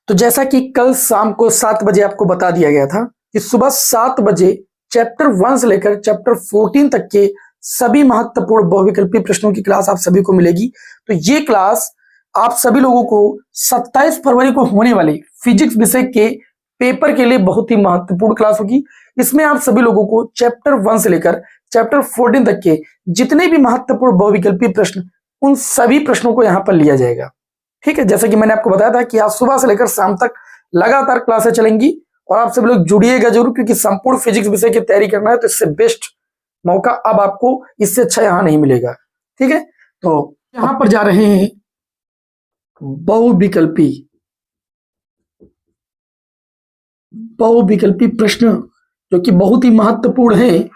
तो जैसा कि कल शाम को 7 बजे आपको बता दिया गया था कि सुबह 7 बजे चैप्टर 1 से लेकर चैप्टर 14 तक के सभी महत्वपूर्ण बहुविकल्पी प्रश्नों की क्लास आप सभी को मिलेगी। तो ये क्लास आप सभी लोगों को 27 फरवरी को होने वाले फिजिक्स विषय के पेपर के लिए बहुत ही महत्वपूर्ण क्लास होगी। इसमें आप सभी लोगों को चैप्टर 1 से लेकर चैप्टर 14 तक के जितने भी महत्वपूर्ण बहुविकल्पी प्रश्न, उन सभी प्रश्नों को यहाँ पर लिया जाएगा। ठीक है, जैसे कि मैंने आपको बताया था कि आज सुबह से लेकर शाम तक लगातार क्लासें चलेंगी और आप सब लोग जुड़िएगा जरूर, क्योंकि संपूर्ण फिजिक्स विषय की तैयारी करना है तो इससे बेस्ट मौका अब आपको इससे अच्छा यहां नहीं मिलेगा। ठीक है, तो यहां पर जा रहे हैं बहुविकल्पी प्रश्न जो कि बहुत ही महत्वपूर्ण है,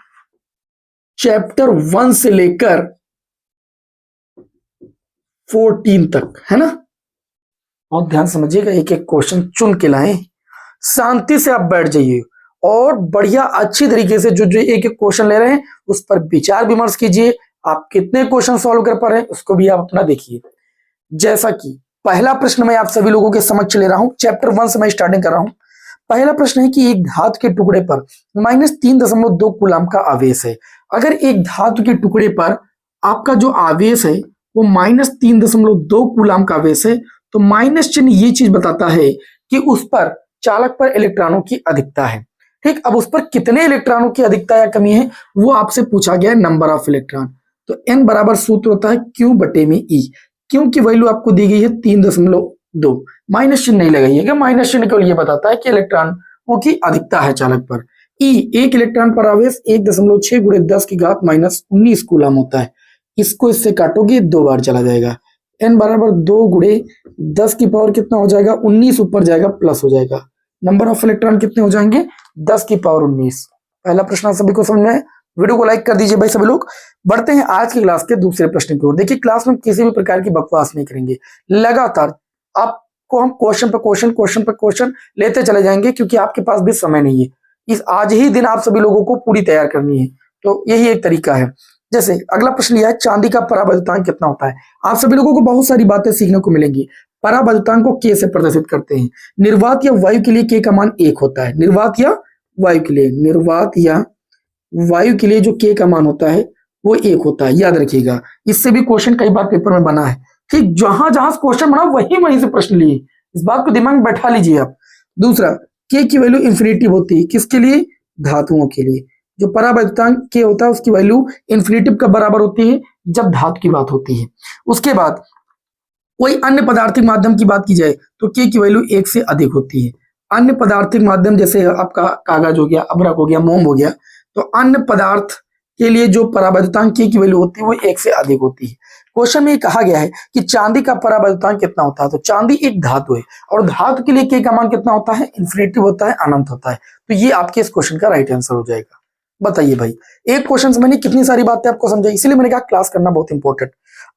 चैप्टर 1 से लेकर 14 तक, है ना। बहुत ध्यान समझिएगा, एक एक क्वेश्चन चुन के लाएं, शांति से आप बैठ जाइए और बढ़िया अच्छी तरीके से जो एक एक क्वेश्चन ले रहे हैं उस पर विचार विमर्श कीजिए। आप कितने क्वेश्चन सॉल्व कर पा रहे हैं उसको भी आप अपना देखिए। जैसा कि पहला प्रश्न मैं आप सभी लोगों के समक्ष ले रहा हूं, चैप्टर 1 से मैं स्टार्टिंग कर रहा हूं। पहला प्रश्न है कि एक धातु के टुकड़े पर -3.2 कूलम का आवेश है। अगर एक धातु के टुकड़े पर आपका जो आवेश है वो -3.2 कूलम का आवेश है, तो माइनस चिन्ह ये चीज बताता है कि उस पर चालक पर इलेक्ट्रॉनों की अधिकता है। ठीक, अब उस पर कितने इलेक्ट्रॉनों की अधिकता या कमी है वो आपसे पूछा गया है, नंबर ऑफ इलेक्ट्रॉन। तो n बराबर सूत्र होता है Q/E। क्यू की वैल्यू आपको दी गई है 3.2, माइनस चिन्ह नहीं लगाइएगा, माइनस चिन्ह केवल ये बताता है कि इलेक्ट्रॉनों की अधिकता है चालक पर। E, एक इलेक्ट्रॉन पर आवेश 1.6 × 10⁻⁻19 कूलम होता है। इसको इससे काटोगे 2 बार चला जाएगा। n बराबर 2 × 10 की पावर कितना हो जाएगा, 19 ऊपर जाएगा प्लस हो जाएगा। नंबर ऑफ इलेक्ट्रॉन कितने हो जाएंगे, 10 की पावर 19। पहला प्रश्न सभी को समझ में है, वीडियो को लाइक कर दीजिए भाई सभी लोग। बढ़ते हैं आज की क्लास के दूसरे प्रश्न की ओर। देखिए, क्लास में किसी भी प्रकार की बकवास नहीं करेंगे, लगातार आपको हम क्वेश्चन पर क्वेश्चन लेते चले जाएंगे, क्योंकि आपके पास भी समय नहीं है। इस आज ही दिन आप सभी लोगों को पूरी तैयार करनी है, तो यही एक तरीका है। जैसे अगला प्रश्न लिया है, चांदी का परावैद्युतांक कितना होता है। आप सभी लोगों को बहुत सारी बातें सीखने को मिलेंगी। परावैद्युतांक को K से प्रदर्शित करते हैं। निर्वात या वायु के लिए K का मान 1 होता है। निर्वात या वायु के लिए जो K का मान होता है वो 1 होता है, याद रखिएगा। इससे भी क्वेश्चन कई बार पेपर में बना है। ठीक, जहां जहां क्वेश्चन बना वहीं से प्रश्न लिए, इस बात को दिमाग में बैठा लीजिए आप। दूसरा, K की वैल्यू इंफिनिटिव होती है, किसके लिए, धातुओं के लिए। जो परावैद्युतांक K होता है उसकी वैल्यू इंफिनिटिव का बराबर होती है जब धातु की बात होती है। उसके बाद कोई अन्य पदार्थिक माध्यम की बात की जाए तो K की वैल्यू 1 से अधिक होती है। अन्य पदार्थिक माध्यम जैसे आपका कागज हो गया, अभ्रक हो गया, मोम हो गया, तो अन्य पदार्थ के लिए जो परावैद्युतांक K की वैल्यू होती है वो 1 से अधिक होती है। क्वेश्चन में कहा गया है कि चांदी का परावैद्युतांक कितना होता है। तो चांदी एक धातु है और धातु के लिए K का मान कितना होता है, इंफिनिटिव होता है, अनंत होता है। तो ये आपके इस क्वेश्चन का राइट आंसर हो जाएगा। बताइए भाई, एक क्वेश्चन से मैंने कितनी सारी बातें आपको समझाई, इसलिए मैंने कहा क्लास करना बहुत इंपॉर्टेंट।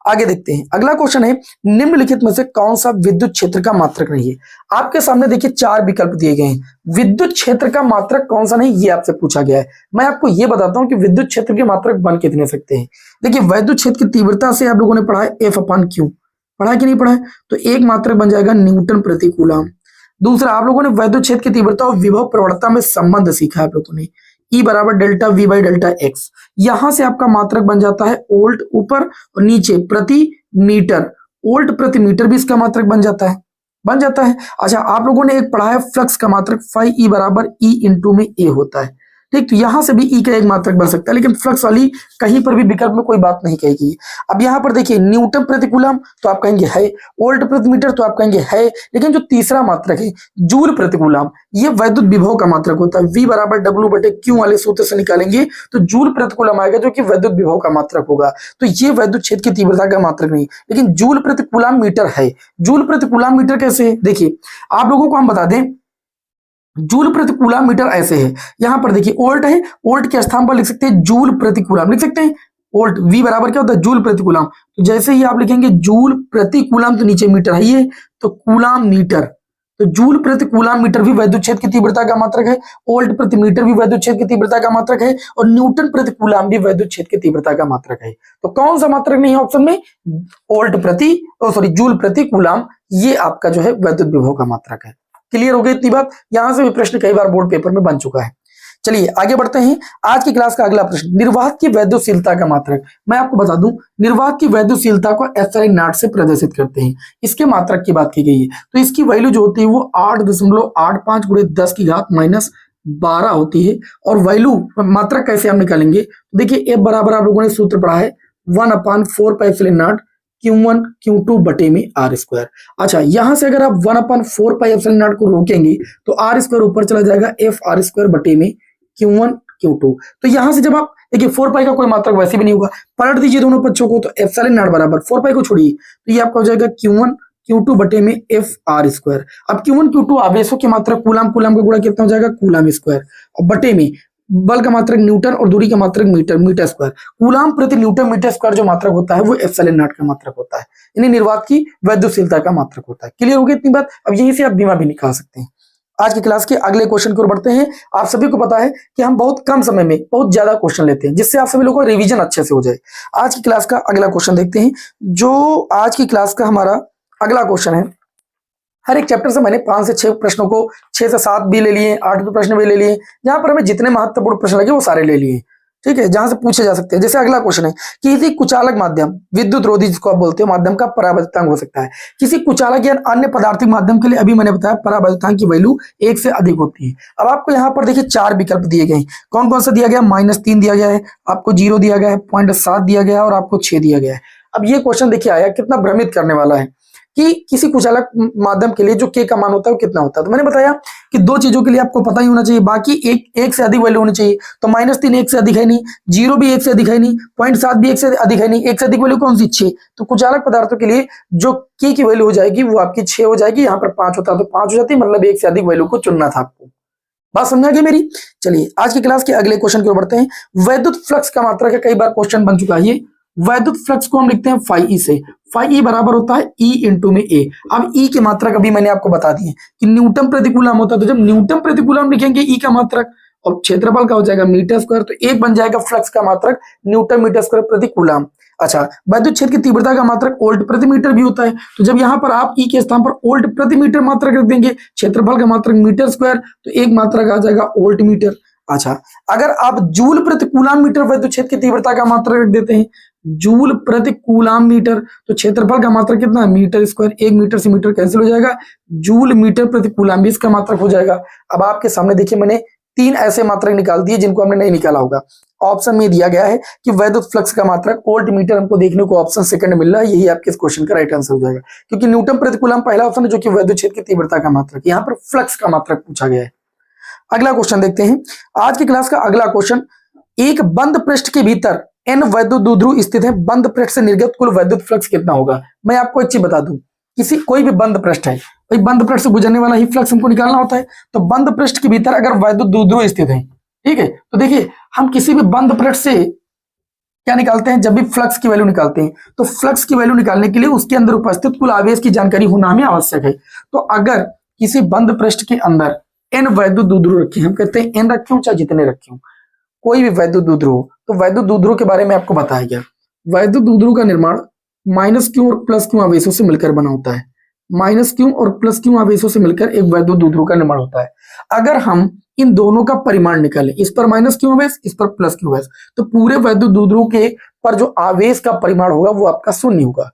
आगे देखते हैं, अगला क्वेश्चन है, निम्नलिखित में से कौन सा विद्युत क्षेत्र का मात्रक नहीं है। आपके सामने देखिए 4 विकल्प दिए गए हैं, विद्युत क्षेत्र का मात्रक कौन सा नहीं ये आपसे पूछा गया है। मैं आपको ये बताता हूं कि विद्युत क्षेत्र के मात्रक बन कितने सकते हैं। देखिए, विद्युत क्षेत्र की तीव्रता से आप लोगों ने पढ़ा है F/Q, पढ़ा कि नहीं पढ़ा है, तो एक मात्रक बन जाएगा न्यूटन प्रति कूलम। दूसरा, आप लोगों ने विद्युत क्षेत्र की तीव्रता और विभव प्रवणता में संबंध सीखा है आप लोगों ने, E बराबर डेल्टा V/Δx। यहां से आपका मात्रक बन जाता है वोल्ट ऊपर और नीचे प्रति मीटर, वोल्ट प्रति मीटर भी इसका मात्रक बन जाता है। अच्छा, आप लोगों ने एक पढ़ा है फ्लक्स का मात्रक φE बराबर E इंटू में A होता है। ठीक, तो यहां से भी E का एक मात्रक बन सकता है, लेकिन फ्लक्स वाली कहीं पर भी विकल्प में कोई बात नहीं कहेगी। अब यहाँ पर देखिए, न्यूटन प्रति कूलम तो आप कहेंगे है, वोल्ट प्रति मीटर तो आप कहेंगे है, लेकिन जो तीसरा मात्रक है जूल प्रति कूलम, ये वैद्युत विभव का मात्रक होता है। V बराबर W/Q वाले सूत्र से निकालेंगे तो जूल प्रति कूलम आएगा, जो कि वैद्युत विभव का मात्रक होगा। तो ये वैद्युत क्षेत्र की तीव्रता का मात्रक नहीं, लेकिन जूल प्रति कूलम मीटर है। जूल प्रति कूलम मीटर कैसे है, देखिए आप लोगों को हम बता दें, जूल प्रति कूलम मीटर ऐसे है। यहां पर देखिए वोल्ट है, वोल्ट के स्थान पर लिख सकते हैं जूल प्रति कूलम, लिख सकते हैं वोल्ट। V बराबर क्या होता है, जूल प्रति कूलम। तो जैसे ही आप लिखेंगे जूल प्रति कूलम तो नीचे मीटर है ये, तो कूलम मीटर, तो जूल प्रति कूलाम मीटर भी वैद्युत क्षेत्र की तीव्रता का मात्रक है, वोल्ट प्रति मीटर भी वैद्युत क्षेत्र की तीव्रता का मात्रक है, और न्यूटन प्रति कूलाम भी वैद्युत क्षेत्र की तीव्रता का मात्रक है। तो कौन सा मात्रक नहीं है ऑप्शन में? वोल्ट प्रति जूल प्रति कूलाम, ये आपका जो है वैद्युत विभव का मात्रक है। क्लियर हो गई इतनी बात? यहां से भी प्रश्न कई बार बोर्ड पेपर में बन चुका है। चलिए आगे बढ़ते हैं। आज की क्लास का अगला प्रश्न, निर्वात की वैद्युतशीलता का मात्रक। मैं आपको बता दूं, निर्वात की वैद्युतशीलता को एप्सिलॉन नॉट से प्रदर्शित करते हैं। इसके मात्रक की बात की गई है, तो इसकी वैल्यू जो होती है वो 8.85 गुणे 10 की घात माइनस 12 होती है। और वैल्यू मात्रक कैसे हम निकालेंगे? देखिए F बराबर आप लोगों ने सूत्र पढ़ा है 1/4 pi epsilon not Q1 Q2 बटे में R स्क्वायर। अच्छा, यहां से अगर आप 1/4 पाई एप्सिलॉन नॉट को रोकेंगे तो R स्क्वायर ऊपर चला जाएगा F R स्क्वायर बटे में Q1 Q2। तो यहां से जब आप देखिए 4 पाई का कोई मात्रक वैसे भी नहीं होगा, पलट दीजिए दोनों पक्षों को, तो एप्सिलॉन नॉट बराबर 4 पाई को छोड़िए तो ये आपका हो जाएगा Q1 Q2 बटे में F R स्क्वायर। अब Q1 Q2 आवेशों के मात्रक कूलाम का गुणा कितना हो जाएगा? कूलाम स्क्वायर, और बटे में बल का मात्रक न्यूटन और दूरी का मात्रक मीटर, मीटर स्क्वायर। कूलाम प्रति न्यूटन मीटर स्क्वायर जो मात्रक होता है वो एप्सिलॉन नॉट का मात्रक होता है, यानी निर्वात की वैद्युतशीलता का मात्रक होता है। क्लियर हो गई इतनी बात? अब यहीं से आप बीमा भी निकाल सकते हैं। आज की क्लास के अगले क्वेश्चन की ओर बढ़ते हैं। आप सभी को पता है कि हम बहुत कम समय में बहुत ज्यादा क्वेश्चन लेते हैं, जिससे आप सभी लोगों को रिवीजन अच्छे से हो जाए। आज की क्लास का अगला क्वेश्चन देखते हैं। जो आज की क्लास का हमारा अगला क्वेश्चन है, हर एक चैप्टर से मैंने 5 से 6 प्रश्नों को, 6 से 7 भी ले लिए, 8 प्रश्न भी ले लिए, जहां पर हमें जितने महत्वपूर्ण प्रश्न लगे वो सारे ले लिए, ठीक है, जहां से पूछे जा सकते हैं। जैसे अगला क्वेश्चन है, किसी कुचालक माध्यम, विद्युत रोधी जिसको आप बोलते हो, माध्यम का परावैद्युतांक हो सकता है। किसी कुचालक या अन्य पदार्थिक माध्यम के लिए अभी मैंने बताया परावैद्युतांक की वैल्यू 1 से अधिक होती है। अब आपको यहाँ पर देखिए 4 विकल्प दिए गए हैं। कौन कौन सा दिया गया? -3 दिया गया है, आपको 0 दिया गया है, 0.7 दिया गया है, और आपको 6 दिया गया है। अब ये क्वेश्चन देखिए आया कितना भ्रमित करने वाला है कि किसी कुचालक माध्यम के लिए जो के का मान होता है वो कितना होता है। तो मैंने बताया कि 2 चीजों के लिए आपको पता ही होना चाहिए, बाकी एक से अधिक वैल्यू होनी चाहिए। तो -3 1 से अधिक है नहीं, 0 भी 1 से अधिक है नहीं, 0.7 भी 1 से अधिक है नहीं, 1 से अधिक वैल्यू कौन सी? 6। तो कुचालक पदार्थों के लिए जो के की वैल्यू हो जाएगी वो आपकी 6 हो जाएगी। यहाँ पर 5 होता है तो 5 हो जाती है, मतलब 1 से अधिक वैल्यू को चुनना था आपको। बात समझा गई मेरी? चलिए आज की क्लास के अगले क्वेश्चन की ओर बढ़ते हैं। वैद्युत फ्लक्स का मात्रक है, कई बार क्वेश्चन बन चुका है ये। वैद्युत फ्लक्स को हम लिखते हैं φE से। φE बराबर होता है E इंटू में A। अब E की मात्रक अभी मैंने आपको बता दी है कि न्यूटन प्रति कूलम होता है, तो जब न्यूटन प्रति कूलम लिखेंगे E का मात्रक, और क्षेत्रफल का हो जाएगा मीटर स्क्वायर, तो एक बन जाएगा फ्लक्स का मात्रक न्यूटन मीटर स्क्वायर प्रति कूलम। अच्छा, वैद्युत क्षेत्र की तीव्रता का मात्रक वोल्ट प्रति मीटर भी होता है, तो जब यहाँ पर आप E के स्थान पर वोल्ट प्रति मीटर मात्रक रख देंगे, क्षेत्रफल का मात्रक मीटर स्क्वायर, तो एक मात्रक आ जाएगा वोल्ट मीटर। अच्छा, अगर आप जूल प्रति कूलम मीटर वैद्युत क्षेत्र की तीव्रता का मात्रक रख देते हैं, जूल प्रति कूलम मीटर, तो क्षेत्रफल का मात्रक कितना है? मीटर स्क्वायर, 1 मीटर से मीटर कैंसिल हो जाएगा, जूल मीटर प्रति कूलम भी इसका मात्रक हो जाएगा। अब आपके सामने देखिए मैंने 3 ऐसे मात्रक निकाल दिए जिनको हमने नहीं निकाला होगा। ऑप्शन में दिया गया है कि वैद्युत फ्लक्स का मात्रक वोल्ट मीटर, हमको देखने को ऑप्शन सेकंड मिल रहा है, यही आपके इस क्वेश्चन का राइट आंसर हो जाएगा, क्योंकि न्यूटन प्रति कूलम पहला ऑप्शन है जो कि वैद्युत क्षेत्र की तीव्रता का मात्रक, यहाँ पर फ्लक्स का मात्रक पूछा गया है। अगला क्वेश्चन देखते हैं। आज की क्लास का अगला क्वेश्चन, एक बंद पृष्ठ के भीतर n वैद्युत द्विध्रुव स्थित है, बंद पृष्ठ से निर्गत कुल वैद्युत फ्लक्स कितना होगा? मैं आपको एक चीज बता दूं, कोई भी बंद पृष्ठ है, भाई बंद पृष्ठ से गुजरने वाला ही फ्लक्स हमको निकालना होता है। तो बंद पृष्ठ के भीतर अगर वैद्युत द्विध्रुव स्थित है, ठीक है, तो देखिए हम किसी भी बंद पृष्ठ से क्या निकालते हैं? जब भी फ्लक्स की वैल्यू निकालते हैं तो फ्लक्स की वैल्यू निकालने के लिए उसके अंदर उपस्थित कुल आवेश की जानकारी होना हमें आवश्यक है। तो अगर किसी बंद पृष्ठ के अंदर n वैद्युत द्विध्रुव रखे, हम कहते हैं n रखे हो चाहे जितने रखे हो, कोई भी वैद्युत द्विध्रुव, तो वैद्युत द्विध्रुव के बारे में आपको बताया गया। वैद्युत द्विध्रुव का निर्माण -q और +q आवेशों से मिलकर बना होता है। -q और +q आवेशों से मिलकर एक वैद्युत द्विध्रुव का निर्माण होता है। अगर हम इन दोनों का परिमाण निकालें, इस पर -q आवेश, इस पर +q आवेश, तो पूरे वैद्युत द्विध्रुव के पर जो आवेश का परिमाण होगा वो आपका शून्य होगा,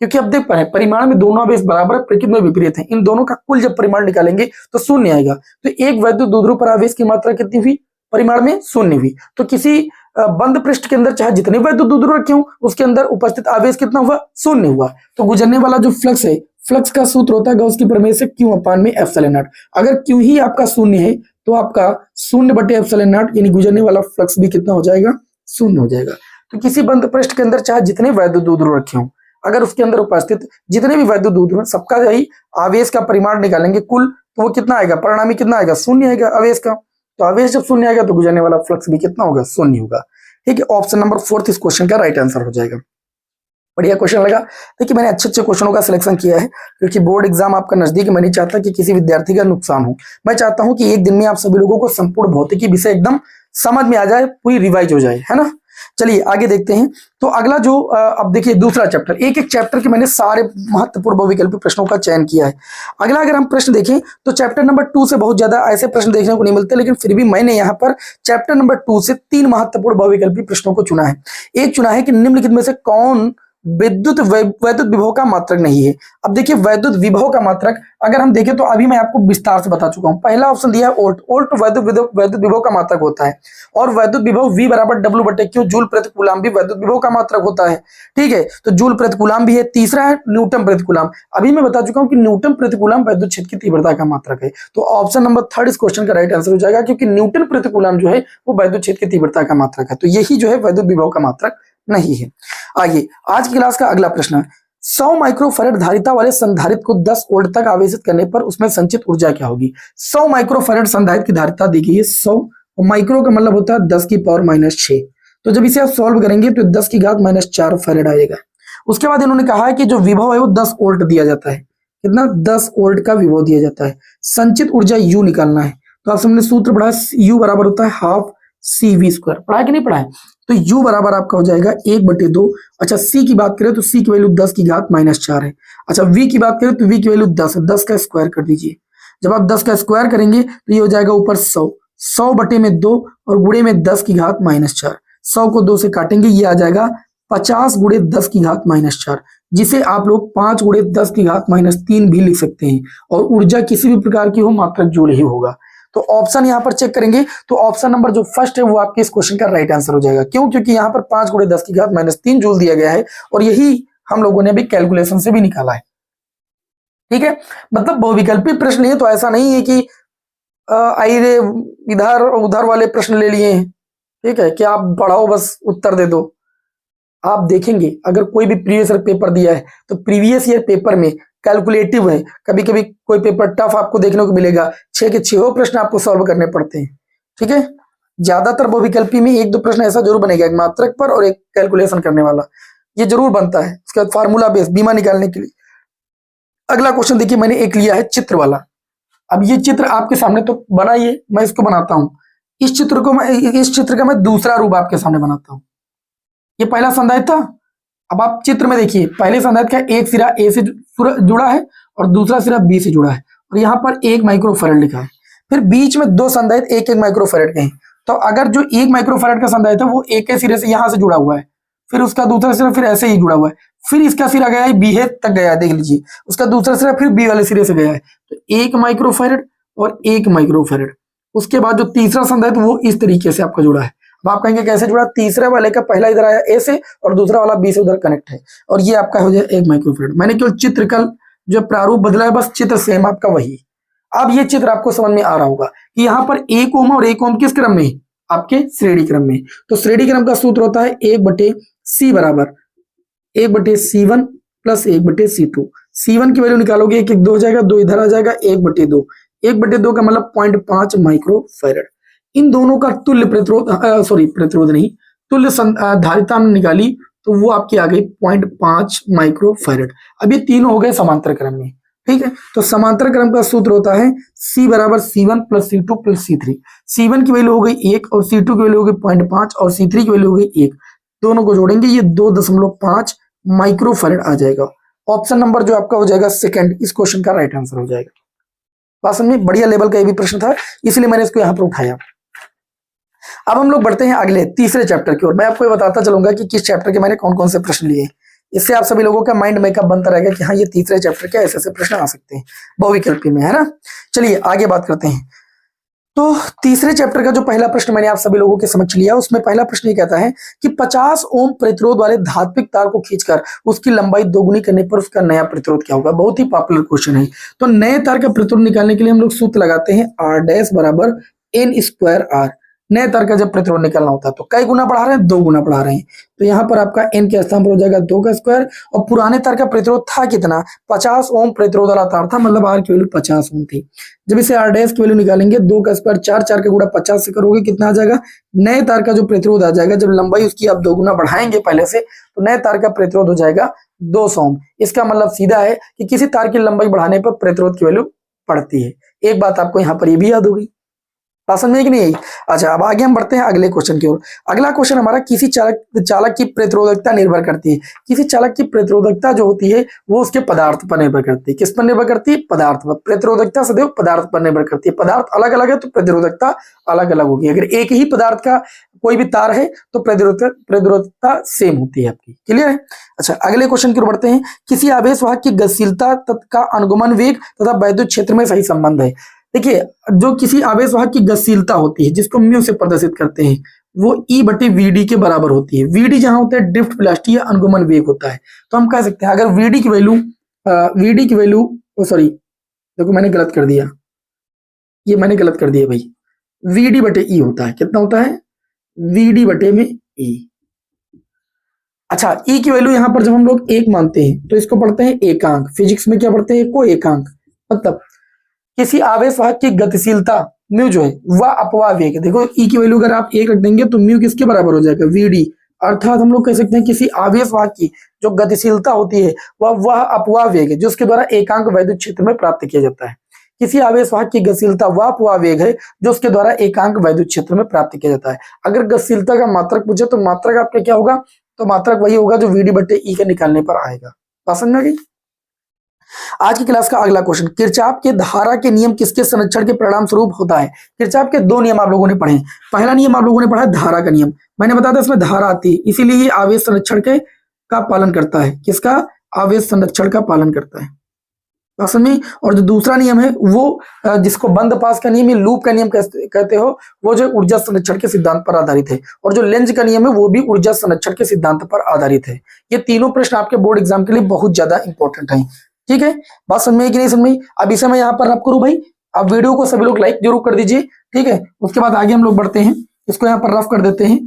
क्योंकि अब देख पा रहे हैं परिमाण में दोनों आवेश बराबर प्रकृति में विपरीत हैं। इन दोनों का कुल जब परिमाण निकालेंगे तो शून्य आएगा। तो एक वैद्युत द्विध्रुव पर आवेश की मात्रा कितनी हुई? परिमाण में शून्य हुई। तो किसी बंद पृष्ठ के अंदर चाहे जितने वैद्युत द्विध्रुव रखे हों, उसके अंदर उपस्थित आवेश कितना हुआ? शून्य हुआ। तो गुजरने वाला जो फ्लक्स है, फ्लक्स का सूत्र होता है गॉस की प्रमेय से Q/ε0। अगर Q ही आपका शून्य है तो आपका 0/ε0 यानी गुजरने वाला फ्लक्स भी कितना हो जाएगा? शून्य हो जाएगा। तो किसी बंद पृष्ठ के अंदर चाहे जितने वैद्युत द्विध्रुव रखे हों, अगर उसके अंदर उपस्थित जितने भी वैद्युत द्विध्रुव हैं, सबका यही आवेश का परिमाण निकालेंगे कुल, तो वो कितना आएगा? परिणामी कितना आएगा? शून्य आएगा आवेश का। तो आवेश जब शून्य आएगा तो गुजरने वाला फ्लक्स भी कितना होगा? शून्य होगा। ठीक है, ऑप्शन नंबर 4 इस क्वेश्चन का राइट आंसर हो जाएगा। बढ़िया क्वेश्चन लगा। देखिए मैंने अच्छे अच्छे क्वेश्चनों का सिलेक्शन किया है क्योंकि बोर्ड एग्जाम आपका नजदीक है। मैं नहीं चाहता कि किसी विद्यार्थी का नुकसान हो। मैं चाहता हूं कि एक दिन में आप सभी लोगों को संपूर्ण भौतिकी विषय एकदम समझ में आ जाए, पूरी रिवाइज हो जाए, है ना। चलिए आगे देखते हैं। तो अगला जो अब देखिए दूसरा चैप्टर, एक एक चैप्टर के मैंने सारे महत्वपूर्ण बहुविकल्पी प्रश्नों का चयन किया है। अगला अगर हम प्रश्न देखें तो चैप्टर नंबर 2 से बहुत ज्यादा ऐसे प्रश्न देखने को नहीं मिलते, लेकिन फिर भी मैंने यहाँ पर चैप्टर नंबर 2 से 3 महत्वपूर्ण बहुविकल्पी प्रश्नों को चुना है। एक चुना है कि निम्नलिखित में से कौन वैद्युत विभव का मात्रक नहीं है। अब देखिए वैद्युत विभव का मात्रक अगर हम देखें तो अभी मैं आपको विस्तार से बता चुका हूं। पहला ऑप्शन दिया है वोल्ट। वोल्ट वैद्युत विभव का मात्रक होता है और वैद्युत विभव V बराबर W बटे Q जूल प्रति कूलाम भी वैद्युत विभव का मात्रक होता है। ठीक है, तो जूल प्रति कूलाम भी है। तीसरा है न्यूटन प्रति कूलाम। अभी मैं बता चुका हूं कि न्यूटन प्रति कूलाम वैद्युत क्षेत्र की तीव्रता का मात्रक है। तो ऑप्शन नंबर 3 इस क्वेश्चन का राइट आंसर हो जाएगा, क्योंकि न्यूटन प्रति कूलाम जो है वो वैद्युत क्षेत्र की तीव्रता का मात्रक है। तो यही जो है वैद्युत विभव का मात्रक नहीं है। आगे आज की क्लास का अगला प्रश्न है, 100 माइक्रोफैराड धारिता वाले संधारित्र को 10 वोल्ट तक आवेशित करने पर उसमें संचित ऊर्जा क्या होगी। 100 माइक्रोफैराड संधारित्र की धारिता दी गई है 100, और माइक्रो का मतलब होता है 10 की पावर -6। तो जब इसे आप सॉल्व करेंगे तो 10 की घात -4 फैराड आएगा। उसके बाद इन्होंने कहा है कि जो विभव है वो 10 वोल्ट दिया जाता है। कितना? 10 वोल्ट का विभव दिया जाता है। संचित ऊर्जा U निकालना है। तो आप सबने सूत्र पढ़ा, U बराबर होता है ½ CV²। पढ़ा कि नहीं पढ़ा है? तो U बराबर आपका हो जाएगा 1/2। अच्छा C की बात करें तो C की वैल्यू 10 की घात -4 है। अच्छा V की बात करें तो V की वैल्यू 10 है। 10 का स्क्वायर कर दीजिए। जब आप 10 का स्क्वायर करेंगे तो ये हो जाएगा ऊपर 100, 100/2 और गुणे में 10 की घात -4। 100 को 2 से काटेंगे, ये आ जाएगा 50 गुणे 10 की घात -4, जिसे आप लोग 5 गुणे 10 की घात -3 भी लिख सकते हैं। और ऊर्जा किसी भी प्रकार की हो मात्रक जूल ही होगा। तो ऑप्शन यहां पर चेक करेंगे तो ऑप्शन नंबर जो फर्स्ट है वो आपके इस क्वेश्चन का राइट आंसर हो जाएगा। क्यों? क्योंकि यहाँ पर 5 गुणे 10 की घात -3 जूल दिया गया है और यही हम लोगों ने अभी कैलकुलेशन से भी निकाला है। ठीक है, मतलब बहुविकल्पी प्रश्न है तो ऐसा नहीं है कि आइए इधर उधर वाले प्रश्न ले लिए हैं। ठीक है, कि आप पढ़ाओ बस उत्तर दे दो। आप देखेंगे अगर कोई भी प्रीवियस ईयर पेपर दिया है तो प्रीवियस ईयर पेपर में कैलकुलेटिव है। कभी कभी कोई पेपर टफ आपको देखने को मिलेगा, 6 के 6 प्रश्न आपको सॉल्व करने पड़ते हैं। ठीक है, ज्यादातर बहुविकल्पी में 1-2 प्रश्न ऐसा जरूर बनेगा, एक मात्रक पर और एक कैलकुलेशन करने वाला, ये जरूर बनता है। उसके बाद फार्मूला बेस बीमा निकालने के लिए। अगला क्वेश्चन देखिए, मैंने एक लिया है चित्र वाला। अब ये चित्र आपके सामने तो बना ही है, मैं इसको बनाता हूं। इस चित्र का मैं दूसरा रूप आपके सामने बनाता हूं। ये पहला संधारित्र था। अब आप चित्र में देखिए, पहले संधारित्र का एक सिरा A से जुड़ा है और दूसरा सिरा B से जुड़ा है और यहाँ पर 1 माइक्रोफैराड लिखा है। फिर बीच में 2 संधारित्र 1-1 माइक्रोफैराड के हैं। तो अगर जो 1 माइक्रोफैराड का संधारित्र है वो एक के सिरे से यहाँ से जुड़ा हुआ है, फिर उसका दूसरा सिरा फिर ऐसे ही जुड़ा हुआ है, फिर इसका सिरा गया है B तक गया है, देख लीजिए। उसका दूसरा सिरा फिर B वाले सिरे से गया है, तो 1 माइक्रोफैराड और 1 माइक्रोफैराड। उसके बाद जो तीसरा संधारित्र वो इस तरीके से आपका जुड़ा है। अब आप कहेंगे कैसे जुड़ा? तीसरे वाले का पहला इधर आया A से और दूसरा वाला B से उधर कनेक्ट है और ये आपका हो जाए 1 माइक्रोफैराड। मैंने केवल चित्र का जो प्रारूप बदला है, बस चित्र सेम आपका वही। अब ये चित्र आपको समझ में आ रहा होगा कि यहाँ पर 1 ओम और 1 ओम किस क्रम में? आपके श्रेणी क्रम में। तो श्रेणी क्रम का सूत्र होता है 1/C बराबर 1/C1 प्लस 1/C2। C1 की वैल्यू निकालोगे 1-1 2 हो जाएगा, 2 इधर आ जाएगा, 1/2। 1/2 का मतलब 0.5 माइक्रोफैराड। इन दोनों का तुल्य प्रतिरोध नहीं, तुल्य धारिता हमने निकाली तो वो आपकी आ गई 0.5 माइक्रोफैराड। अब ये तीनों हो गए समांतर क्रम में। ठीक है, तो समांतर क्रम का सूत्र होता है C बराबर C1 plus C2 plus C3। C1 की वैल्यू हो गई 1 और C2 की वैल्यू हो गई 0.5 और C3 की वैल्यू हो गई 1। दोनों को जोड़ेंगे ये 2.5 माइक्रोफैराड आ जाएगा। ऑप्शन नंबर जो आपका हो जाएगा सेकंड, इस क्वेश्चन का राइट आंसर हो जाएगा। बात समझ में? बढ़िया लेवल का ये भी प्रश्न था, इसलिए मैंने इसको यहाँ पर उठाया। अब हम लोग बढ़ते हैं अगले तीसरे चैप्टर की ओर। मैं आपको ये बताता चलूंगा कि किस चैप्टर के मैंने कौन कौन से प्रश्न लिए। इससे आप सभी लोगों का माइंड मेकअप बनता रहेगा कि हाँ ये तीसरे चैप्टर के ऐसे ऐसे प्रश्न आ सकते हैं बहुविकल्पी में, है ना। चलिए आगे बात करते हैं। तो तीसरे चैप्टर का जो पहला प्रश्न मैंने आप सभी लोगों के समक्ष लिया, उसमें पहला प्रश्न ये कहता है कि 50 ओम प्रतिरोध वाले धात्विक तार को खींचकर उसकी लंबाई दोगुनी करने पर उसका नया प्रतिरोध क्या होगा। बहुत ही पॉपुलर क्वेश्चन है। तो नए तार का प्रतिरोध निकालने के लिए हम लोग सूत्र लगाते हैं R डैश बराबर N² R। नए तार का जब प्रतिरोध निकालना होता है तो कई गुना बढ़ा रहे हैं, 2 गुना बढ़ा रहे हैं। तो यहाँ पर आपका n के स्थान पर हो जाएगा 2 का स्क्वायर। और पुराने तार का प्रतिरोध था कितना, 50 ओम प्रतिरोध वाला तार था, मतलब R की वैल्यू 50 ओम थी। जब इसे R डैश की वैल्यू निकालेंगे, 2 का स्क्वायर 4, 4 का गुणा 50 से करोगे कितना आ जाएगा, नए तार का जो प्रतिरोध आ जाएगा, जब लंबाई उसकी आप 2 गुना बढ़ाएंगे पहले से, तो नए तार का प्रतिरोध हो जाएगा 200 ओम। इसका मतलब सीधा है कि किसी तार की लंबाई बढ़ाने पर प्रतिरोध की वैल्यू बढ़ती है। एक बात आपको यहाँ पर ये भी याद होगी, बात समझ में कि नहीं आई। अच्छा, अब आगे हम बढ़ते हैं अगले क्वेश्चन की ओर। अगला क्वेश्चन हमारा, किसी चालक की प्रतिरोधकता निर्भर करती है। किसी चालक की प्रतिरोधकता जो होती है वो उसके पदार्थ पर निर्भर करती है। किस पर निर्भर करती है, पदार्थ पर। प्रतिरोधकता सदैव पदार्थ पर निर्भर करती है। पदार्थ अलग अलग है तो प्रतिरोधकता अलग अलग होगी। अगर एक ही पदार्थ का कोई भी तार है तो प्रतिरोधकता सेम होती है आपकी। क्लियर है। अच्छा, अगले क्वेश्चन की ओर बढ़ते हैं। किसी आवेश वाहक की गतिशीलता का अनुगमन वेग तथा वैद्युत क्षेत्र में सही संबंध है। देखिए, जो किसी आवेश वाहक की गतिशीलता होती है जिसको म्यू से प्रदर्शित करते हैं, वो E/VD के बराबर होती है। VD जहां होता है ड्रिफ्ट वेलोसिटी या अनुगमन वेग होता है। तो हम कह सकते हैं अगर VD की वैल्यू सॉरी, देखो मैंने गलत कर दिया, ये मैंने गलत कर दिया भाई। VD/E होता है, कितना होता है, VD/E। अच्छा, E की वैल्यू यहाँ पर जब हम लोग 1 मानते हैं तो इसको पढ़ते हैं एकांक। फिजिक्स में क्या पढ़ते हैं, को एकांक। मतलब किसी आवेश वाहक की गतिशीलता म्यू जो है वह अपवाह वेग है। देखो E की वैल्यू अगर आप 1 रख देंगे तो म्यू किसके बराबर हो जाएगा, VD। अर्थात हम लोग कह सकते हैं किसी आवेश वाहक की जो गतिशीलता होती है वह अपवाह वेग है, जिसके द्वारा एकांक वैद्युत क्षेत्र में प्राप्त किया जाता है। किसी आवेश वाहक की गतिशीलता वह अपवाह वेग है जो उसके द्वारा एकांक वैद्युत क्षेत्र में प्राप्त किया जाता है। अगर गतिशीलता का मात्रक पूछे तो मात्रक आपका क्या होगा, तो मात्रक वही होगा जो VD/E के निकालने पर आएगा। बात समझ में आ गई। आज की क्लास का अगला क्वेश्चन, किरचॉफ के धारा के नियम किसके संरक्षण के परिणाम स्वरूप होता है। किरचॉफ के 2 नियम आप लोगों ने पढ़े। पहला नियम आप लोगों ने पढ़ा धारा का नियम, मैंने बताया था इसमें धारा आती है, इसीलिए ये आवेश संरक्षण का पालन करता है। किसका, आवेश संरक्षण का पालन करता है। में और जो दूसरा नियम है वो जिसको बंद पास का नियम, लूप का नियम कहते हो, वो जो ऊर्जा संरक्षण के सिद्धांत पर आधारित है। और जो लेंज का नियम है वो भी ऊर्जा संरक्षण के सिद्धांत पर आधारित है। ये तीनों प्रश्न आपके बोर्ड एग्जाम के लिए बहुत ज्यादा इंपॉर्टेंट है। ठीक है, बात समझ में कि नहीं समझ में। अब इसे मैं यहाँ पर रब करूँ भाई, अब वीडियो को सभी लोग लाइक जरूर कर दीजिए। ठीक है, उसके बाद आगे हम लोग बढ़ते हैं, इसको यहाँ पर रफ कर देते हैं।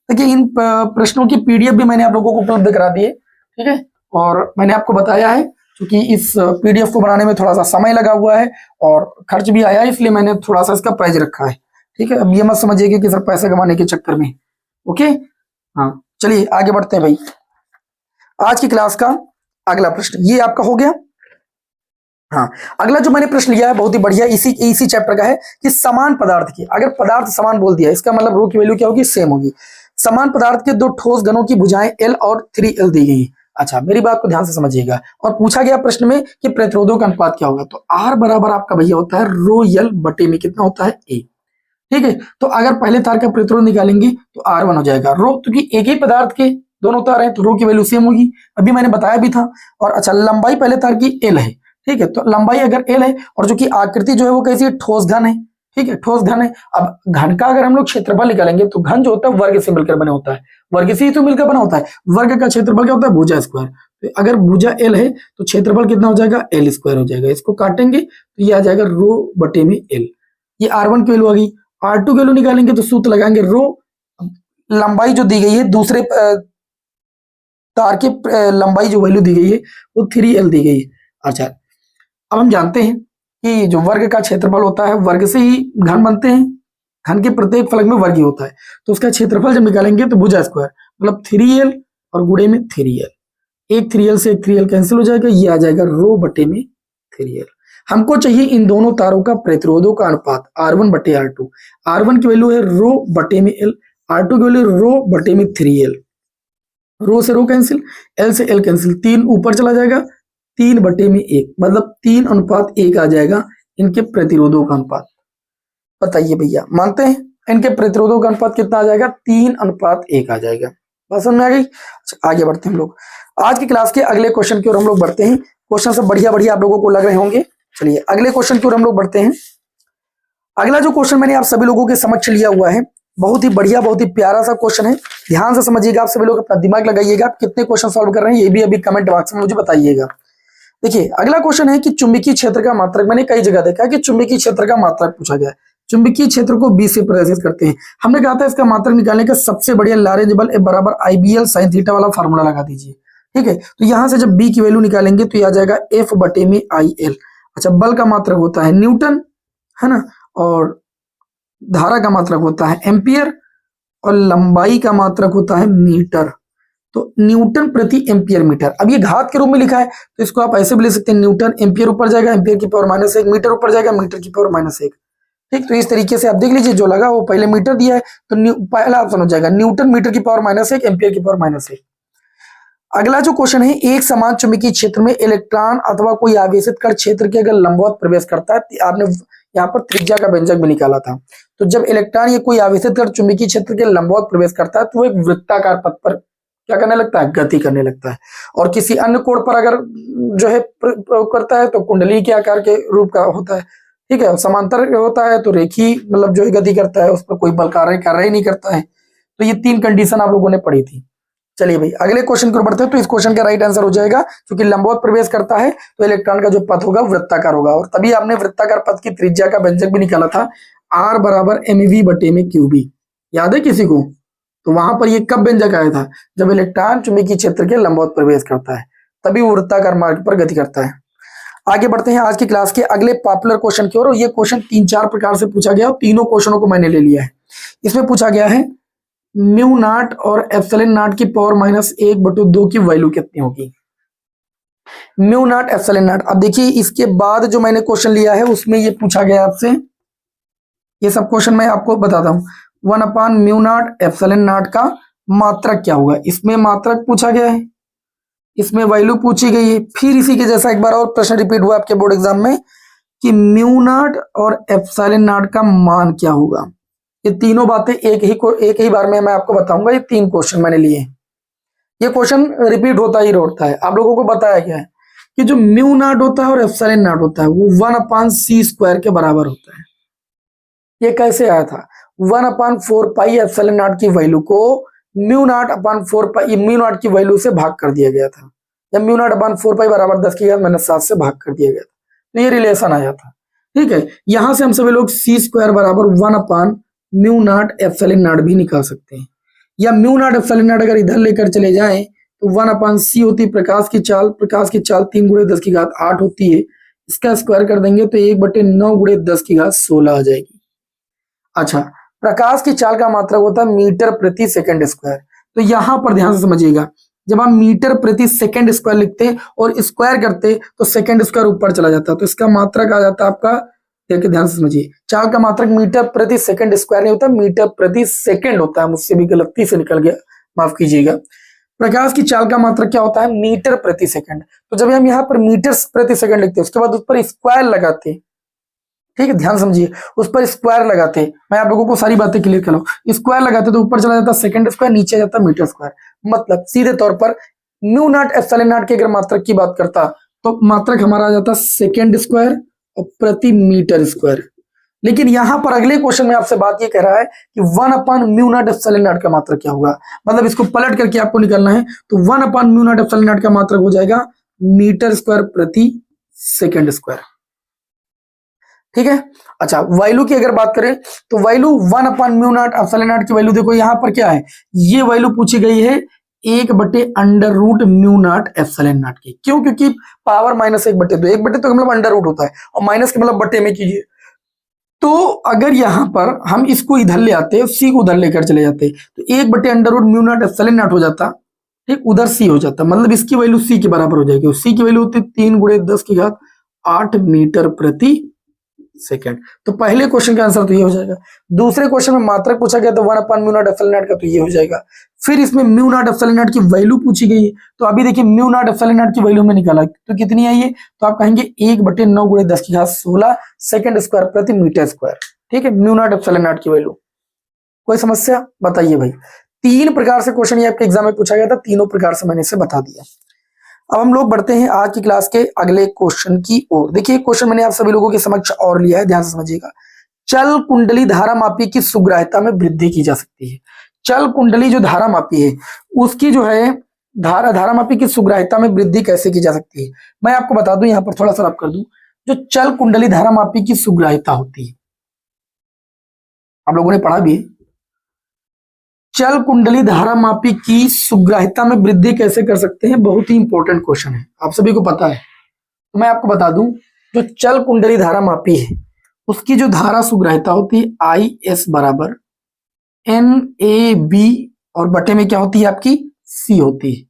देखिए, इन प्रश्नों की PDF भी मैंने आप लोगों को उपलब्ध करा दी है। ठीक है, और मैंने आपको बताया है क्योंकि इस PDF को बनाने में थोड़ा सा समय लगा हुआ है और खर्च भी आया है, इसलिए मैंने थोड़ा सा इसका प्राइस रखा है। ठीक है, अब ये मत समझिए कि सर पैसे कमाने के चक्कर में। ओके, हाँ चलिए आगे बढ़ते हैं भाई। आज की क्लास का अगला प्रश्न ये आपका हो गया। हाँ, अगला जो मैंने प्रश्न लिया है बहुत ही बढ़िया, इसी चैप्टर का है कि समान पदार्थ की, अगर पदार्थ समान बोल दिया इसका मतलब रो की वैल्यू क्या होगी, सेम होगी। समान पदार्थ के 2 ठोस घनों की भुजाएं L और 3L दी गई। अच्छा, मेरी बात को ध्यान से समझिएगा। और पूछा गया प्रश्न में कि प्रतिरोधों का अनुपात क्या होगा, तो R बराबर आपका भैया होता है रो L बटे में कितना होता है, A। ठीक है, तो अगर पहले तार का प्रतिरोध निकालेंगे तो R1 हो जाएगा रो, क्योंकि एक ही पदार्थ के दोनों तार हैं तो रो की वैल्यू सेम होगी, अभी मैंने बताया भी था। और अच्छा, लंबाई पहले तार की L है। ठीक है, तो लंबाई अगर L है और जो कि आकृति जो है वो कैसी है, ठोस घन है। ठीक है, ठोस घन है। अब घन का अगर हम लोग क्षेत्रफल निकालेंगे तो घन जो होता है वर्ग से मिलकर बना होता है, वर्ग से ही तो मिलकर बना होता है। वर्ग का क्षेत्रफल क्या होता है, भुजा स्क्वायर। तो अगर भुजा L है तो क्षेत्रफल कितना हो जाएगा, L स्क्वायर हो जाएगा। इसको काटेंगे तो ये आ जाएगा रो बटे में L। ये R1 की वैल्यू आ गई। R2 की वैल्यू निकालेंगे तो सूत्र लगाएंगे रो, लंबाई जो दी गई है दूसरे तार की लंबाई जो वैल्यू दी गई है वो 3L दी गई है। अच्छा, अब हम जानते हैं कि जो वर्ग का क्षेत्रफल होता है वर्ग से ही घन बनते हैं, घन के प्रत्येक फलक में वर्ग ही होता है, तो उसका क्षेत्रफल जब निकालेंगे तो भुजा स्क्वायर मतलब 3L और गुणे में 3L, एक 3L से एक 3L कैंसिल हो जाएगा, ये आ जाएगा रो बटे में 3L। हमको चाहिए इन दोनों तारों का प्रतिरोधों का अनुपात R1 बटे R2। R1 की वैल्यू है रो बटे में L, R2 की वैल्यू रो बटे में 3L। रो से रो कैंसिल, L से L कैंसिल, 3 ऊपर चला जाएगा, 3 बटे में 1 मतलब 3 अनुपात 1 आ जाएगा इनके प्रतिरोधों का अनुपात। बताइए भैया, मानते हैं इनके प्रतिरोधों का अनुपात कितना आ जाएगा, 3 अनुपात 1 आ जाएगा। बात समझ में आ गई। अच्छा, आगे बढ़ते हैं हम लोग आज की क्लास के अगले क्वेश्चन की ओर हम लोग बढ़ते हैं। क्वेश्चन सब बढ़िया बढ़िया आप लोगों को लग रहे होंगे। चलिए अगले क्वेश्चन की ओर हम लोग बढ़ते हैं। अगला जो क्वेश्चन मैंने आप सभी लोगों के समक्ष लिया हुआ है, बहुत ही बढ़िया बहुत ही प्यारा सा क्वेश्चन है, ध्यान से समझिएगा। आप सभी लोग अपना दिमाग लगाइएगा, आप कितने क्वेश्चन सॉल्व कर रहे हैं ये भी अभी कमेंट बॉक्स में मुझे बताइएगा। देखिए अगला क्वेश्चन है कि चुंबकीय क्षेत्र का मात्रक, मैंने कई जगह देखा है कि चुंबकीय क्षेत्र का मात्रक पूछा गया है। चुंबकीय क्षेत्र को बी से प्रदर्शित करते हैं। हमने कहा था इसका मात्रक निकालने का सबसे बढ़िया लॉरेंज-बल F बराबर IBL sin थीटा वाला फार्मूला लगा दीजिए। ठीक है, तो यहां से जब बी की वैल्यू निकालेंगे तो ये आ जाएगा F बटे में IL। अच्छा, बल का मात्रक होता है न्यूटन, है ना, और धारा का मात्रक होता है एम्पियर, और लंबाई का मात्रक होता है मीटर। तो न्यूटन प्रति एम्पियर मीटर। अब ये घात के रूप में लिखा है तो इसको आप ऐसे भी ले सकते हैं, न्यूटन एम्पियर ऊपर जाएगा, एम्पियर की पावर -1, मीटर ऊपर जाएगा, मीटर की पावर -1। ठीक, तो इस तरीके से आप देख लीजिए, जो लगा वो पहले मीटर दिया है तो पहला ऑप्शन हो जाएगा न्यूटन मीटर की पावर -1, एम्पियर की पावर -1। अगला जो क्वेश्चन है, एक समान चुंबकीय क्षेत्र में इलेक्ट्रॉन अथवा कोई आवेशित कण क्षेत्र के अगर लंबवत प्रवेश करता है, आपने यहाँ पर त्रिज्या का व्यंजक भी निकाला था। तो जब इलेक्ट्रॉन या कोई आवेशित कण चुंबकीय क्षेत्र के लंबवत प्रवेश करता है तो वो एक वृत्ताकार पथ पर क्या करने लगता है, गति करने लगता है। और किसी अन्य कोण पर अगर जो है प्रयोग करता है तो कुंडली के आकार के रूप का होता है। ठीक है, समांतर होता है तो रेखी मतलब जो है गति करता है, उस पर कोई बल कार्य ही नहीं करता है। तो ये 3 कंडीशन आप लोगों ने पढ़ी थी। चलिए भाई, अगले क्वेश्चन की ओर बढ़ते हैं। तो इस क्वेश्चन का राइट आंसर हो जाएगा, क्योंकि लंबवत प्रवेश करता है तो इलेक्ट्रॉन का जो पथ होगा वृत्ताकार होगा। और तभी आपने वृत्ताकार पथ की त्रिज्या का व्यंजक भी निकाला था, R बराबर mv बटे में qb। याद है किसी को? तो वहां पर ये कब व्यंजक आया था, जब इलेक्ट्रॉन चुंबकीय क्षेत्र के लंबवत प्रवेश करता है, तभी वो वृत्ताकार मार्ग पर गति करता है। आगे बढ़ते हैं आज की क्लास के अगले पॉपुलर क्वेश्चन की ओर। और ये क्वेश्चन 3-4 प्रकार से पूछा गया और तीनों क्वेश्चनों को मैंने ले लिया है। इसमें पूछा गया है म्यू नॉट और एप्सिलॉन नॉट की पावर -1/2 की वैल्यू कितनी होगी। Mu naught epsilon not. अब देखिए, इसके बाद जो मैंने क्वेश्चन लिया है उसमें ये पूछा गया आपसे, ये सब क्वेश्चन मैं आपको बताता हूं। 1/म्यू नॉट एप्सिलॉन नॉट का मात्रक क्या होगा, इसमें मात्रक पूछा गया है, इसमें वैल्यू पूछी गई है। फिर इसी के जैसा एक बार और प्रश्न रिपीट हुआ आपके बोर्ड एग्जाम में कि म्यू नॉट और एप्सिलॉन नॉट का मान क्या होगा। ये तीनों बातें एक ही बार में मैं आपको बताऊंगा। ये 3 क्वेश्चन मैंने लिए। ये क्वेश्चन रिपीट होता ही होता है। आप लोगों को बताया गया है कि जो म्यू नॉट होता है और एप्सिलॉन नॉट होता है वो 1/c² के बराबर होता है। ये कैसे आया था, 1/4 पाई एप्सिलॉन नॉट की वैल्यू को म्यू नॉट 4 पाई म्यू नॉट की वैल्यू से भाग कर दिया गया था, या म्यू नॉट 4 पाई बराबर 10⁻⁷ से भाग कर दिया गया था। तो ये रिलेशन आया था। ठीक है, यहां से हम सभी लोग c² बराबर 1/म्यू नॉट एप्सिलॉन नॉट भी निकाल सकते हैं, या म्यू नॉट एप्सिलॉन नॉट अगर इधर लेकर चले जाएं तो 1/c होती है प्रकाश की चाल। प्रकाश की चाल 3 × 10⁸ होती है, इसका स्क्वायर कर देंगे तो 1/9 × 10⁻16 आ जाएगी। अच्छा, प्रकाश की चाल का मात्रक होता है मीटर प्रति सेकंड स्क्वायर। तो यहां पर ध्यान से समझिएगा, जब हम मीटर प्रति सेकंड स्क्वायर लिखते हैं और स्क्वायर करते तो सेकंड स्क्वायर ऊपर चला जाता है, तो इसका मात्रक आ जाता है आपका, देखिए ध्यान से समझिए, चाल का मात्रक मीटर प्रति सेकंड स्क्वायर नहीं होता, मीटर प्रति सेकंड होता है। मुझसे भी गलती से निकल गया, माफ कीजिएगा। प्रकाश की चाल का मात्रक क्या होता है, मीटर प्रति सेकंड। तो जब हम यहाँ पर मीटर प्रति सेकंड लिखते हैं उसके बाद उस पर स्क्वायर लगाते हैं, ठीक है, ध्यान समझिए, उस पर स्क्वायर लगाते हैं। मैं आप लोगों को सारी बातें क्लियर कर लूं। स्क्वायर लगाते तो ऊपर चला जाता सेकंड स्क्वायर, नीचे जाता मीटर स्क्वायर। मतलब सीधे तौर पर म्यू नॉट एप्सिलॉन नॉट की अगर मात्रक की बात करता तो मात्रक हमारा आ जाता सेकंड स्क्वायर और प्रति मीटर स्क्वायर। लेकिन यहां पर अगले क्वेश्चन में आपसे बात ये कह रहा है कि 1/म्यू नॉट एप्सिलॉन नॉट का मात्रक क्या होगा। मतलब इसको पलट करके आपको निकालना है, तो 1/म्यू नॉट एप्सिलॉन नॉट का मात्रक हो जाएगा मीटर स्क्वायर प्रति सेकंड स्क्वायर। ठीक है। अच्छा, वैल्यू की अगर बात करें तो वैल्यू 1/म्यू नॉट एप्सिलॉन नॉट की वैल्यू देखो यहां पर क्या है, ये वैल्यू पूछी गई है 1/√म्यू नॉट एप्सिलॉन नॉट की। क्यों? क्योंकि पावर -1/2, 1/2 तो मतलब अंडर रूट होता है और माइनस के मतलब बट्टे में कीजिए। तो अगर यहां पर हम इसको इधर ले आते, सी को उधर लेकर चले जाते तो 1/√म्यू नॉट एप्सिलॉन नॉट हो जाता, ठीक, उधर सी हो जाता। मतलब इसकी वैल्यू सी के बराबर हो जाएगी। सी की वैल्यू होती 3 × 10⁸ मीटर प्रति सेकंड। तो पहले क्वेश्चन का आंसर तो ये हो जाएगा। दूसरे क्वेश्चन में मात्रक पूछा गया तो 1/म्यू नॉट एप्सिलॉन नॉट का, तो ये हो जाएगा। फिर इसमें म्यू नॉट एप्सिलॉन नॉट की वैल्यू पूछी गई है, तो अभी देखिए म्यू नॉट एप्सिलॉन नॉट की वैल्यू में निकाला तो कितनी आई है, तो आप कहेंगे 1/9 × 10⁻16 सेकंड स्क्वायर प्रति मीटर स्क्वायर। ठीक है, म्यू नॉट एप्सिलॉन नॉट की वैल्यू। कोई समस्या बताइए भाई। 3 प्रकार से क्वेश्चन ये आपके एग्जाम में पूछा गया था, तीनों प्रकार से मैंने इसे बता दिया। अब हम लोग बढ़ते हैं आज की क्लास के अगले क्वेश्चन की ओर। देखिए क्वेश्चन मैंने आप सभी लोगों के समक्ष और लिया है, ध्यान से समझिएगा। चल कुंडली धारामापी की सुग्राह्यता में वृद्धि की जा सकती है। चल कुंडली जो धारामापी है उसकी जो है धारामापी की सुग्राह्यता में वृद्धि कैसे की जा सकती है, मैं आपको बता दूं, यहां पर थोड़ा सा रब कर दूं। जो चल कुंडली धारामापी की सुग्राह्यता होती है आप लोगों ने पढ़ा भी है। चल कुंडली धारा मापी की सुग्राह्यता में वृद्धि कैसे कर सकते हैं, बहुत ही इंपॉर्टेंट क्वेश्चन है, आप सभी को पता है। तो मैं आपको बता दूं, जो चल कुंडली धारा मापी है उसकी जो धारा सुग्राह्यता होती है IS बराबर NAB और बटे में क्या होती है आपकी C होती है।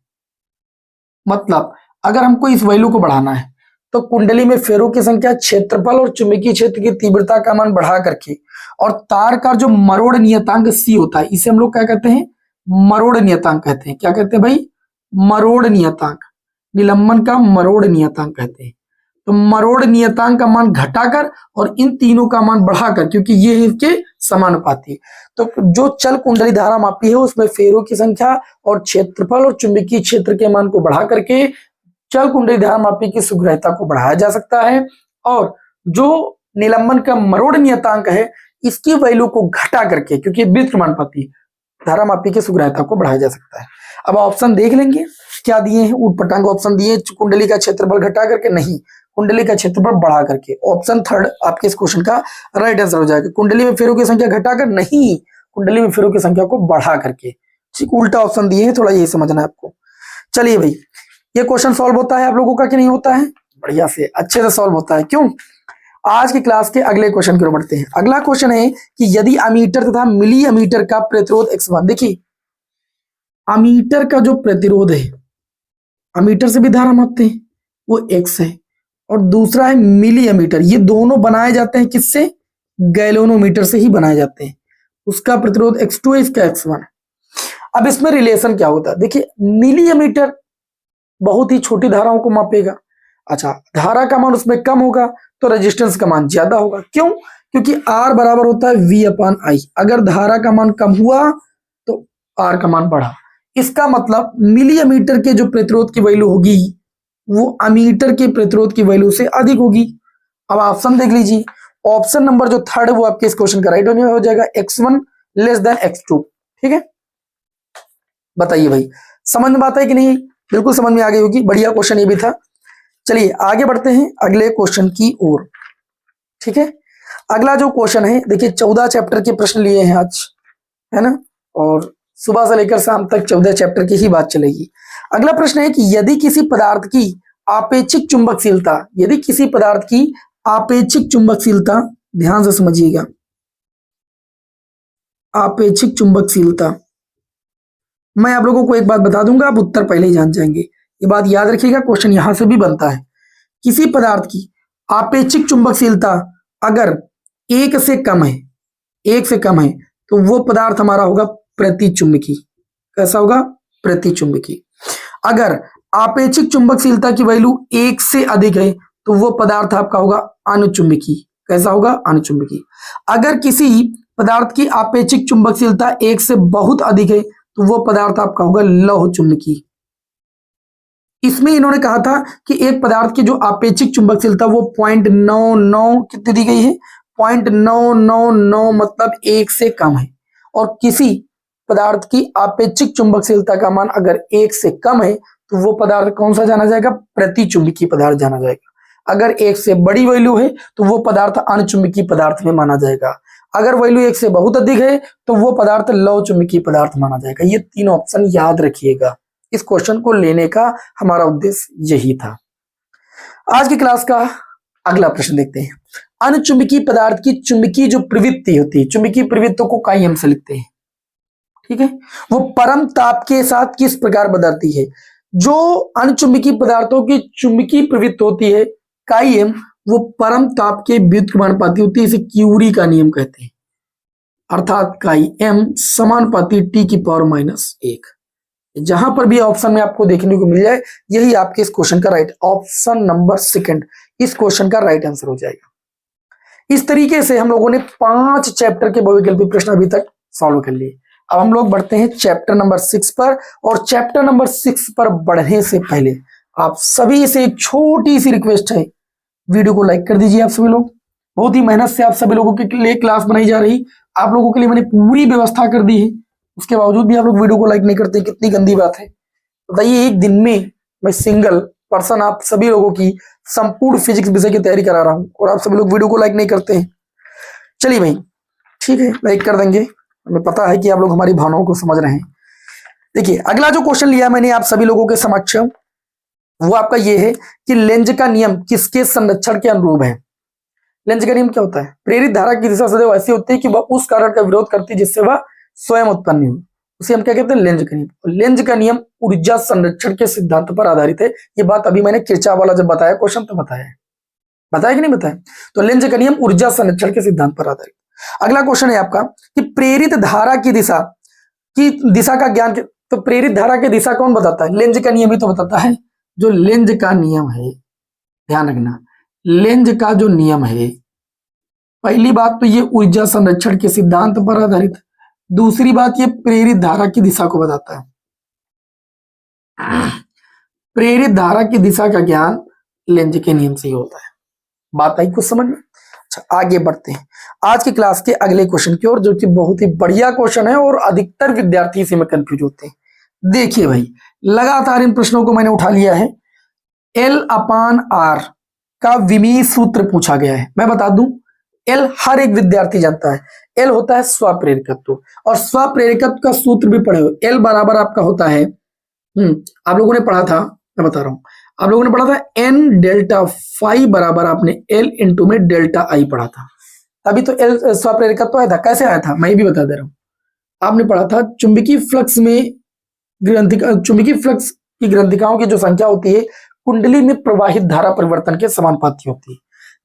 मतलब अगर हमको इस वैल्यू को बढ़ाना है तो कुंडली में फेरों की संख्या, क्षेत्रफल और चुंबकीय क्षेत्र की तीव्रता का मान बढ़ा करके, और तार का जो मरोड़ नियतांक C होता है, इसे हम लोग क्या कहते हैं, मरोड़ नियतांक कहते हैं। क्या कहते हैं भाई, मरोड़ नियतांक, निलंबन का मरोड़ नियतांक कहते हैं। तो मरोड़ नियतांक का मान घटाकर और इन तीनों का मान बढ़ाकर, क्योंकि ये इसके समानुपाती, तो जो चल कुंडली धारा मापी है उसमें फेरों की संख्या और क्षेत्रफल और चुंबकीय क्षेत्र के मान को बढ़ा करके चल कुंडली धारा मापी की सुग्राह्यता को बढ़ाया जा सकता है, और जो निलंबन का मरोड़ नियतांक है इसकी वैल्यू को घटा करके, क्योंकि व्युत्क्रमानुपाती, धारा मापी की सुग्राह्यता को बढ़ाया जा सकता है। अब ऑप्शन देख लेंगे क्या दिए हैं, ऊटपटांग ऑप्शन दिए, कुंडली का क्षेत्रफल घटा करके नहीं, कुंडली का क्षेत्रफल बढ़ा करके। ऑप्शन थर्ड आपके इस क्वेश्चन का राइट आंसर हो जाएगा। कुंडली में फेरों की संख्या घटाकर नहीं, कुंडली में फेरों की संख्या को बढ़ा करके। ठीक, उल्टा ऑप्शन दिए हैं, थोड़ा यही समझना है आपको। चलिए भाई, ये क्वेश्चन सॉल्व होता है आप लोगों का कि नहीं होता है, बढ़िया से अच्छे से सॉल्व होता है। क्यों, आज की क्लास के अगले क्वेश्चन की ओर बढ़ते हैं। अगला क्वेश्चन है कि यदि अमीटर तथा मिली अमीटर का प्रतिरोध X1, देखिए अमीटर का जो प्रतिरोध है, अमीटर से भी धारा मापते हैं, वो X है, और दूसरा है मिली अमीटर, ये दोनों बनाए जाते हैं किससे, गैलोनोमीटर से ही बनाए जाते हैं। उसका प्रतिरोध X2 है, इसका X1 है। अब इसमें रिलेशन क्या होता है, देखिए मिली अमीटर बहुत ही छोटी धाराओं को मापेगा। अच्छा, धारा का मान उसमें कम होगा तो रेजिस्टेंस का मान ज्यादा होगा। क्यों, क्योंकि R बराबर होता है V/I। अगर धारा का मान कम हुआ तो R का मान बढ़ा। इसका मतलब मिली अमीटर के जो प्रतिरोध की वैल्यू होगी वो अमीटर के प्रतिरोध की वैल्यू से अधिक होगी। अब ऑप्शन देख लीजिए, ऑप्शन नंबर जो थर्ड है वो आपके इस क्वेश्चन का राइट हो जाएगा, X1 लेस देन X2। ठीक है, बताइए भाई समझ में आता है कि नहीं, बिल्कुल समझ में आ गई होगी, बढ़िया क्वेश्चन ये भी था। चलिए आगे बढ़ते हैं अगले क्वेश्चन की ओर। ठीक है, अगला जो क्वेश्चन है, देखिए 14 चैप्टर के प्रश्न लिए हैं आज, है ना, और सुबह से लेकर शाम तक 14 चैप्टर की ही बात चलेगी। अगला प्रश्न है कि यदि किसी पदार्थ की आपेक्षिक चुंबकशीलता, यदि किसी पदार्थ की आपेक्षिक चुंबकशीलता, ध्यान से समझिएगा, आपेक्षिक चुंबकशीलता, मैं आप लोगों को एक बात बता दूंगा, आप उत्तर पहले ही जान जाएंगे, ये बात याद रखिएगा, क्वेश्चन यहां से भी बनता है। किसी पदार्थ की आपेक्षिक चुंबकशीलता अगर 1 से कम है, 1 से कम है, तो वो पदार्थ हमारा होगा प्रतिचुंबकी। कैसा होगा, प्रतिचुंबकी। अगर आपेक्षिक चुंबकशीलता की वैल्यू 1 से अधिक है तो वो पदार्थ आपका होगा अनुचुंबकी। कैसा होगा, अनुचुंबकी। अगर किसी पदार्थ की आपेक्षिक चुंबकशीलता 1 से बहुत अधिक है तो वो पदार्थ आपका होगा लौह चुंबकी। इसमें इन्होंने कहा था कि एक पदार्थ की जो आपेक्षिक चुंबकशीलता वो 0.99 कितनी दी गई है, 0.999, मतलब 1 से कम है, और किसी पदार्थ की आपेक्षिक चुंबकशीलता का मान अगर 1 से कम है तो वो पदार्थ कौन सा जाना जाएगा, प्रतिचुंबकी पदार्थ जाना जाएगा। अगर 1 से बड़ी वैल्यू है तो वो पदार्थ अनुचुंबकी पदार्थ में माना जाएगा। अगर वैल्यू 1 से बहुत अधिक है तो वो पदार्थ लौह चुंबकीय पदार्थ माना जाएगा। ये 3 ऑप्शन याद रखिएगा, इस क्वेश्चन को लेने का हमारा उद्देश्य यही था। आज की क्लास का अगला प्रश्न देखते हैं। अनुचुंबकीय पदार्थ की चुंबकीय जो प्रवृत्ति होती है, चुंबकीय प्रवृत्तियों को काई एम से लिखते हैं। ठीक है, वो परम ताप के साथ किस प्रकार बदलती है। जो अनुचुंबकीय पदार्थों की चुंबकीय प्रवृत्ति होती है काई एम, वो परम ताप के व्युत्क्रमानुपाती होती है, इसे क्यूरी का नियम कहते हैं। अर्थात काई एम समानुपाती T⁻⁻1। जहां पर भी ऑप्शन में आपको देखने को मिल जाए यही आपके इस क्वेश्चन का राइट, ऑप्शन नंबर 2 इस क्वेश्चन का राइट आंसर हो जाएगा। इस तरीके से हम लोगों ने 5 चैप्टर के बहुविकल्पी प्रश्न अभी तक सॉल्व कर लिए। अब हम लोग बढ़ते हैं चैप्टर नंबर 6 पर, और चैप्टर नंबर 6 पर बढ़ने से पहले आप सभी से एक छोटी सी रिक्वेस्ट है, वीडियो को लाइक कर दीजिए। आप सभी लोग, बहुत ही मेहनत से आप सभी लोगों के लिए क्लास बनाई जा रही, आप लोगों के लिए मैंने पूरी व्यवस्था कर दी है, उसके बावजूद भी आप लोग वीडियो को लाइक नहीं करते, कितनी गंदी बात है बताइए। एक दिन में मैं सिंगल पर्सन आप सभी लोगों की संपूर्ण फिजिक्स विषय की तैयारी करा रहा हूं और आप सभी लोग वीडियो को लाइक नहीं करते हैं। चलिए भाई ठीक है, लाइक कर देंगे, हमें पता है कि आप लोग हमारी भावनाओं को समझ रहे हैं। देखिए अगला जो क्वेश्चन लिया मैंने आप सभी लोगों के समक्ष, वो आपका ये है कि लेंज का नियम किसके संरक्षण के अनुरूप है। लेंज का नियम क्या होता है? प्रेरित धारा की दिशा सदैव ऐसी होती है कि वह उस कारण का विरोध करती है जिससे वह स्वयं उत्पन्न हो, उसे हम क्या कहते हैं? लेंज का नियम। लेंज का नियम ऊर्जा संरक्षण के सिद्धांत पर आधारित है। ये बात अभी मैंने किरचॉफ वाला जब बताया क्वेश्चन तो बताया कि नहीं बताया? तो लेंज का नियम ऊर्जा संरक्षण के सिद्धांत पर आधारित। अगला क्वेश्चन है आपका कि प्रेरित धारा की दिशा का ज्ञान, तो प्रेरित धारा की दिशा कौन बताता है? लेंज का नियम ही तो बताता है। जो लेंज का नियम है, ध्यान रखना, लेंज का जो नियम है, पहली बात तो ये ऊर्जा संरक्षण के सिद्धांत पर आधारित, दूसरी बात ये प्रेरित धारा की दिशा को बताता है। प्रेरित धारा की दिशा का ज्ञान लेंज के नियम से ही होता है। बात आई कुछ समझ में? अच्छा आगे बढ़ते हैं आज की क्लास के अगले क्वेश्चन की ओर, जो कि बहुत ही बढ़िया क्वेश्चन है और अधिकतर विद्यार्थी इसी में कंफ्यूज होते हैं। देखिए भाई, लगातार इन प्रश्नों को मैंने उठा लिया है। L/R का विमीय सूत्र पूछा गया है। मैं बता दूं, L हर एक विद्यार्थी जानता है। L होता है स्वप्रेरकत्व, और स्वप्रेरकत्व का सूत्र भी पढ़े हो। L बराबर आपका होता है, आप लोगों ने पढ़ा था, मैं बता रहा हूं, आप लोगों ने पढ़ा था N डेल्टा फाई बराबर आपने L इंटू में डेल्टा आई पढ़ा था। तभी तो L स्वप्रेरकत्व आया था। कैसे आया था मैं भी बता दे रहा हूं। आपने पढ़ा था चुंबकीय फ्लक्स में चुंबकीय फ्लक्स की ग्रंथिकाओं की जो संख्या होती है कुंडली में प्रवाहित धारा परिवर्तन के समानुपाती होती है।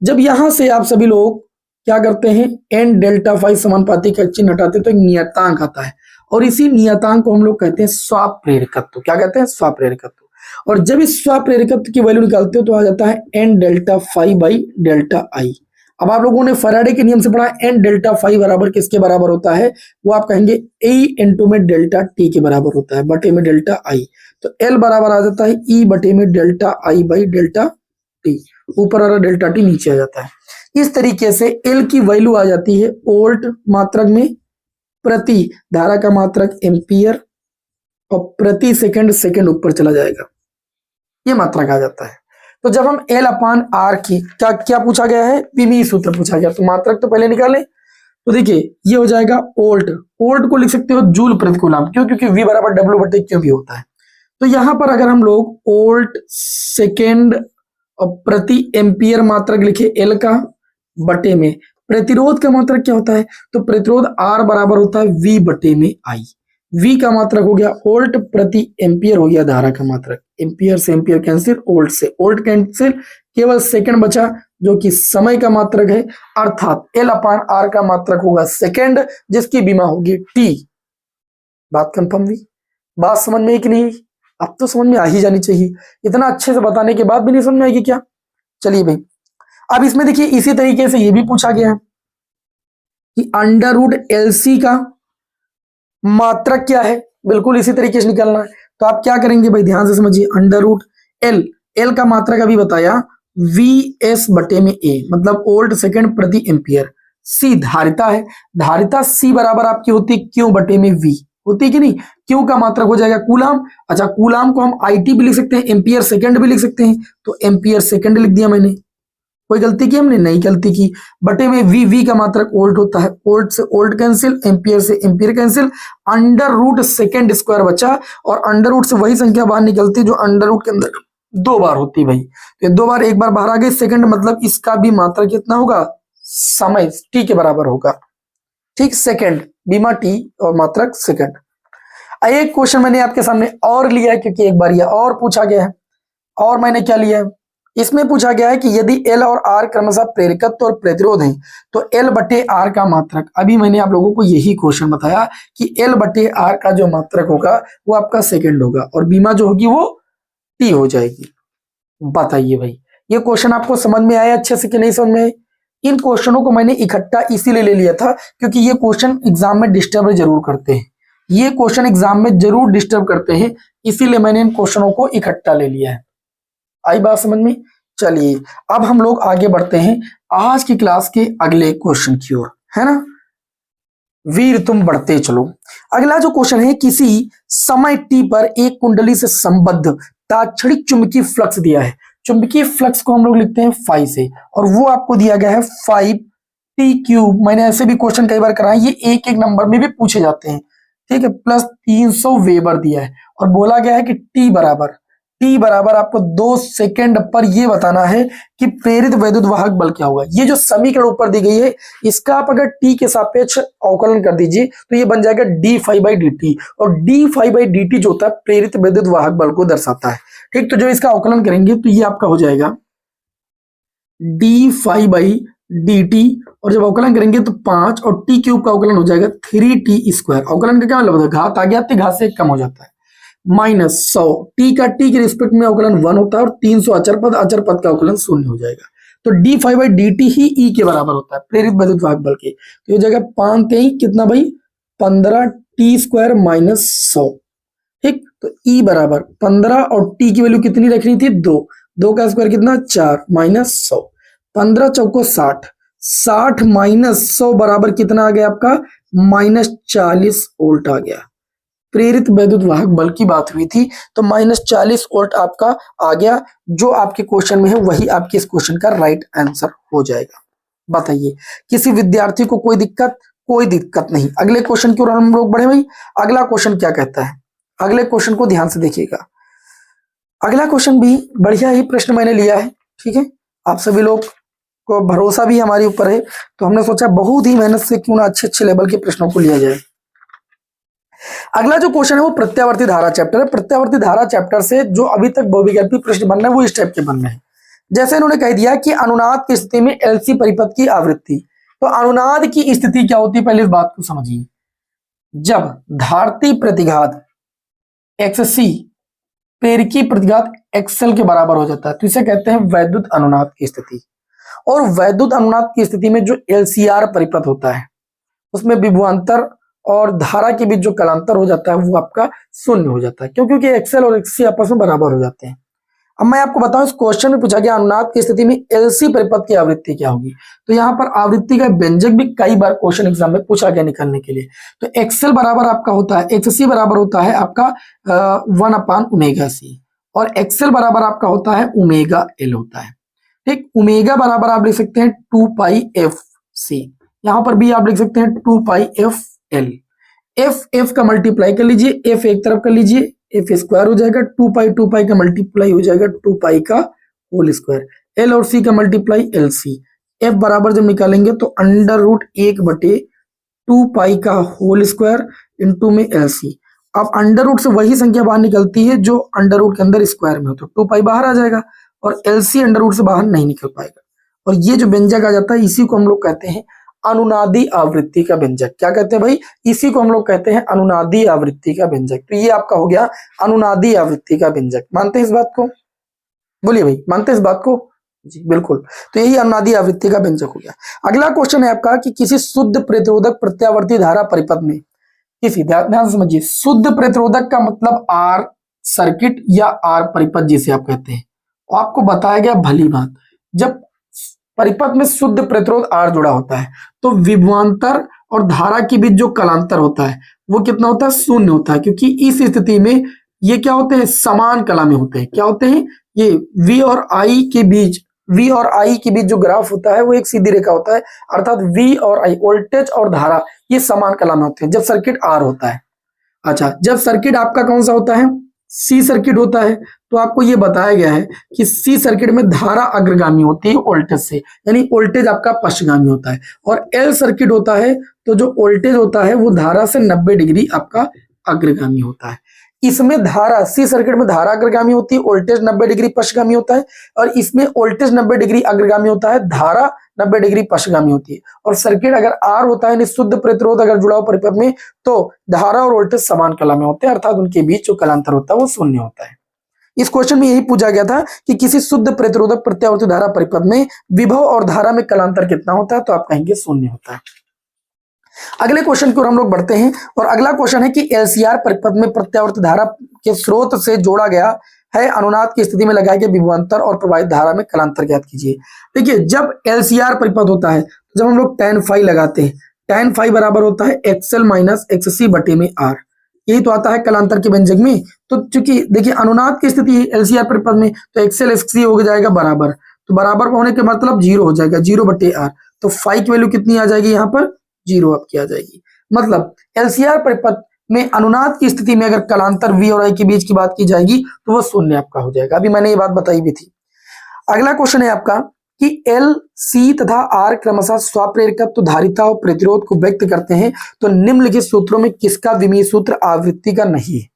जब यहां से आप सभी लोग क्या करते हैं, एन डेल्टा फाई समानुपाती का चिन्ह हटाते हैं तो एक नियतांक आता है, और इसी नियतांक को हम लोग कहते हैं स्वप्रेरकत्व। क्या कहते हैं? स्वप्रेरकत्व। और जब इस स्वप्रेरकत्व की वैल्यू निकालते हो तो आ जाता है N delta phi by delta I. अब आप लोगों ने फैराडे के नियम से पढ़ा, एन डेल्टा फाई बराबर किसके बराबर होता है? वो आप कहेंगे ए इंटू में डेल्टा टी के बराबर होता है, बटे में डेल्टा आई। तो एल बराबर आ जाता है ई बटे में delta I by delta T. ऊपर आ रहा डेल्टा टी, नीचे आ जाता है। इस तरीके से एल की वैल्यू आ जाती है वोल्ट मात्रक में, प्रति धारा का मात्रक एम्पियर, और प्रति सेकंड ऊपर चला जाएगा, ये मात्रक आ जाता है। तो जब हम L/R की क्या पूछा गया है? विमीय सूत्र पूछा गया, तो मात्रक तो पहले निकालें। तो देखिए ये हो जाएगा वोल्ट। वोल्ट को लिख सकते हो जूल प्रति कूलम, क्यों? क्योंकि V बराबर W बटे Q भी होता है। तो यहां पर अगर हम लोग वोल्ट सेकेंड और प्रति एम्पियर मात्रक लिखे L का, बटे में प्रतिरोध का मात्रक क्या होता है? तो प्रतिरोध R बराबर होता है V बटे में I। V का मात्रक हो गया वोल्ट प्रति एम्पियर, हो गया धारा का मात्रक। एम्पियर से एम्पियर कैंसिल, वोल्ट से वोल्ट कैंसिल, केवल सेकंड बचा जो कि समय का मात्रक है, अर्थात L/R का मात्रक होगा सेकंड, जिसकी बीमा होगी T। बात कंफर्म हुई? बात समझ में कि नहीं? अब तो समझ में आ ही जानी चाहिए। इतना अच्छे से बताने के बाद भी नहीं समझ में आएगी क्या? चलिए भाई, अब इसमें देखिए इसी तरीके से ये भी पूछा गया है कि अंडर रूट LC का मात्रक क्या है, बिल्कुल इसी तरीके से निकालना है। तो आप क्या करेंगे भाई, ध्यान से समझिए। अंडर रूट L का मात्रक अभी बताया VS बटे में A, मतलब वोल्ट सेकंड प्रति एम्पियर। C धारिता है, धारिता C बराबर आपकी होती है Q बटे में V, होती है कि नहीं? Q का मात्रक हो जाएगा कूलाम। अच्छा, कूलाम को हम IT भी लिख सकते हैं, एम्पियर सेकंड भी लिख सकते हैं, तो एम्पियर सेकंड लिख दिया मैंने। कोई गलती की हमने? नहीं गलती की। बटे में V का मात्रक वोल्ट होता है, वोल्ट से वोल्ट कैंसिल, एम्पियर से ampere cancel, under root second square बचा, और अंडर रूट से वही संख्या बाहर निकलती जो अंडर रूट के अंदर 2 बार होती भाई। तो 2 बार, एक बार बाहर आ गई सेकंड, मतलब इसका भी मात्रक कितना होगा? समय T के बराबर होगा। ठीक, सेकंड बीमा T और मात्रक सेकंड। एक क्वेश्चन मैंने आपके सामने और लिया है, क्योंकि एक बार यह और पूछा गया है। और मैंने क्या लिया है? इसमें पूछा गया है कि यदि L और R क्रमशः प्रेरकत्व और प्रतिरोध हैं, तो L बटे R का मात्रक, अभी मैंने आप लोगों को यही क्वेश्चन बताया कि L बटे R का जो मात्रक होगा वो आपका सेकंड होगा, और बीमा जो होगी वो T हो जाएगी। बताइए भाई, ये क्वेश्चन आपको समझ में आया अच्छे से कि नहीं समझ में? इन क्वेश्चनों को मैंने इकट्ठा इसीलिए ले लिया था क्योंकि ये क्वेश्चन एग्जाम में डिस्टर्ब जरूर करते हैं, ये क्वेश्चन एग्जाम में जरूर डिस्टर्ब करते हैं, इसीलिए मैंने इन क्वेश्चनों को इकट्ठा ले लिया है। आई बात समझ में? चलिए अब हम लोग आगे बढ़ते हैं आज की क्लास के अगले क्वेश्चन की ओर, है ना? वीर तुम बढ़ते चलो। अगला जो क्वेश्चन है, किसी समय T पर एक कुंडली से संबद्ध तात्क्षणिक चुंबकीय फ्लक्स दिया है। चुंबकीय फ्लक्स को हम लोग लिखते हैं फाई से, और वो आपको दिया गया है 5 टी क्यूब, मैंने ऐसे भी क्वेश्चन कई बार कराए, ये एक एक नंबर में भी पूछे जाते हैं, ठीक है, प्लस 300 वेबर दिया है और बोला गया है कि टी बराबर आपको 2 सेकंड पर ये बताना है कि प्रेरित वैद्युत वाहक बल क्या होगा। ये जो समीकरण ऊपर दी गई है इसका आप अगर टी के सापेक्ष अवकलन कर दीजिए तो ये बन जाएगा D phi by D T, और D phi by D T जो होता है प्रेरित वैद्युत वाहक बल को दर्शाता है, ठीक। तो जब इसका अवकलन करेंगे तो ये आपका हो जाएगा D phi by D T, और जब अवकलन करेंगे तो 5 और टी क्यूब का अवकलन हो जाएगा 3t²। अवकलन का क्या मतलब है, घात आ गया तो घात से 1 कम हो जाता है, माइनस 100, टी का टी के रिस्पेक्ट में अवकलन 1 होता है और 300 अचर पद का अवकलन 0 हो जाएगा। तो D phi by D T ही ई के बराबर होता है प्रेरित वैद्युत वाहक बल के। तो ये हो जाएगा 5 कितना भाई 15t² माइनस 100, ठीक। तो ई बराबर 15 और टी की वैल्यू कितनी रखनी थी 2 का स्क्वायर कितना 4 माइनस 100, 15 चौको 60, 60 माइनस 100 बराबर कितना आ गया आपका -40 वोल्ट आ गया। प्रेरित वैद्युत वाहक बल की बात हुई थी तो -40 वोल्ट आपका आ गया, जो आपके क्वेश्चन में है वही आपके इस क्वेश्चन का राइट आंसर हो जाएगा। बताइए किसी विद्यार्थी को कोई दिक्कत नहीं। अगले क्वेश्चन की ओर हम लोग बढ़े भाई। अगला क्वेश्चन क्या कहता है, अगले क्वेश्चन को ध्यान से देखिएगा। अगला क्वेश्चन भी बढ़िया ही प्रश्न मैंने लिया है, ठीक है। आप सभी लोग को भरोसा भी हमारे ऊपर है तो हमने सोचा बहुत ही मेहनत से क्यों ना अच्छे लेवल के प्रश्नों को लिया जाए। अगला जो क्वेश्चन है वो प्रत्यावर्ती धारा चैप्टर है। प्रत्यावर्ती धारा चैप्टर से जो अभी तक बहुविकल्पी प्रश्न बन रहे हैं वो इस टाइप के बन रहे हैं। जैसे इन्होंने कह दिया कि अनुनाद की स्थिति में एलसी परिपथ की आवृत्ति, तो अनुनाद की स्थिति क्या होती है पहले इस बात को समझिए। जब धारती प्रतिघात XC प्रेरकी प्रतिघात XL के बराबर हो जाता है तो इसे कहते हैं वैद्युत अनुनाद की स्थिति। और वैद्युत अनुनाद की स्थिति में जो LCR परिपथ होता है उसमें विभवांतर और धारा के बीच जो कलांतर हो जाता है वो आपका 0 हो जाता है, क्योंकि XL और XC आपस में बराबर हो जाते हैं। अब मैं आपको बताऊं इस क्वेश्चन में पूछा गया अनुनाद की स्थिति में एलसी परिपथ की आवृत्ति क्या होगी, तो यहाँ पर आवृत्ति का व्यंजक भी कई बार क्वेश्चन एग्जाम में पूछा गया निकालने के लिए। तो XL बराबर आपका होता है, XC बराबर होता है आपका 1/ωc और XL बराबर आपका होता है ωL होता है, ठीक। ओमेगा बराबर आप लिख सकते हैं 2πfc, यहाँ पर भी आप लिख सकते हैं 2πfl। f का मल्टीप्लाई कर लीजिए, f एक तरफ कर लीजिए, f स्क्वायर हो जाएगा, 2π का मल्टीप्लाई हो जाएगा 2π का होल स्क्वायर, l और c का मल्टीप्लाई lc। f बराबर जब निकालेंगे तो √1/2π का होल स्क्वायर इंटू में lc। अब अंडर रूट से वही संख्या बाहर निकलती है जो अंडर रूट के अंदर स्क्वायर में हो, तो 2π बाहर आ जाएगा और lc अंडर रूट से बाहर नहीं निकल पाएगा, और ये जो व्यंजक आ जाता है इसी को हम लोग कहते हैं अनुनादी आवृत्ति का व्यंजक। क्या कहते हैं भाई, इसी को हम लोग कहते हैं अनुनादी आवृत्ति का व्यंजक। तो ये आपका हो गया अनुनादी आवृत्ति का व्यंजक। मानते हैं इस बात को, बोलिए भाई मानते हैं इस बात को जी बिल्कुल। तो यही अनुनादी आवृत्ति का व्यंजक हो गया। अगला क्वेश्चन है आपका कि किसी शुद्ध प्रतिरोधक प्रत्यावर्ती धारा परिपथ में किसी, ध्यान से समझिए, शुद्ध प्रतिरोधक का मतलब आर सर्किट या आर परिपथ जिसे आप कहते हैं, आपको बताया गया भली बात, जब परिपथ में शुद्ध प्रतिरोध आर जुड़ा होता है तो विभवांतर और धारा के बीच जो कलांतर होता है वो कितना होता है 0 होता है, क्योंकि इस स्थिति में ये क्या होते हैं समान कला में होते हैं। क्या होते हैं ये V और I के बीच जो ग्राफ होता है वो एक सीधी रेखा होता है, अर्थात V और I वोल्टेज और धारा ये समान कला में होते हैं जब सर्किट आर होता है। अच्छा, जब सर्किट आपका कौन सा होता है सी सर्किट होता है तो आपको ये बताया गया है कि सी सर्किट में धारा अग्रगामी होती है वोल्टेज से, यानी वोल्टेज आपका पश्चगामी होता है, और एल सर्किट होता है तो जो वोल्टेज होता है वो धारा से 90 डिग्री आपका अग्रगामी होता है। इसमें धारा, सी सर्किट में धारा अग्रगामी होती है, वोल्टेज 90 डिग्री पश्चगामी होता है, और इसमें वोल्टेज 90 डिग्री अग्रगामी होता है, धारा 90 डिग्री पश्चगामी होती है। और सर्किट अगर आर होता है, शुद्ध प्रतिरोध अगर जुड़ा हो परिपथ में, तो धारा और वोल्टेज समान कला में होते हैं, अर्थात उनके बीच जो कलांतर होता है वो 0 होता है। इस क्वेश्चन में यही पूछा गया था कि किसी शुद्ध प्रतिरोधक प्रत्यावर्ती धारा परिपथ में विभव और धारा में कलांतर कितना होता है, तो आप कहेंगे 0 होता है। अगले क्वेश्चन की ओर हम लोग बढ़ते हैं, और अगला क्वेश्चन है कि एलसीआर परिपथ में प्रत्यावर्ती धारा के स्रोत से जोड़ा गया है अनुनाद की स्थिति में लगाए गए विभवांतर और प्रवाहित धारा में कलांतर ज्ञात कीजिए। देखिए, जब एलसीआर परिपथ होता है तो जब हम लोग tan फाई लगाते हैं, tan फाई बराबर होता है XL माइनस XC बटे में R, यही तो आता है कलांतर के व्यंजक में। तो चूंकि देखिए अनुनाद की स्थिति एलसीआर परिपथ में तो XL XC हो जाएगा बराबर, तो बराबर होने के मतलब 0 हो जाएगा, 0/R, तो फाई की वैल्यू कितनी आ जाएगी, यहाँ पर 0 आपकी आ जाएगी। मतलब एलसीआर परिपथ में अनुनाद की स्थिति में अगर कलांतर वी और आई के बीच की बात की जाएगी तो वह शून्य आपका हो जाएगा। अभी मैंने ये बात बताई भी थी। अगला क्वेश्चन है आपका कि एल, सी तथा आर क्रमशः स्वाप्रेरकत्व, धारिता और प्रतिरोध को व्यक्त करते हैं, तो निम्नलिखित सूत्रों में किसका विमीय सूत्र आवृत्ति का नहीं है।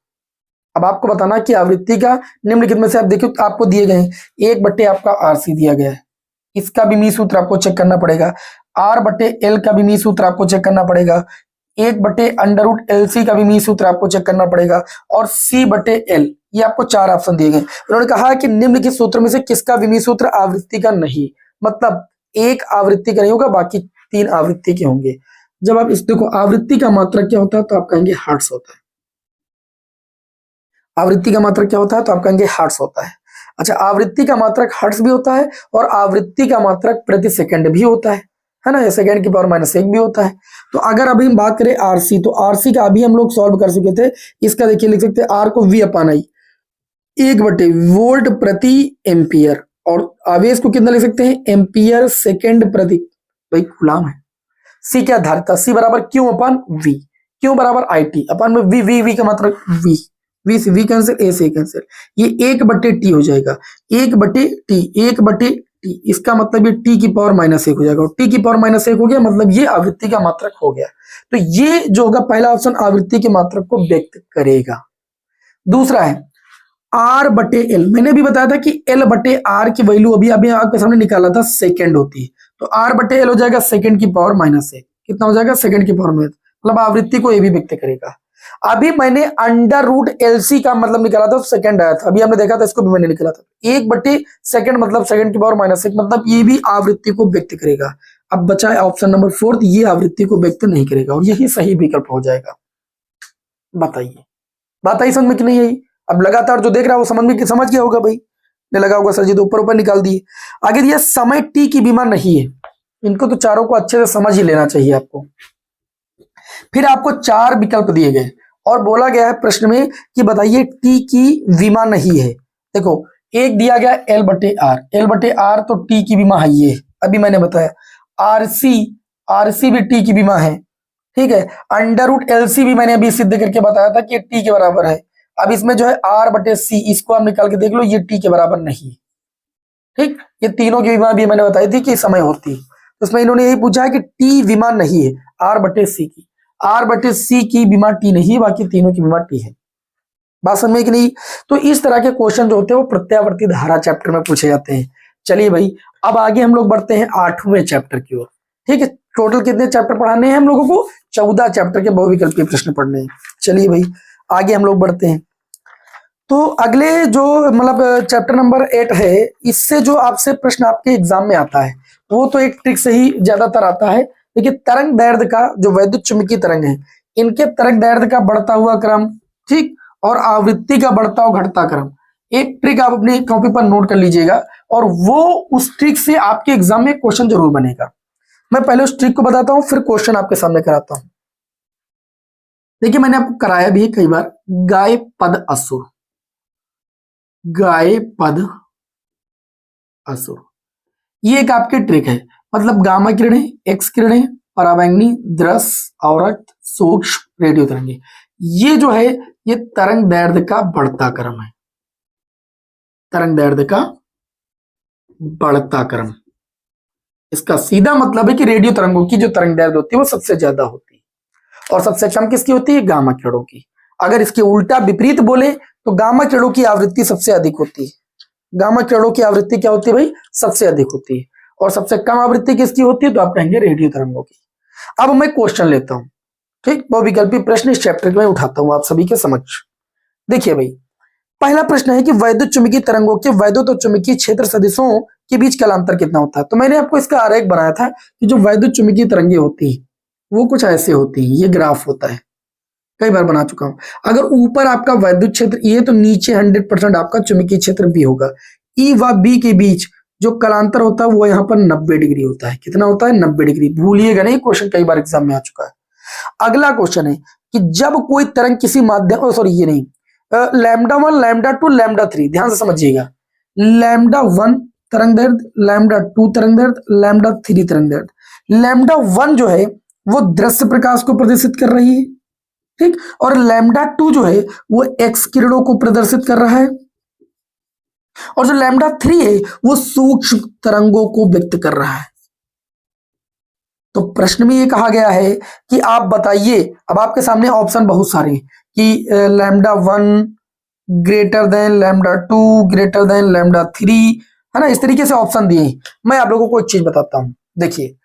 अब आपको बताना कि आवृत्ति का निम्नलिखित में से आप देखिए आपको दिए गए हैं, 1/, आपका आर सी दिया गया है, इसका विमीय सूत्र आपको चेक करना पड़ेगा। R/L का विमीय सूत्र आपको चेक करना पड़ेगा। 1/√LC का विमीय सूत्र आपको चेक करना पड़ेगा। और C/L, ये आपको 4 ऑप्शन दिए गए। उन्होंने कहा कि निम्नलिखित सूत्र में से किसका विमीय सूत्र आवृत्ति का नहीं, मतलब एक आवृत्ति का नहीं होगा, बाकी 3 आवृत्ति के होंगे। जब आप इस देखो आवृत्ति का मात्रक क्या होता है तो आप कहेंगे हर्ट्ज होता है। आवृत्ति का मात्रक क्या होता है तो आप कहेंगे हर्ट्ज होता है। अच्छा, आवृत्ति का मात्रक हर्ट्ज भी होता है और आवृत्ति का मात्रक प्रति सेकंड भी होता है ना, सेकंड की पावर -1 भी होता है। तो अगर अभी हम बात करें आरसी, तो आरसी का अभी हम लोग सॉल्व कर चुके थे। इसका देखिए लिख सकते हैं आर को V/I 1/वोल्ट प्रति एम्पियर, और आवेश को कितना लिख सकते हैं, एम्पियर सेकंड प्रति, भाई गुलाम है। सी क्या धारिता, सी बराबर Q/V, Q बराबर IT अपन में V का मात्रक V, V से V कैंसिल, A से कैंसिल, ये 1/T हो जाएगा। 1/T, इसका मतलब ये T की पावर -1 हो जाएगा, और T की पावर -1 हो गया, मतलब ये आवृत्ति का मात्रक हो गया। तो ये जो होगा पहला ऑप्शन आवृत्ति के मात्रक को व्यक्त करेगा। दूसरा है R/L, मैंने भी बताया था कि L/R की वैल्यू अभी आपके सामने निकाला था सेकंड होती है, तो R/L हो जाएगा सेकंड की पावर -1, कितना हो जाएगा, सेकंड की पावर में, मतलब आवृत्ति को ये भी व्यक्त करेगा। अभी मैंने √LC का मतलब निकाला था, सेकंड आया था, अभी हमने देखा था, इसको भी मैंने निकाला था 1/2 मतलब सेकंड की पावर -1, मतलब ये भी आवृत्ति को व्यक्त करेगा। अब बचा है ऑप्शन नंबर 4, ये आवृत्ति को व्यक्त नहीं करेगा, और यही सही विकल्प हो जाएगा। बताइए, बात आई समझ में कि नहीं आई? अब लगातार जो देख रहा है वो समझ गया होगा भाई, ने लगा होगा सर जी, तो ऊपर निकाल दिए। आगे दिया समय T की बीमा नहीं है, इनको तो चारों को अच्छे से समझ ही लेना चाहिए आपको। फिर आपको 4 विकल्प दिए गए और बोला गया है प्रश्न में कि बताइए T की विमा नहीं है। देखो एक दिया गया L/R तो T की विमा है, ये अभी मैंने बताया। RC भी T की विमा है, ठीक है। √LC भी मैंने अभी सिद्ध करके बताया था कि T के बराबर है। अब इसमें जो है R/C, इसको आप निकाल के देख लो, ये T के बराबर नहीं, ठीक। ये तीनों की विमा भी मैंने बताई थी कि समय होती है, तो इसमें इन्होंने यही पूछा है कि T विमा नहीं है R/C की, R/C की बीमा T नहीं, बाकी तीनों की बीमा T है। बात समझ में कि नहीं? तो इस तरह के क्वेश्चन जो होते हैं वो प्रत्यावर्ती धारा चैप्टर में पूछे जाते हैं। चलिए भाई, अब आगे हम लोग बढ़ते हैं 8वें चैप्टर की ओर, ठीक है। टोटल कितने चैप्टर पढ़ाने हैं हम लोगों को? 14 चैप्टर के बहुविकल्पीय प्रश्न पढ़ने हैं। चलिए भाई आगे हम लोग बढ़ते हैं। तो अगले जो मतलब चैप्टर नंबर 8 है, इससे जो आपसे प्रश्न आपके एग्जाम में आता है वो तो एक ट्रिक से ही ज्यादातर आता है। देखिए तरंग दैर्ध्य का जो वैद्युत चुंबकीय तरंग है, इनके तरंग दैर्ध्य का बढ़ता हुआ क्रम, ठीक, और आवृत्ति का बढ़ता हुआ घटता क्रम, एक ट्रिक आप अपनी कॉपी पर नोट कर लीजिएगा, और वो उस ट्रिक से आपके एग्जाम में क्वेश्चन जरूर बनेगा। मैं पहले उस ट्रिक को बताता हूं, फिर क्वेश्चन आपके सामने कराता हूं। देखिए मैंने आपको कराया भी कई बार, गाय पद असुर, गाय पद असुर, ये एक आपकी ट्रिक है। मतलब गामा किरणें, एक्स किरणें, पराबैंगनी, दृश्य, औरत, सूक्ष्म, रेडियो तरंगे, ये जो है ये तरंग दैर्ध्य का बढ़ता क्रम है, तरंग दैर्ध्य का बढ़ता क्रम। इसका सीधा मतलब है कि रेडियो तरंगों की जो तरंग दैर्ध्य होती है वो सबसे ज्यादा होती है, और सबसे कम किसकी होती है? गामा किरणों की। अगर इसके उल्टा विपरीत बोले तो गामा किरणों की आवृत्ति सबसे अधिक होती है। गामा किरणों की आवृत्ति क्या होती है भाई? सबसे अधिक होती है। और सबसे कम आवृत्ति किसकी होती है? तो आप कहेंगे रेडियो तरंगों की। अब मैं क्वेश्चन लेता हूं, ठीक, बहुविकल्पीय प्रश्न इस चैप्टर में उठाता हूं आप सभी के समक्ष। देखिए भाई, पहला प्रश्न है कि वैद्युत चुंबकीय तरंगों के वैद्युत और चुंबकीय क्षेत्र सदिशों के बीच कालांतर कितना होता है। तो मैंने आपको इसका आरेख बनाया था कि जो वैद्युत चुंबकीय तरंगे होती है वो कुछ ऐसे होती है, ये ग्राफ होता है, कई बार बना चुका हूं। अगर ऊपर आपका वैद्युत क्षेत्र ए तो नीचे 100% आपका चुंबकीय क्षेत्र बी होगा। ई व बी के बीच जो कालांतर होता है वो यहाँ पर 90 डिग्री होता है। कितना होता है? 90 डिग्री। भूलिएगा नहीं, क्वेश्चन कई बार एग्जाम में आ चुका है। अगला क्वेश्चन है कि जब कोई तरंग किसी माध्यम, सॉरी ये नहीं, λ1, λ2, λ3, ध्यान से समझिएगा। λ1 तरंग दैर्ध्य, λ2 तरंग दैर्ध्य, λ3 तरंग दैर्ध्य, लैम्डा 1 जो है वो दृश्य प्रकाश को प्रदर्शित कर रही है, ठीक, और लैम्डा 2 जो है वो एक्स किरणों को प्रदर्शित कर रहा है, और जो लैम्डा 3 है वो सूक्ष्म तरंगों को व्यक्त कर रहा है। तो प्रश्न में ये कहा गया है कि आप बताइए, अब आपके सामने ऑप्शन बहुत सारे हैं कि lambda 1 greater than lambda 2 greater than lambda 3, है ना, इस तरीके से ऑप्शन दिए हैं। मैं आप लोगों को एक चीज बताता हूं, देखिए